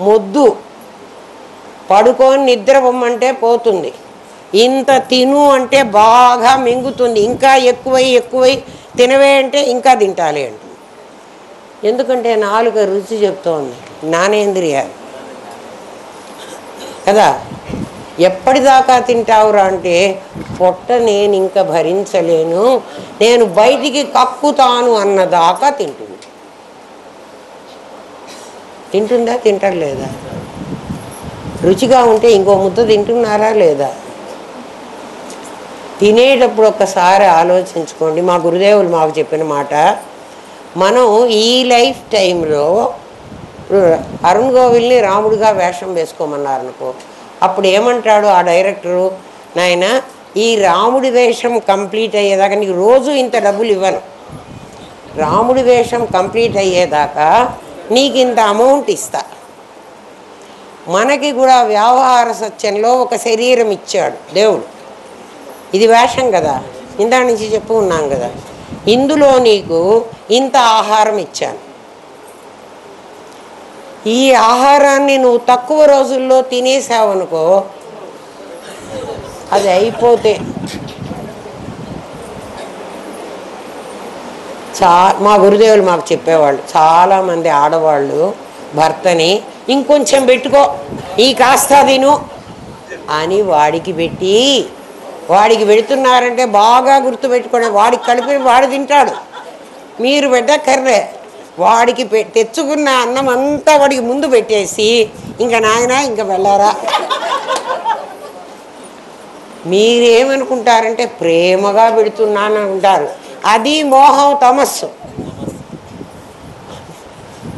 మొద్దు పడుకొని నిద్రపోమంటే పోతుంది, ఇంత తిను అంటే బాగా మింగుతుంది, ఇంకా ఎక్కువై తినవే అంటే ఇంకా తింటాలి అంటుంది. ఎందుకంటే నాలుక రుచి చెప్తోంది, జ్ఞానేంద్రియాలు కదా. ఎప్పటిదాకా తింటావురా అంటే, పొట్ట నేను ఇంకా భరించలేను, నేను బయటికి కక్కుతాను అన్నదాకా తింటుంది. తింటుందా? తింటలేదా? రుచిగా ఉంటే ఇంకో ముద్ద తింటున్నారా లేదా? తినేటప్పుడు ఒక్కసారి ఆలోచించుకోండి. మా గురుదేవులు మాకు చెప్పిన మాట, మనం ఈ లైఫ్ టైంలో అరుణ్ గోవిల్ని రాముడిగా వేషం వేసుకోమన్నారనుకో, అప్పుడు ఏమంటాడు ఆ డైరెక్టరు, నాయన ఈ రాముడి వేషం కంప్లీట్ అయ్యేదాకా నీకు రోజు ఇంత డబ్బులు ఇవ్వను, రాముడి వేషం కంప్లీట్ అయ్యేదాకా నీకు ఇంత అమౌంట్ ఇస్తా. మనకి కూడా వ్యవహార సత్యంలో ఒక శరీరం ఇచ్చాడు దేవుడు. ఇది వేషం కదా, ఇందా నుంచి చెప్పు ఉన్నాం కదా. ఇందులో నీకు ఇంత ఆహారం ఇచ్చాను, ఈ ఆహారాన్ని నువ్వు తక్కువ రోజుల్లో తినేసావనుకో, అది అయిపోతే మా గురుదేవులు మాకు చెప్పేవాళ్ళు, చాలామంది ఆడవాళ్ళు భర్తని ఇంకొంచెం పెట్టుకో, ఈ కాస్త తిను అని వాడికి పెట్టి, వాడికి పెడుతున్నారంటే బాగా గుర్తుపెట్టుకోండి, వాడికి కలిపి వాడు తింటాడు, మీరు పెట్టక్కర్లే. వాడికి తెచ్చుకున్న అన్నం అంతా వాడికి ముందు పెట్టేసి, ఇంకా నాయన ఇంకా వెళ్ళారా. మీరేమనుకుంటారంటే ప్రేమగా పెడుతున్నాను అంటారు, అది మోహం, తమస్సు.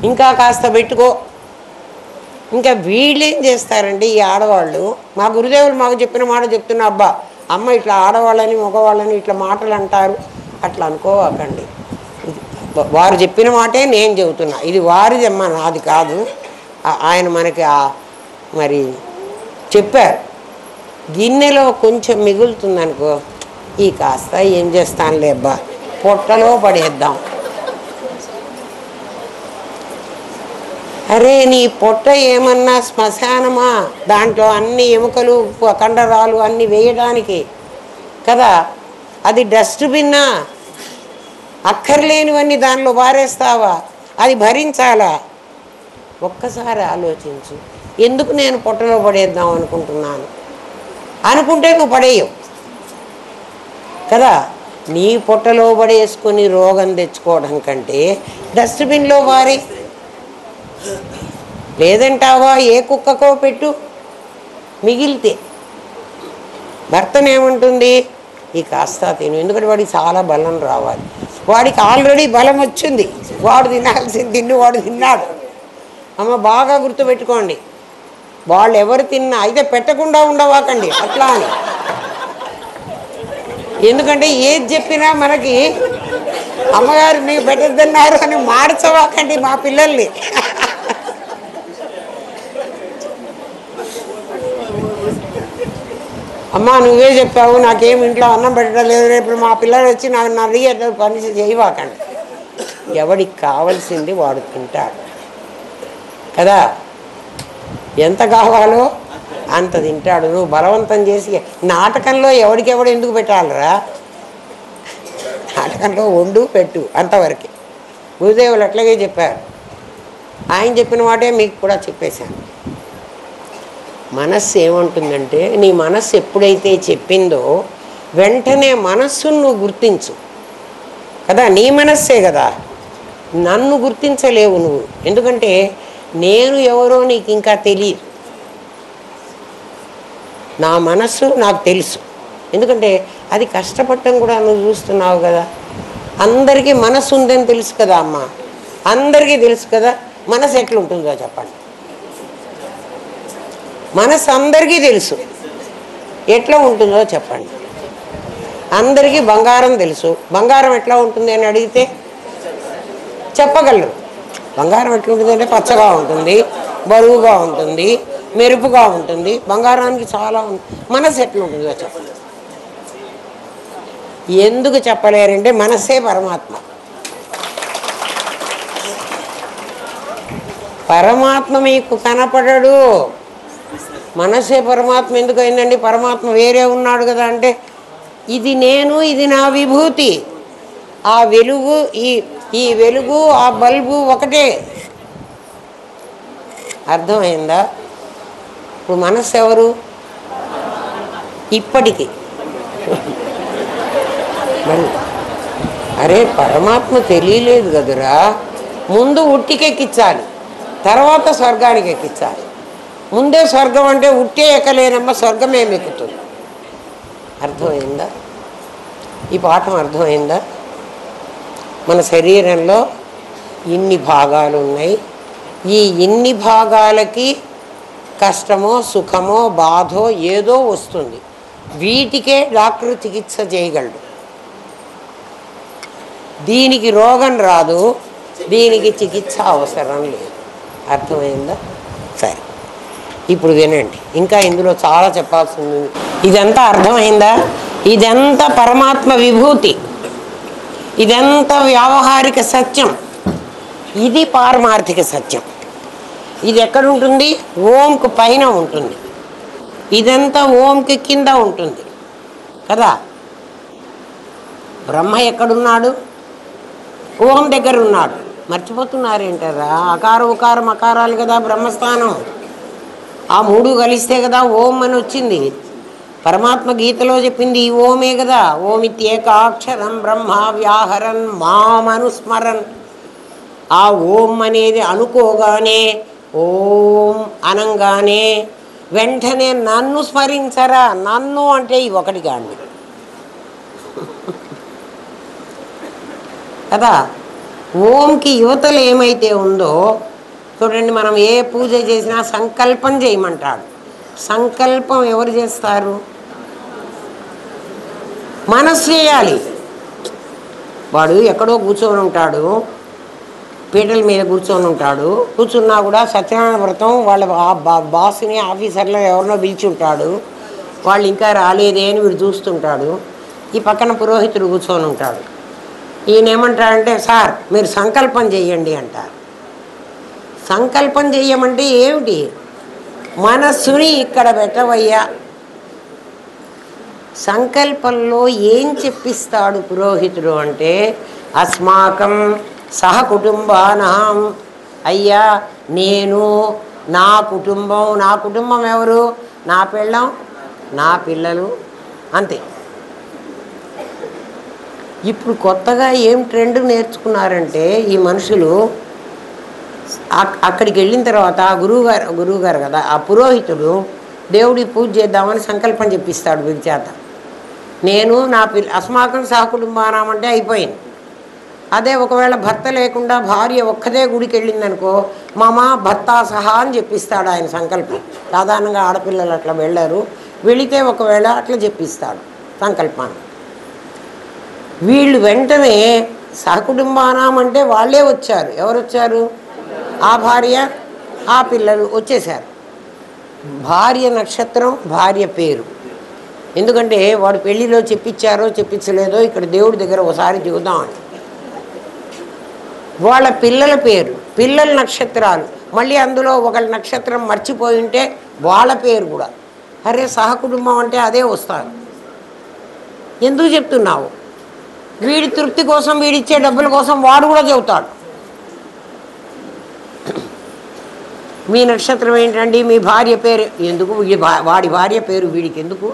ఇంకా కాస్త పెట్టుకో. ఇంకా వీళ్ళు ఏం చేస్తారంటే ఈ ఆడవాళ్ళు, మా గురుదేవులు మాకు చెప్పిన మాట చెప్తున్నా, అబ్బా అమ్మ ఇట్లా ఆడవాళ్ళని మగవాళ్ళని ఇట్లా మాటలు అంటారు అట్లా అనుకోవకండి. వారు చెప్పిన మాటే నేను చెబుతున్నా, ఇది వారిది అమ్మ, నాది కాదు. ఆయన మనకి మరి చెప్పారు. గిన్నెలో కొంచెం మిగులుతుందనుకో, ఈ కాస్త ఏం చేస్తానులే అబ్బా, పొట్టలో పడేద్దాం. అరే నీ పొట్ట ఏమన్నా శ్మశానమా? దాంట్లో అన్ని ఎముకలు కండరాలు అన్నీ వేయడానికి కదా. అది డస్ట్బిన్నా? అక్కర్లేనివన్నీ దానిలో పారేస్తావా? అది భరించాలా? ఒక్కసారి ఆలోచించు. ఎందుకు నేను పొట్టలో పడేద్దాం అనుకుంటున్నాను అనుకుంటే నువ్వు పడేయవు కదా. నీ పొట్టలో పడేసుకొని రోగం తెచ్చుకోవడం కంటే డస్ట్బిన్లో పారే. లేదంటావా ఏ కుక్కకో పెట్టు, మిగిలితే. భర్తనేమంటుంది, ఈ కాస్త తిను, ఎందుకంటే వాడికి చాలా బలం రావాలి. వాడికి ఆల్రెడీ బలం వచ్చింది, వాడు తినాల్సింది తిన్ను వాడు తిన్నాడు. అమ్మ బాగా గుర్తుపెట్టుకోండి, వాళ్ళు ఎవరు తిన్నా అయితే పెట్టకుండా ఉండవాకండి అట్లా అని. ఎందుకంటే ఏది చెప్పినా మనకి అమ్మగారు మీకు పెట్టద్దన్నారు అని మార్చవాకండి మా పిల్లల్ని. అమ్మ నువ్వే చెప్పావు, నాకేం ఇంట్లో అన్నం పెట్టడం లేదు, రేపు మా పిల్లలు వచ్చి నాకు అడిగే పని చేయవాకండి. ఎవడికి కావాల్సింది వాడు తింటాడు కదా. ఎంత కావాలో అంత తింటాడు. నువ్వు బలవంతం చేసి నాటకంలో ఎవడికెవడు ఎందుకు పెట్టాలరా? నాటకంలో వండు పెట్టు అంతవరకే. గురుదేవులు అట్లాగే చెప్పారు. ఆయన చెప్పిన వాటే మీకు కూడా చెప్పేశాను. మనస్సు ఏమంటుందంటే, నీ మనస్సు ఎప్పుడైతే చెప్పిందో వెంటనే మనస్సును నువ్వు గుర్తించు కదా. నీ మనస్సే కదా, నన్ను గుర్తించలేవు నువ్వు. ఎందుకంటే నేను ఎవరో నీకు ఇంకా తెలియదు. నా మనస్సు నాకు తెలుసు. ఎందుకంటే అది కష్టపడటం కూడా నువ్వు చూస్తున్నావు కదా. అందరికీ మనస్సు ఉందని తెలుసు కదా అమ్మ, అందరికీ తెలుసు కదా. మనసు ఎట్లుంటుందో చెప్పండి. మనసు అందరికీ తెలుసు, ఎట్లా ఉంటుందో చెప్పండి. అందరికీ బంగారం తెలుసు, బంగారం ఎట్లా ఉంటుంది అని అడిగితే చెప్పగలరు. బంగారం ఎట్లుంటుంది అంటే పచ్చగా ఉంటుంది, బరువుగా ఉంటుంది, మెరుపుగా ఉంటుంది. బంగారానికి చాలా మనసు ఎట్లుంటుందో చెప్పండి. ఎందుకు చెప్పలేరంటే మనస్సే పరమాత్మ. పరమాత్మ మీకు కనపడడు, మనస్సే పరమాత్మ. ఎందుకు అయిందండి? పరమాత్మ వేరే ఉన్నాడు కదా అంటే, ఇది నేను, ఇది నా విభూతి. ఆ వెలుగు, ఈ వెలుగు, ఆ బల్బు ఒకటే. అర్థమైందా? ఇప్పుడు మనస్సు ఎవరు? ఇప్పటికీ అరే పరమాత్మ తెలియలేదు కదురా. ముందు ఉట్టికెక్కించాలి, తర్వాత స్వర్గానికి ఎక్కించాలి. ముందే స్వర్గం అంటే ఉట్టే ఎక్కలేనమ్మ, స్వర్గం ఏమి ఎక్కుతుంది. అర్థమైందా? ఈ పాఠం అర్థమైందా? మన శరీరంలో ఇన్ని భాగాలు ఉన్నాయి. ఈ ఇన్ని భాగాలకి కష్టమో సుఖమో బాధో ఏదో వస్తుంది. వీటికే డాక్టర్ చికిత్స చేయగలడు. దీనికి రోగం రాదు, దీనికి చికిత్స అవసరం లేదు. అర్థమైందా? సరే, ఇప్పుడు వినండి. ఇంకా ఇందులో చాలా చెప్పాల్సింది. ఇదంతా అర్థమైందా? ఇదంతా పరమాత్మ విభూతి, ఇదంతా వ్యావహారిక సత్యం, ఇది పారమార్థిక సత్యం. ఇది ఎక్కడుంటుంది? ఓంకు పైన ఉంటుంది. ఇదంతా ఓంకి కింద ఉంటుంది కదా. బ్రహ్మ ఎక్కడున్నాడు? ఓం దగ్గర ఉన్నాడు. మర్చిపోతున్నారేంటారా? అకార ఉకార మకారాలు కదా బ్రహ్మస్థానం. ఆ మూడు కలిస్తే కదా ఓం అని వచ్చింది. పరమాత్మ గీతలో చెప్పింది ఈ ఓమే కదా. ఓమిత్యేకాక్షరం బ్రహ్మ వ్యాహరన్ మామనుస్మరన్. ఆ ఓం అనేది అనుకోగానే, ఓం అనంగానే వెంటనే నన్ను స్మరించరా. నన్ను అంటే ఈ ఒకటి కాండి కదా. ఓంకి యువతలు ఏమైతే ఉందో చూడండి. మనం ఏ పూజ చేసినా సంకల్పం చేయమంటాడు. సంకల్పం ఎవరు చేస్తారు? మనస్సు చేయాలి. వాడు ఎక్కడో కూర్చొని ఉంటాడు, పీటల మీద కూర్చొని ఉంటాడు. కూర్చున్నా కూడా సత్యనారాయణ వ్రతం వాళ్ళ బాస్ని ఆఫీసర్లో ఎవరినో పిలిచి ఉంటాడు. వాళ్ళు ఇంకా రాలేదే అని వీడు చూస్తుంటాడు. ఈ పక్కన పురోహితుడు కూర్చొని ఉంటాడు. ఈయన ఏమంటాడంటే, సార్ మీరు సంకల్పం చెయ్యండి అంటారు. సంకల్పం చెయ్యమంటే ఏమిటి? మనస్సుని ఇక్కడ పెట్టవయ్యా. సంకల్పంలో ఏం చెప్పిస్తాడు పురోహితుడు అంటే, అస్మాకం సహ కుటుంబానాం. అయ్యా నేను, నా కుటుంబం. నా కుటుంబం ఎవరు? నా పెళ్ళాం, నా పిల్లలు, అంతే. ఇప్పుడు కొత్తగా ఏం ట్రెండ్ నేర్చుకున్నారంటే ఈ మనుషులు, అక్కడికి వెళ్ళిన తర్వాత ఆ గురువుగారు కదా, ఆ పురోహితుడు దేవుడికి పూజ చేద్దామని సంకల్పం చెప్పిస్తాడు వీడి చేత. నేను నా అస్మాకం సహకుటుంబానాం అంటే అయిపోయింది. అదే ఒకవేళ భర్త లేకుండా భార్య ఒక్కదే గుడికి వెళ్ళిందనుకో, మామ భర్త సహా అని చెప్పిస్తాడు ఆయన సంకల్పం. సాధారణంగా ఆడపిల్లలు అట్లా వెళ్ళారు. వెళితే ఒకవేళ అట్లా చెప్పిస్తాడు సంకల్పాన్ని. వీళ్ళు వెంటనే సహకుటుంబానాం అంటే వాళ్ళే వచ్చారు. ఎవరు వచ్చారు? ఆ భార్య, ఆ పిల్లలు వచ్చేసారు. భార్య నక్షత్రం, భార్య పేరు. ఎందుకంటే వాడు పెళ్లిలో చెప్పించారో చెప్పించలేదో ఇక్కడ దేవుడి దగ్గర ఒకసారి చూద్దామని. వాళ్ళ పిల్లల పేరు, పిల్లల నక్షత్రాలు, మళ్ళీ అందులో ఒకళ్ళ నక్షత్రం మర్చిపోయి ఉంటే వాళ్ళ పేరు కూడా. అరే సహకుటుంబం అంటే అదే వస్తారు. ఎందుకు చెప్తున్నావు? వీడి తృప్తి కోసం, వీడిచ్చే డబ్బుల కోసం వాడు కూడా చెబుతాడు. మీ నక్షత్రం ఏంటండి, మీ భార్య పేరు ఎందుకు, వాడి భార్య పేరు వీడికి ఎందుకు,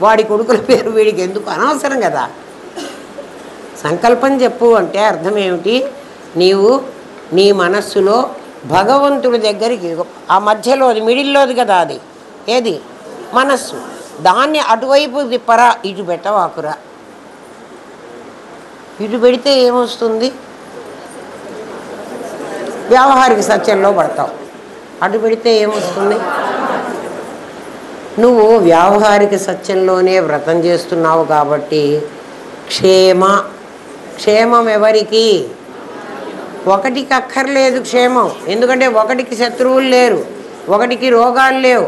వాడి కొడుకుల పేరు వీడికి ఎందుకు, అనవసరం కదా. సంకల్పం చెప్పు అంటే అర్థం ఏమిటి? నీవు నీ మనస్సులో భగవంతుడి దగ్గరికి, ఆ మధ్యలోది మిడిల్లోది కదా అది, ఏది మనస్సు, దాన్ని అటువైపు తిప్పరా, ఇటు పెట్టవాకురా. ఇటు పెడితే ఏమొస్తుంది? వ్యావహారిక సత్యంలో పడతావు. అటు పెడితే ఏమొస్తుంది? నువ్వు వ్యావహారిక సత్యంలోనే వ్రతం చేస్తున్నావు కాబట్టి క్షేమం ఎవరికి? ఒకటికి అక్కర్లేదు క్షేమం. ఎందుకంటే ఒకటికి శత్రువులు లేరు, ఒకటికి రోగాలు లేవు,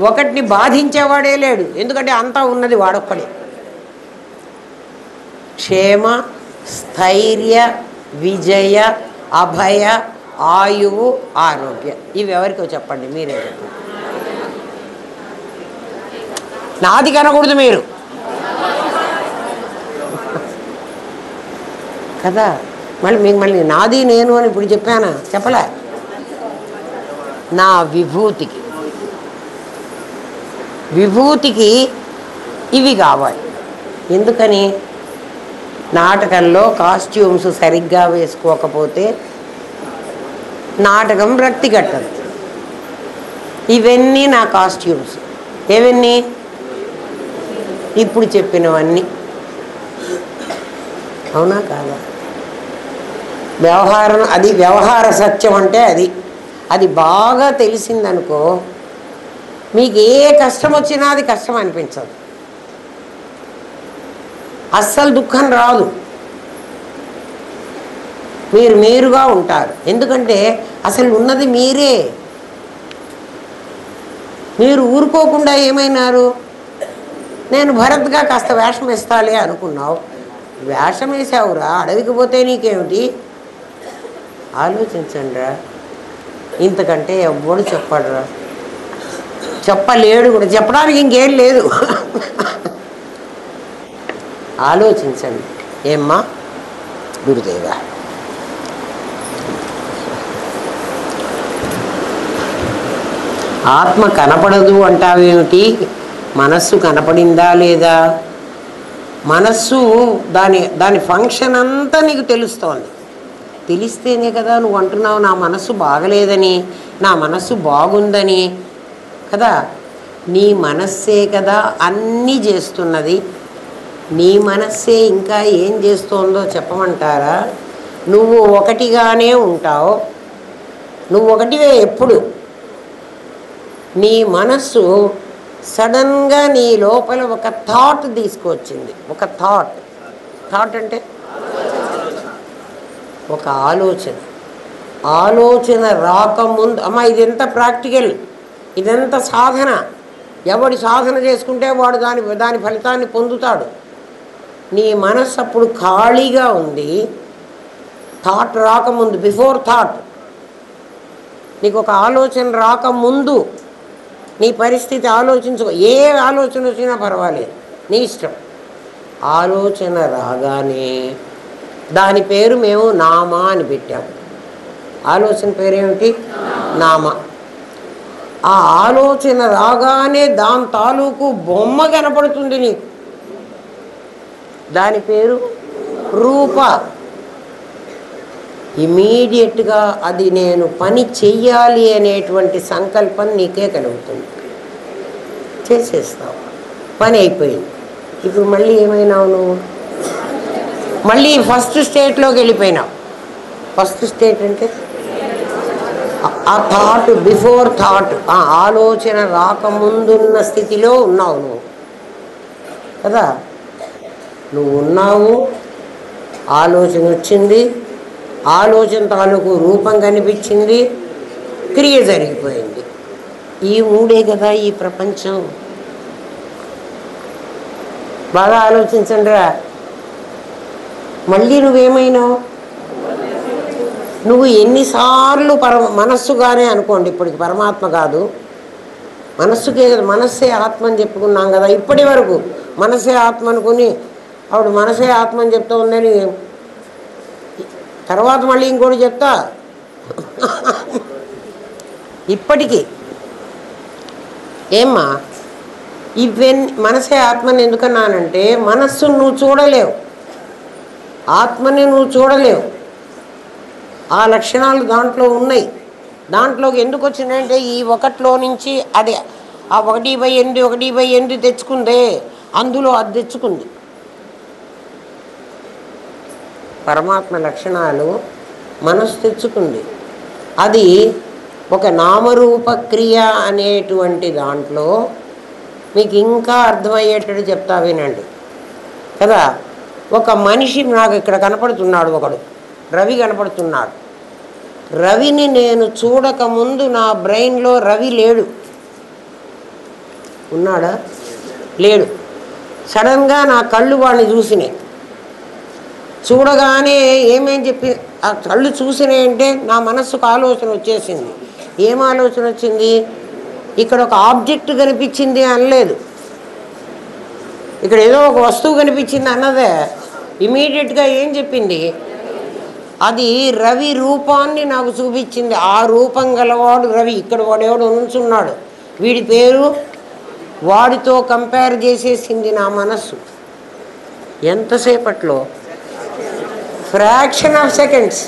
ఒకటిని బాధించేవాడే లేడు. ఎందుకంటే అంతా ఉన్నది వాడొక్కడే. క్షేమ, స్థైర్య, విజయ, అభయ, ఆయువు, ఆరోగ్య, ఇవి ఎవరికో చెప్పండి, మీరే చెప్పండి. నాది కనకూడదు మీరు కదా. మళ్ళీ నాది నేను అని ఇప్పుడు చెప్పానా? చెప్పలే. నా విభూతికి ఇవి కావాలి. ఎందుకని? నాటకంలో కాస్ట్యూమ్స్ సరిగ్గా వేసుకోకపోతే నాటకం రక్తి కట్టదు. ఇవన్నీ నా కాస్ట్యూమ్స్. ఏవన్నీ? ఇప్పుడు చెప్పినవన్నీ. అవునా కాదా? వ్యవహారం, అది వ్యవహార సత్యం అంటే అది బాగా తెలిసిందనుకో, మీకు ఏ కష్టం వచ్చినా అది కష్టం అనిపించదు, అస్సలు దుఃఖం రాదు, మీరుగా ఉంటారు. ఎందుకంటే అసలు ఉన్నది మీరే. మీరు ఊరుకోకుండా ఏమైనారు? నేను భరత్గా కాస్త వేషం వేస్తాలే అనుకున్నావు, వేషం వేసావురా, అడవికి పోతే నీకేమిటి? ఆలోచించండిరా. ఇంతకంటే ఎవ్వడు చెప్పడురా, చెప్పలేడు కూడా, చెప్పడానికి ఇంకేం లేదు. ఆలోచించండి. ఏమ్మా గురుదేవా? ఆత్మ కనపడదు అంటావేమిటి? మనస్సు కనపడిందా లేదా? మనస్సు దాని ఫంక్షన్ అంతా నీకు తెలుస్తోంది. తెలిస్తేనే కదా నువ్వు అంటున్నావు నా మనస్సు బాగలేదని, నా మనస్సు బాగుందని కదా. నీ మనస్సే కదా అన్నీ చేస్తున్నది. నీ మనస్సే ఇంకా ఏం చేస్తోందో చెప్పమంటారా? నువ్వు ఒకటిగానే ఉంటావు, నువ్వు ఒకటివే ఎప్పుడు. నీ మనస్సు సడన్గా నీ లోపల ఒక థాట్ తీసుకొచ్చింది. ఒక థాట్ అంటే ఒక ఆలోచన రాకముందు, అమ్మ ఇదెంత ప్రాక్టికల్, ఇదెంత సాధన. ఎవడి సాధన చేసుకుంటే వాడు దాని ఫలితాన్ని పొందుతాడు. నీ మనస్సు అప్పుడు ఖాళీగా ఉంది, థాట్ రాకముందు, బిఫోర్ థాట్. నీకు ఒక ఆలోచన రాకముందు నీ పరిస్థితి ఆలోచించుకో. ఏ ఆలోచన వచ్చినా పర్వాలేదు, నీ ఇష్టం. ఆలోచన రాగానే దాని పేరు మేము నామా అని పెట్టాము. ఆలోచన పేరేమిటి? నామ. ఆ ఆలోచన రాగానే దాని తాలూకు బొమ్మ కనపడుతుంది నీకు, దాని పేరు రూప. ఇమీడియట్గా అది నేను పని చెయ్యాలి అనేటువంటి సంకల్పం నీకే కలుగుతుంది, చేసేస్తావు, పని అయిపోయింది. ఇప్పుడు మళ్ళీ ఏమైనావు నువ్వు? మళ్ళీ ఫస్ట్ స్టేట్లోకి వెళ్ళిపోయినావు. ఫస్ట్ స్టేట్ అంటే ఆ థాట్, బిఫోర్ థాట్, ఆ ఆలోచన రాకముందున్న స్థితిలో ఉన్నావు నువ్వు కదా. నువ్వు ఉన్నావు, ఆలోచన వచ్చింది, ఆలోచన తాలూకు రూపం కనిపించింది, క్రియ జరిగిపోయింది. ఈ మూడే కదా ఈ ప్రపంచం. బాగా ఆలోచించండి రా. మళ్ళీ నువ్వేమైనావు? నువ్వు ఎన్నిసార్లు మనస్సుగానే అనుకోండి, ఇప్పటికి పరమాత్మ కాదు, మనస్సుకే కదా, మనస్సే ఆత్మ అని చెప్పుకున్నాం కదా ఇప్పటి వరకు. మనసే ఆత్మ అనుకుని ఆవిడ మనసే ఆత్మ అని చెప్తా ఉందని తర్వాత మళ్ళీ ఇంకోటి చెప్తా. ఇప్పటికీ ఏమ్మా మనసే ఆత్మని ఎందుకన్నానంటే, మనస్సును నువ్వు చూడలేవు, ఆత్మని నువ్వు చూడలేవు. ఆ లక్షణాలు దాంట్లో ఉన్నాయి. దాంట్లోకి ఎందుకు వచ్చినాయంటే ఈ ఒకటిలో నుంచి అది ఆ 1/8 1/8 తెచ్చుకుందే, అందులో అది తెచ్చుకుంది. పరమాత్మ లక్షణాలు మనసు తెచ్చుకుంది. అది ఒక నామరూప క్రియ అనేటువంటి దాంట్లో మీకు ఇంకా అర్థమయ్యేటట్టు చెప్తా వినండి కదా. ఒక మనిషి నాకు ఇక్కడ కనపడుతున్నాడు, ఒకడు రవి కనపడుతున్నాడు. రవిని నేను చూడకముందు నా బ్రెయిన్లో రవి లేడు. ఉన్నాడా? లేడు. సడన్గా నా కళ్ళు వాడిని చూసినాయి. చూడగానే ఏమేం చెప్పి ఆ కళ్ళు చూసినాయి అంటే నా మనస్సుకు ఆలోచన వచ్చేసింది. ఏం ఆలోచన వచ్చింది? ఇక్కడ ఒక ఆబ్జెక్ట్ కనిపించింది అనలేదు, ఇక్కడ ఏదో ఒక వస్తువు కనిపించింది అన్నదే. ఇమీడియట్గా ఏం చెప్పింది? అది రవి రూపాన్ని నాకు చూపించింది. ఆ రూపం గలవాడు రవి. ఇక్కడ వాడెవడు ఉంచున్నాడు, వీడి పేరు, వాడితో కంపేర్ చేసేసింది నా మనస్సు. ఎంతసేపట్లో? Fraction of seconds.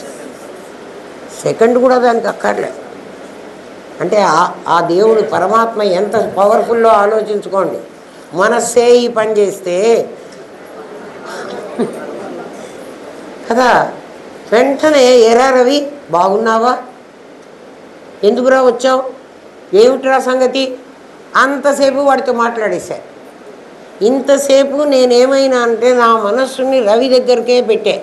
సెకండ్ కూడా దానికి అక్కర్లే. అంటే ఆ దేవుడు పరమాత్మ ఎంత పవర్ఫుల్లో ఆలోచించుకోండి. మనస్సే ఈ పని చేస్తే కదా, వెంటనే ఎరా రవి బాగున్నావా, ఎందుకురా వచ్చావు, ఏమిట్రా సంగతి, అంతసేపు వాడితో మాట్లాడేశా. ఇంతసేపు నేనేమైనా అంటే నా మనస్సుని రవి దగ్గరికే పెట్టా.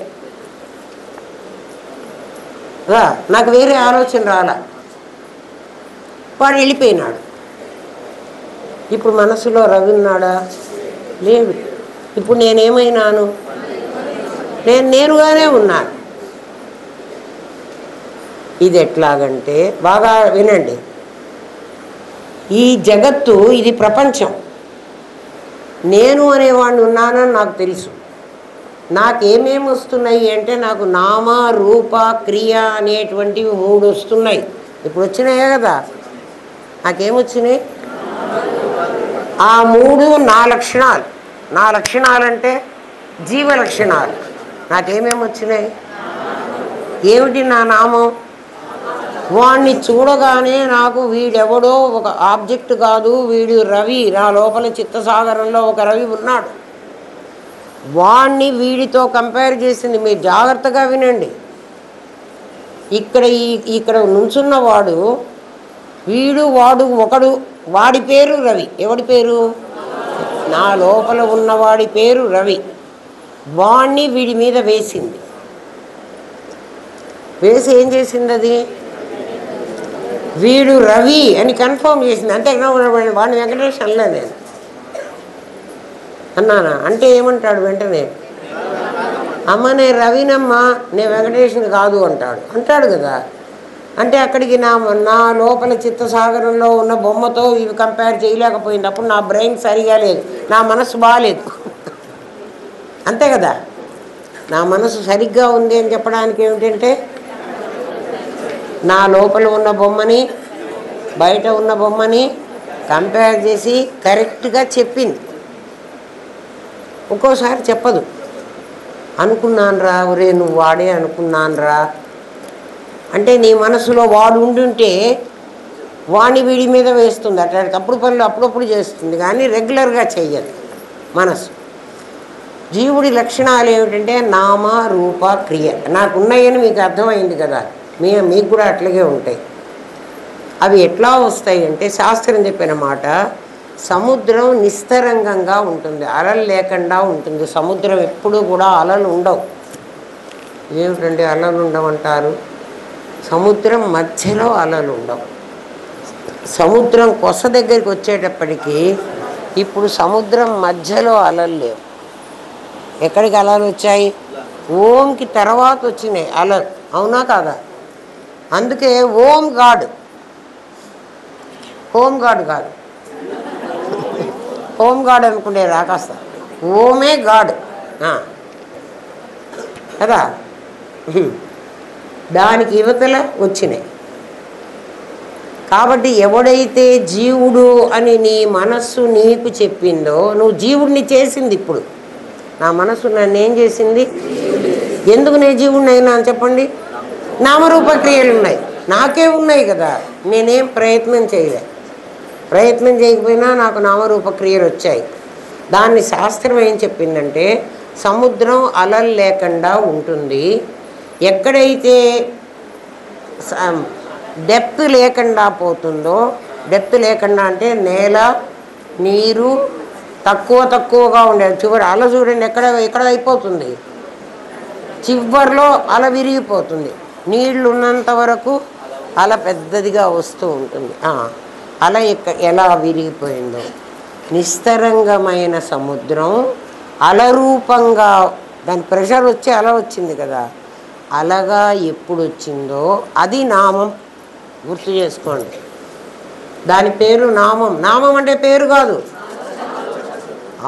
నాకు వేరే ఆలోచన రాలా. వాడు వెళ్ళిపోయినాడు. ఇప్పుడు మనసులో రవి ఉన్నాడా? లేడు. ఇప్పుడు నేనేమైనాను? నేనుగానే ఉన్నాను. ఇది ఎట్లాగంటే బాగా వినండి, ఈ జగత్తు ఇది ప్రపంచం. నేను అనేవాడిని ఉన్నానని నాకు తెలుసు. నాకేమేమి వస్తున్నాయి అంటే నాకు నామ రూప క్రియ అనేటువంటివి 3 వస్తున్నాయి. ఇప్పుడు వచ్చినాయే కదా. నాకేమొచ్చినాయి? ఆ 3 నా లక్షణాలు. నా లక్షణాలు అంటే జీవ లక్షణాలు. నాకేమేమి వచ్చినాయి? ఏమిటి నా నామం? వాణ్ణి చూడగానే నాకు వీడెవడో ఒక ఆబ్జెక్ట్ కాదు, వీడు రవి, నా లోపల చిత్తసాగరంలో ఒక రవి ఉన్నాడు. వాణ్ణి వీడితో కంపేర్ చేసింది. మీరు జాగ్రత్తగా వినండి. ఇక్కడ నుంచున్నవాడు వీడు, వాడు ఒకడు, వాడి పేరు రవి. ఎవడి పేరు? నా లోపల ఉన్నవాడి పేరు రవి. వాణ్ణి వీడి మీద వేసింది. వేసి ఏం చేసింది? అది వీడు రవి అని కన్ఫర్మ్ చేసింది. అంతే. వాడిని వెంకటేష్ అనలే నేను. అన్నానా? అంటే ఏమంటాడు వెంటనే? అమ్మ నేను రవినమ్మా, నేను వెంకటేష్ని కాదు అంటాడు కదా. అంటే అక్కడికి నా లోపల చిత్తసాగరంలో ఉన్న బొమ్మతో ఇవి కంపేర్ చేయలేకపోయింది. అప్పుడు నా బ్రెయిన్ సరిగా లేదు, నా మనసు బాగాలేదు. అంతే కదా. నా మనసు సరిగ్గా ఉంది అని చెప్పడానికి ఏమిటంటే నా లోపల ఉన్న బొమ్మని బయట ఉన్న బొమ్మని కంపేర్ చేసి కరెక్ట్గా చెప్పింది. ఒక్కోసారి చెప్పదు. అనుకున్నాను రా, ఒరే నువ్వు వాడే అనుకున్నాను రా అంటే నీ మనసులో వాడు ఉండుంటే వాణి వీడి మీద వేస్తుంది. అట్లా తప్పుడు పనులు అప్పుడప్పుడు చేస్తుంది, కానీ రెగ్యులర్గా చెయ్యదు మనసు. జీవుడి లక్షణాలు ఏమిటంటే నామ రూప క్రియ. నాకున్నాయని మీకు అర్థమైంది కదా. మీకు కూడా అట్లాగే ఉంటాయి. అవి ఎట్లా వస్తాయి అంటే శాస్త్రం చెప్పిన మాట, సముద్రం నిస్తరంగంగా ఉంటుంది, అలలు లేకుండా ఉంటుంది. సముద్రం ఎప్పుడూ కూడా అలలు ఉండవు. ఏమిటంటే అలలు ఉండవంటారు? సముద్రం మధ్యలో అలలు ఉండవు. సముద్రం కొస దగ్గరికి వచ్చేటప్పటికి ఇప్పుడు సముద్రం మధ్యలో అలలు లేవు. ఎక్కడికి అలలు వచ్చాయి? ఓంకి తర్వాత వచ్చినాయి అలలు. అవునా కాదా? అందుకే ఓం గాడ్, హోమ్ గాడ్ కాదు, హోమ్ గార్డ్ అనుకుంటే రాకాస్త ఓమే గాడ్ కదా. దానికి యువతల వచ్చినాయి. కాబట్టి ఎవడైతే జీవుడు అని నీ మనస్సు నీకు చెప్పిందో, నువ్వు జీవుడిని చేసింది. ఇప్పుడు నా మనస్సు నన్ను ఏం చేసింది? ఎందుకు నేను జీవుడిని అయినా అని చెప్పండి. నామరూపక్రియలు ఉన్నాయి, నాకే ఉన్నాయి కదా. నేనేం ప్రయత్నం చేయలే. ప్రయత్నం చేయకపోయినా నాకు నామరూపక్రియలు వచ్చాయి. దాన్ని శాస్త్రం ఏం చెప్పిందంటే, సముద్రం అలలు లేకుండా ఉంటుంది. ఎక్కడైతే డెప్త్ లేకుండా పోతుందో, డెప్త్ లేకుండా అంటే నేల నీరు తక్కువగా ఉండేది. చివరి అల చూడండి ఎక్కడ అయిపోతుంది, చివరిలో అల విరిగిపోతుంది. నీళ్లు ఉన్నంత వరకు అల పెద్దదిగా వస్తూ ఉంటుంది. అల ఎలా విరిగిపోయిందో, నిస్తరంగమైన సముద్రం అలరూపంగా, దాని ప్రెషర్ వచ్చి అల వచ్చింది కదా, అలగా ఎప్పుడు వచ్చిందో అది నామం. గుర్తు చేసుకోండి, దాని పేరు నామం. నామం అంటే పేరు కాదు,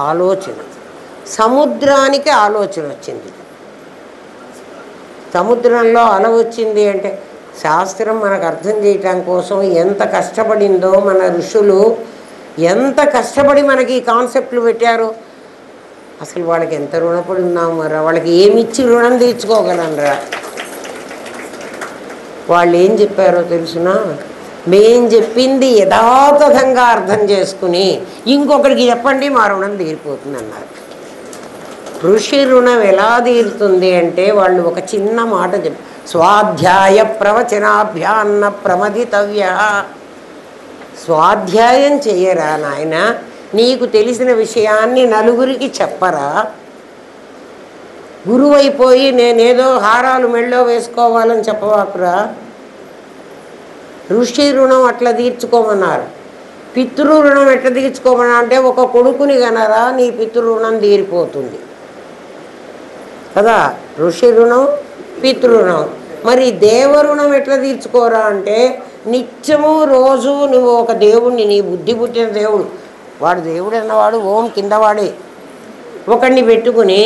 ఆలోచన. సముద్రానికి ఆలోచన వచ్చింది. సముద్రంలో అల వచ్చింది అంటే శాస్త్రం మనకు అర్థం చేయటం కోసం ఎంత కష్టపడిందో, మన ఋషులు ఎంత కష్టపడి మనకి ఈ కాన్సెప్ట్లు పెట్టారో. అసలు వాళ్ళకి ఎంత రుణపడి ఉన్నాము రా, వాళ్ళకి ఏమిచ్చి రుణం తీర్చుకోగలనరా. వాళ్ళు ఏం చెప్పారో తెలుసునా? మేం చెప్పింది యథాతథంగా అర్థం చేసుకుని ఇంకొకరికి చెప్పండి, మా రుణం తీరిపోతుంది అన్నారు. ఋషి రుణం ఎలా తీరుతుంది అంటే, వాళ్ళు ఒక చిన్న మాట చెప్పి, స్వాధ్యాయ ప్రవచనాభ్యాన్న ప్రమదితవ్య. స్వాధ్యాయం చెయ్యరా నాయన, నీకు తెలిసిన విషయాన్ని నలుగురికి చెప్పరా. గురువైపోయి నేనేదో హారాలు మెళ్ళో వేసుకోవాలని చెప్పవాకురా. ఋషి రుణం అట్లా తీర్చుకోమన్నారు. పితృ రుణం ఎట్లా తీర్చుకోమన్నా అంటే, ఒక కొడుకుని కనరా నీ పితృ రుణం తీరిపోతుంది కదా. ఋషి రుణం, పితృరుణం. మరి దేవరుణం ఎట్లా తీర్చుకోరా అంటే, నిత్యము రోజు నువ్వు ఒక దేవుణ్ణి, నీ బుద్ధి పుట్టిన దేవుడు, వాడు దేవుడు అన్నవాడు ఓం కిందవాడే, ఒకడిని పెట్టుకుని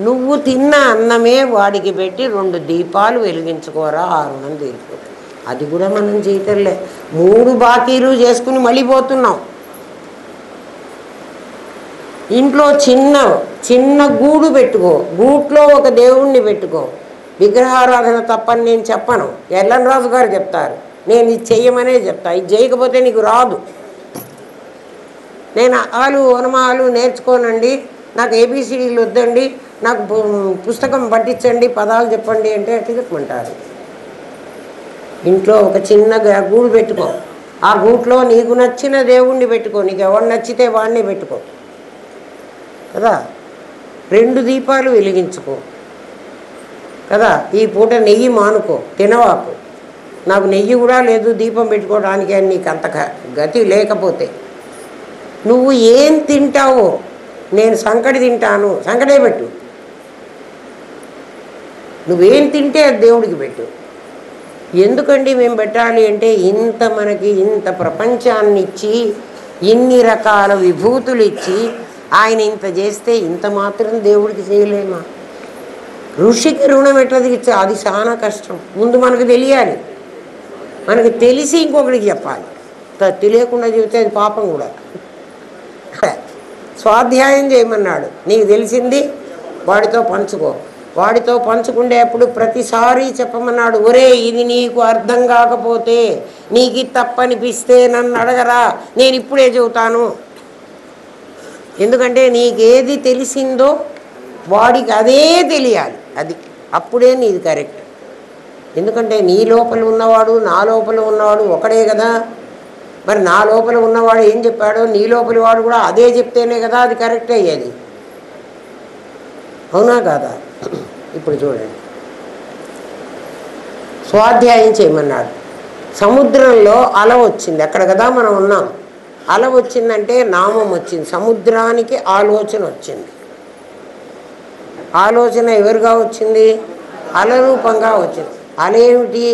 నువ్వు తిన్న అన్నమే వాడికి పెట్టి 2 దీపాలు వెలిగించుకోరా, ఆ రుణం తీరిపోతుంది. అది కూడా మనం చేయటంలే. 3 బాకీలు చేసుకుని మళ్ళీ పోతున్నాం. ఇంట్లో చిన్న గూడు పెట్టుకో, గూట్లో ఒక దేవుణ్ణి పెట్టుకో. విగ్రహారాధన తప్పని నేను చెప్పను, ఎల్ఎన్ రాజు గారు చెప్తారు. నేను ఇది చెయ్యమనే చెప్తా. ఇది చేయకపోతే నీకు రాదు. నేను ఓనమాలు నేర్చుకోనండి, నాకు ఏబిసిడీలు వద్దండి, నాకు పుస్తకం పట్టించండి, పదాలు చెప్పండి అంటే ఎట్లా చెప్పమంటారు? ఇంట్లో ఒక చిన్న గూడు పెట్టుకో, ఆ గూట్లో నీకు నచ్చిన దేవుణ్ణి పెట్టుకో, నీకు ఎవరు నచ్చితే వాడిని పెట్టుకో కదా. 2 దీపాలు వెలిగించుకో కదా. ఈ పూట నెయ్యి మానుకో, తినవాకు. నాకు నెయ్యి కూడా లేదు దీపం పెట్టుకోవడానికి అని నీకు అంత గతి లేకపోతే, నువ్వు ఏం తింటావో, నేను సంకటి తింటాను, సంకటే పెట్టు. నువ్వేం తింటే అది దేవుడికి పెట్టు. ఎందుకండి మేము పెట్టాలి అంటే, మనకి ఇంత ప్రపంచాన్ని ఇచ్చి, ఇన్ని రకాల విభూతులు ఇచ్చి, ఆయన ఇంత చేస్తే ఇంత మాత్రం దేవుడికి చేయలేమా? ఋషికి రుణం ఎట్లా తీర్చా, అది చాలా కష్టం. ముందు మనకు తెలియాలి, మనకు తెలిసి ఇంకొకరికి చెప్పాలి. తెలియకుండా చెబితే అది పాపం కూడా. స్వాధ్యాయం చేయమన్నాడు, నీకు తెలిసింది వాడితో పంచుకో. వాడితో పంచుకుండేప్పుడు ప్రతిసారి చెప్పమన్నాడు, ఒరే ఇది నీకు అర్థం కాకపోతే, నీకు ఇది తప్పనిపిస్తే నన్ను అడగరా, నేను ఇప్పుడే చెబుతాను. ఎందుకంటే నీకేది తెలిసిందో వాడికి అదే తెలియాలి, అది అప్పుడే నీది కరెక్ట్. ఎందుకంటే నీ లోపల ఉన్నవాడు నా లోపల ఉన్నవాడు ఒకడే కదా. మరి నా లోపల ఉన్నవాడు ఏం చెప్పాడో నీ లోపలి వాడు కూడా అదే చెప్తేనే కదా అది కరెక్ట్ అయ్యేది. అవునా కాదా? ఇప్పుడు చూడండి, స్వాధ్యాయం చేయమన్నాడు. సముద్రంలో అల వచ్చింది, అక్కడ కదా మనం ఉన్నాం. అల వచ్చిందంటే నామం వచ్చింది, సముద్రానికి ఆలోచన వచ్చింది. ఆలోచన ఎవరుగా వచ్చింది? అల రూపంగా వచ్చింది. అల ఏమిటి?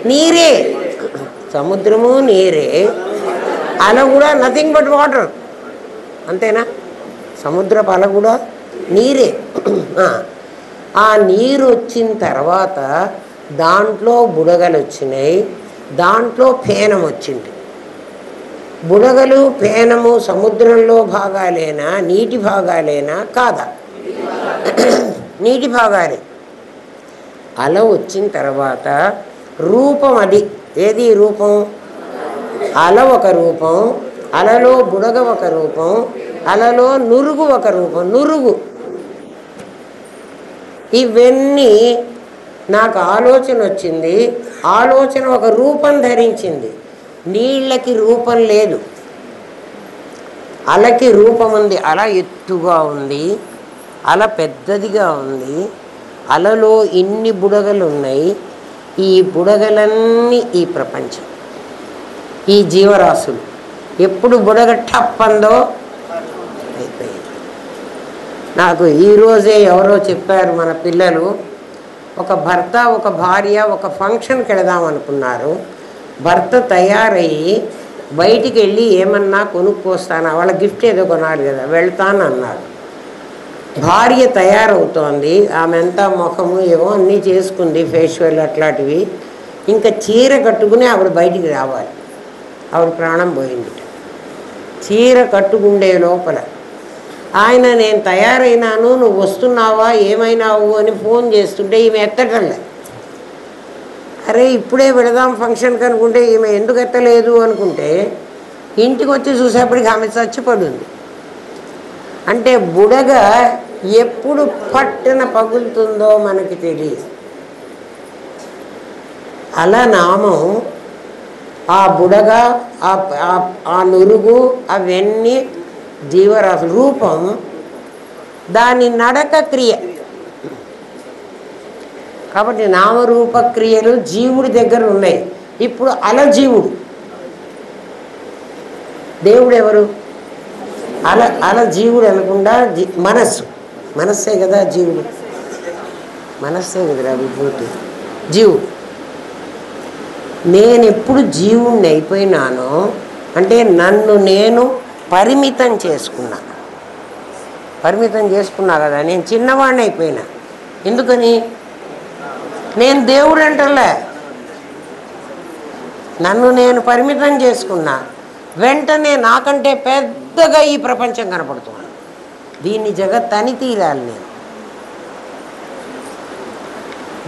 నీరే. సముద్రము నీరే, అల కూడా నథింగ్ బట్ వాటర్. అంతేనా? సముద్రపు అల కూడా నీరే. ఆ నీరు వచ్చిన తర్వాత దాంట్లో బుడగలు వచ్చినాయి, దాంట్లో ఫేనం వచ్చింది. బుడగలు ఫేనము సముద్రంలో భాగాలేనా, నీటి భాగాలేనా? కాదా, నీటి భాగాలే. అల వచ్చిన తర్వాత రూపం అది. ఏది రూపం? అల ఒక రూపం, అలలో బుడగ ఒక రూపం, అలలో నురుగు ఒక రూపం. నురుగు ఇవన్నీ నాకు ఆలోచన వచ్చింది, ఆలోచన ఒక రూపం ధరించింది. నీళ్ళకి రూపం లేదు, అలకి రూపం ఉంది. అల ఎత్తుగా ఉంది, అల పెద్దదిగా ఉంది, అలలో ఇన్ని బుడగలు ఉన్నాయి. ఈ బుడగలన్నీ ఈ ప్రపంచం, ఈ జీవరాశులు. ఎప్పుడు బుడగ టప్పందో అయిపోయింది. నాకు ఈరోజే ఎవరో చెప్పారు, మన పిల్లలు ఒక భర్త ఒక భార్య ఒక ఫంక్షన్కి వెళదాం అనుకున్నారు. భర్త తయారయ్యి బయటికి వెళ్ళి ఏమన్నా కొనుక్కొస్తాను, వాళ్ళ గిఫ్ట్ ఏదో కొనాలి కదా, వెళ్తాను అన్నాడు. భార్య తయారవుతోంది, ఆమె అంతా ముఖము ఏవో అన్నీ చేసుకుంది, ఫేషియల్ అట్లాంటివి. ఇంకా చీర కట్టుకుని ఆవిడ బయటికి రావాలి. ఆవిడ ప్రాణం పోయింది. చీర కట్టుకుండే లోపల ఆయన నేను తయారైనాను, నువ్వు వస్తున్నావా, ఏమైనావు అని ఫోన్ చేస్తుంటే ఈమె ఎత్తటంలే. అరే ఇప్పుడే వెళదాం ఫంక్షన్కి అనుకుంటే ఈమె ఎందుకు ఎత్తలేదు అనుకుంటే ఇంటికి వచ్చి చూసేప్పటికి ఆమె చచ్చిపడింది. అంటే బుడగ ఎప్పుడు పట్టున పగులుతుందో మనకి తెలియదు. అలా నామం, ఆ బుడగ, ఆ నురుగు, అవన్నీ జీవరాశి రూపం. దాని నడక క్రియ. కాబట్టి నామరూప క్రియలు జీవుడి దగ్గర ఉన్నాయి. ఇప్పుడు అలజీవుడు, దేవుడు ఎవరు? అల జీవుడు అనకుండా మనస్సు. మనస్సే కదా జీవుడు, మనస్సే కదరా విభూతి, జీవుడు. నేను ఎప్పుడు జీవుణ్ణి అయిపోయినానో అంటే నన్ను నేను పరిమితం చేసుకున్నా. పరిమితం చేసుకున్నా కదా, నేను చిన్నవాడిని అయిపోయినా. ఎందుకని? నేను దేవుడు అంటలే, నన్ను నేను పరిమితం చేసుకున్నా. వెంటనే నాకంటే పెద్దగా ఈ ప్రపంచం కనపడుతుంది. దీన్ని జగత్ అని తీరాలి నేను.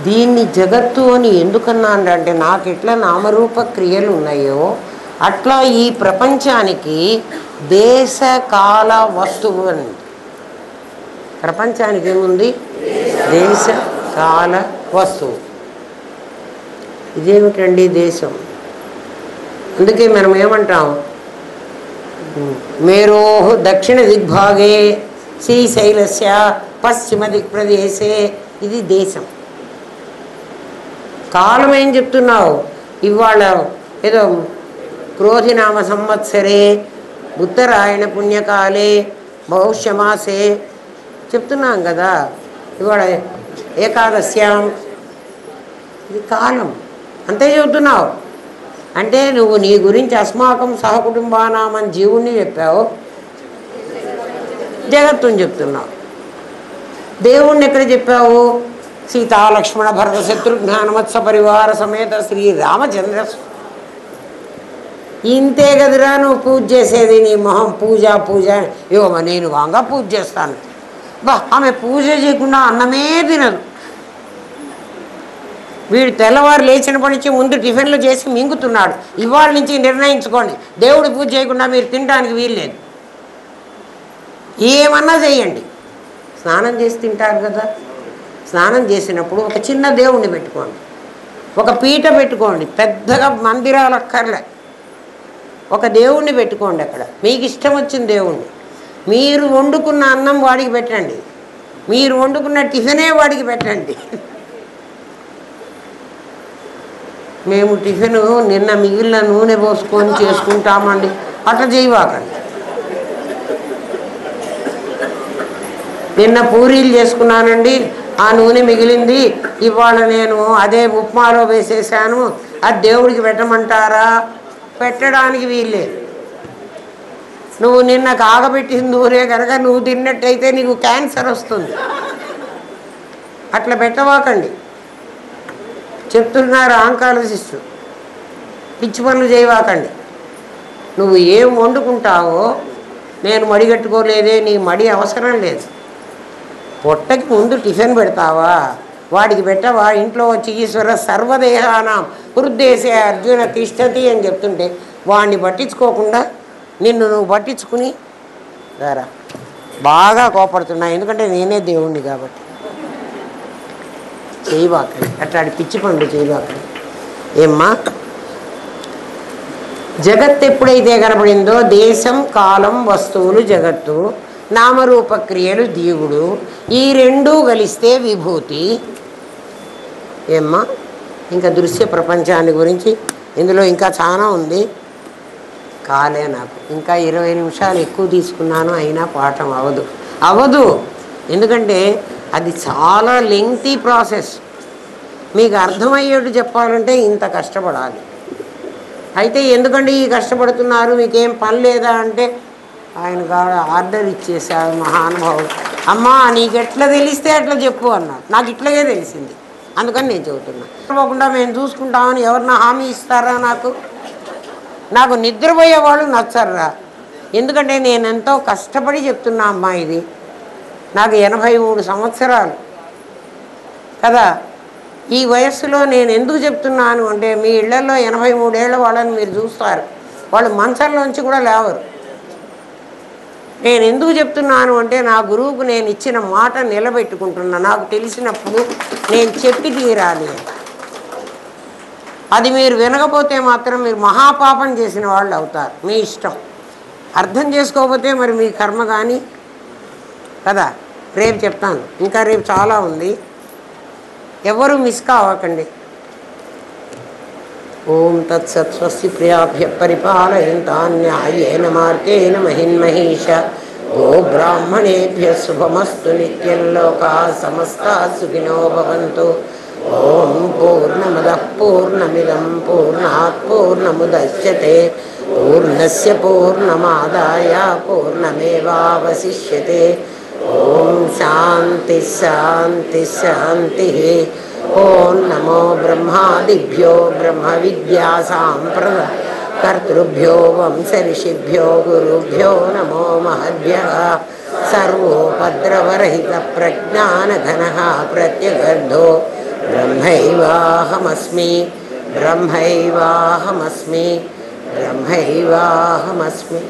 దీన్ని జగత్తు అని ఎందుకన్నాను అంటే నాకు ఎట్లా నామరూప క్రియలు ఉన్నాయో అట్లా ఈ ప్రపంచానికి దేశ కాల వస్తువు అని. ప్రపంచానికి ఏముంది? దేశ కాల వస్తువు. ఇదేమిటండి దేశం? అందుకే మనం ఏమంటాం, మేరో దక్షిణ దిగ్భాగే శ్రీశైలస్య పశ్చిమ దిక్ప్రదేశే. ఇది దేశం. కాలం ఏం చెప్తున్నావు? ఇవాళ ఏదో క్రోధినామ సంవత్సరే ఉత్తరాయణ పుణ్యకాలే భవిష్యమాసే చెప్తున్నాం కదా. ఇవాళ ఏకాదశ్యాం, ఇది కాలం అంతే చెబుతున్నావు. అంటే నువ్వు నీ గురించి అస్మాకం సహకుటుంబానామని జీవుణ్ణి చెప్పావు, జగత్తుని చెప్తున్నావు. దేవుణ్ణి ఎక్కడ చెప్పావు? సీతా లక్ష్మణ భరత శత్రుఘ్నానమత్స పరివార సమేత శ్రీరామచంద్ర. ఇంతే కదరా నువ్వు పూజ చేసేది. నీ మొహం పూజ పూజ. ఇవ్వ నేను బాగా పూజ చేస్తాను. బా ఆమె పూజ చేయకుండా అన్నమే తినదు. వీడు తెల్లవారు లేచినప్పటి నుంచి ముందు టిఫిన్లు చేసి మింగుతున్నాడు. ఇవాళ నుంచి నిర్ణయించుకోండి, దేవుడి పూజ చేయకుండా మీరు తినడానికి వీల్లేదు. ఏమన్నా చేయండి. స్నానం చేసి తింటారు కదా. స్నానం చేసినప్పుడు ఒక చిన్న దేవుణ్ణి పెట్టుకోండి, ఒక పీట పెట్టుకోండి. పెద్దగా మందిరాలు అక్కర్లే, ఒక దేవుణ్ణి పెట్టుకోండి. అక్కడ మీకు ఇష్టం వచ్చిన దేవుణ్ణి. మీరు వండుకున్న అన్నం వాడికి పెట్టండి, మీరు వండుకున్న టిఫినే వాడికి పెట్టండి. మేము టిఫిన్ నిన్న మిగిలిన నూనె పోసుకొని చేసుకుంటామండి, అట్లా చేయవాకండి. నిన్న పూరీలు చేసుకున్నానండి, ఆ నూనె మిగిలింది, ఇవాళ నేను అదే ఉప్మాలో వేసేసాను, అది దేవుడికి పెట్టమంటారా? పెట్టడానికి వీల్లేదు. నువ్వు నిన్న కాగబెట్టిన నూనె కనుక నువ్వు తిన్నట్టయితే నీకు క్యాన్సర్ వస్తుంది. అట్లా పెట్టవాకండి చెప్తున్నారు ఆంకాలజిస్టు. పిచ్చి పనులు చేయవాకండి. నువ్వు ఏం వండుకుంటావో నేను మడిగట్టుకోలేదే, నీ మడి అవసరం లేదు. పొట్టకి ముందు టిఫిన్ పెడతావా, వాడికి పెట్టవా? ఇంట్లో వచ్చి ఈశ్వర సర్వదేహానాం హృద్దేశే అర్జున తిష్టతి అని చెప్తుంటే వాడిని పట్టించుకోకుండా నిన్ను నువ్వు పట్టించుకుని దారా బాగా కోపడుతున్నా, ఎందుకంటే నేనే దేవుణ్ణి కాబట్టి. చేయబాకండి అట్లాంటి పిచ్చి పనులు చేయబాకండి. ఏమ్మా, జగత్ ఎప్పుడైతే కనపడిందో దేశం కాలం వస్తువులు జగత్తు, నామరూప క్రియలు జీవుడు, ఈ రెండూ కలిస్తే విభూతి. ఏమ్మా, ఇంకా దృశ్య ప్రపంచాన్ని గురించి ఇందులో ఇంకా చాలా ఉంది. కాలే నాకు ఇంకా 20 నిమిషాలు ఎక్కువ తీసుకున్నాను, అయినా పాఠం అవదు. ఎందుకంటే అది చాలా లెంగ్తీ ప్రాసెస్. మీకు అర్థమయ్యేట్టు చెప్పాలంటే ఇంత కష్టపడాలి. అయితే ఎందుకంటే ఈ కష్టపడుతున్నారు, మీకేం పని లేదా అంటే ఆయన ఆర్డర్ ఇచ్చేసారు మహానుభావుడు. అమ్మా నీకు ఎట్లా తెలిస్తే అట్లా చెప్పు అన్నారు. నాకు ఇట్లాగే తెలిసింది, అందుకని నేను చెబుతున్నా. నిద్రపోకుండా మేము చూసుకుంటామని ఎవరన్నా హామీ ఇస్తారా? నాకు నిద్రపోయే వాళ్ళు నచ్చర్రా. ఎందుకంటే నేను ఎంతో కష్టపడి చెప్తున్నా అమ్మా. ఇది నాకు 83 సంవత్సరాలు కదా. ఈ వయస్సులో నేను ఎందుకు చెప్తున్నాను అంటే మీ ఇళ్లలో 83 ఏళ్ళ వాళ్ళని మీరు చూస్తారు, వాళ్ళు మంచంలోంచి కూడా లేవరు. నేను ఎందుకు చెప్తున్నాను అంటే నా గురువుకు నేను ఇచ్చిన మాట నిలబెట్టుకుంటున్నా. నాకు తెలిసినప్పుడు నేను చెప్పి తీరాలి. అది మీరు వినకపోతే మాత్రం మీరు మహాపాపం చేసిన వాళ్ళు అవుతారు. మీ ఇష్టం. అర్థం చేసుకోకపోతే మరి మీ కర్మ కానీ కదా. రేపు చెప్తాను, ఇంకా రేపు చాలా ఉంది. ఎవరు మిస్ కావకండి. ఓం తత్సత్. స్వస్తి ప్రియాభ్య పరిపాలయంతాం న్యాయేన మార్గేణ మహిన్మహీష. గో బ్రాహ్మణేభ్య శుభమస్తు. నిత్యం లోకాః సమస్తాః సుఖినో భవంతు. ఓం పూర్ణమదః పూర్ణమిదం పూర్ణాత్ పూర్ణముదచ్యతే పూర్ణస్య పూర్ణమాదాయ పూర్ణమేవావశిష్యతే. ఓం శాంతి శాంతి శాంతి. ఓం నమో బ్రహ్మాదిభ్యో బ్రహ్మ విద్యా సాంప్రదాయకర్తృభ్యో వంశ ఋషిభ్యో గురుభ్యో నమో మహద్భ్యః. సర్వోపద్రవరహిత ప్రజ్ఞానఘనః ప్రత్యగర్ధో బ్రహ్మైవాహమస్మి బ్రహ్మైవాహమస్మి బ్రహ్మైవాహమస్మి.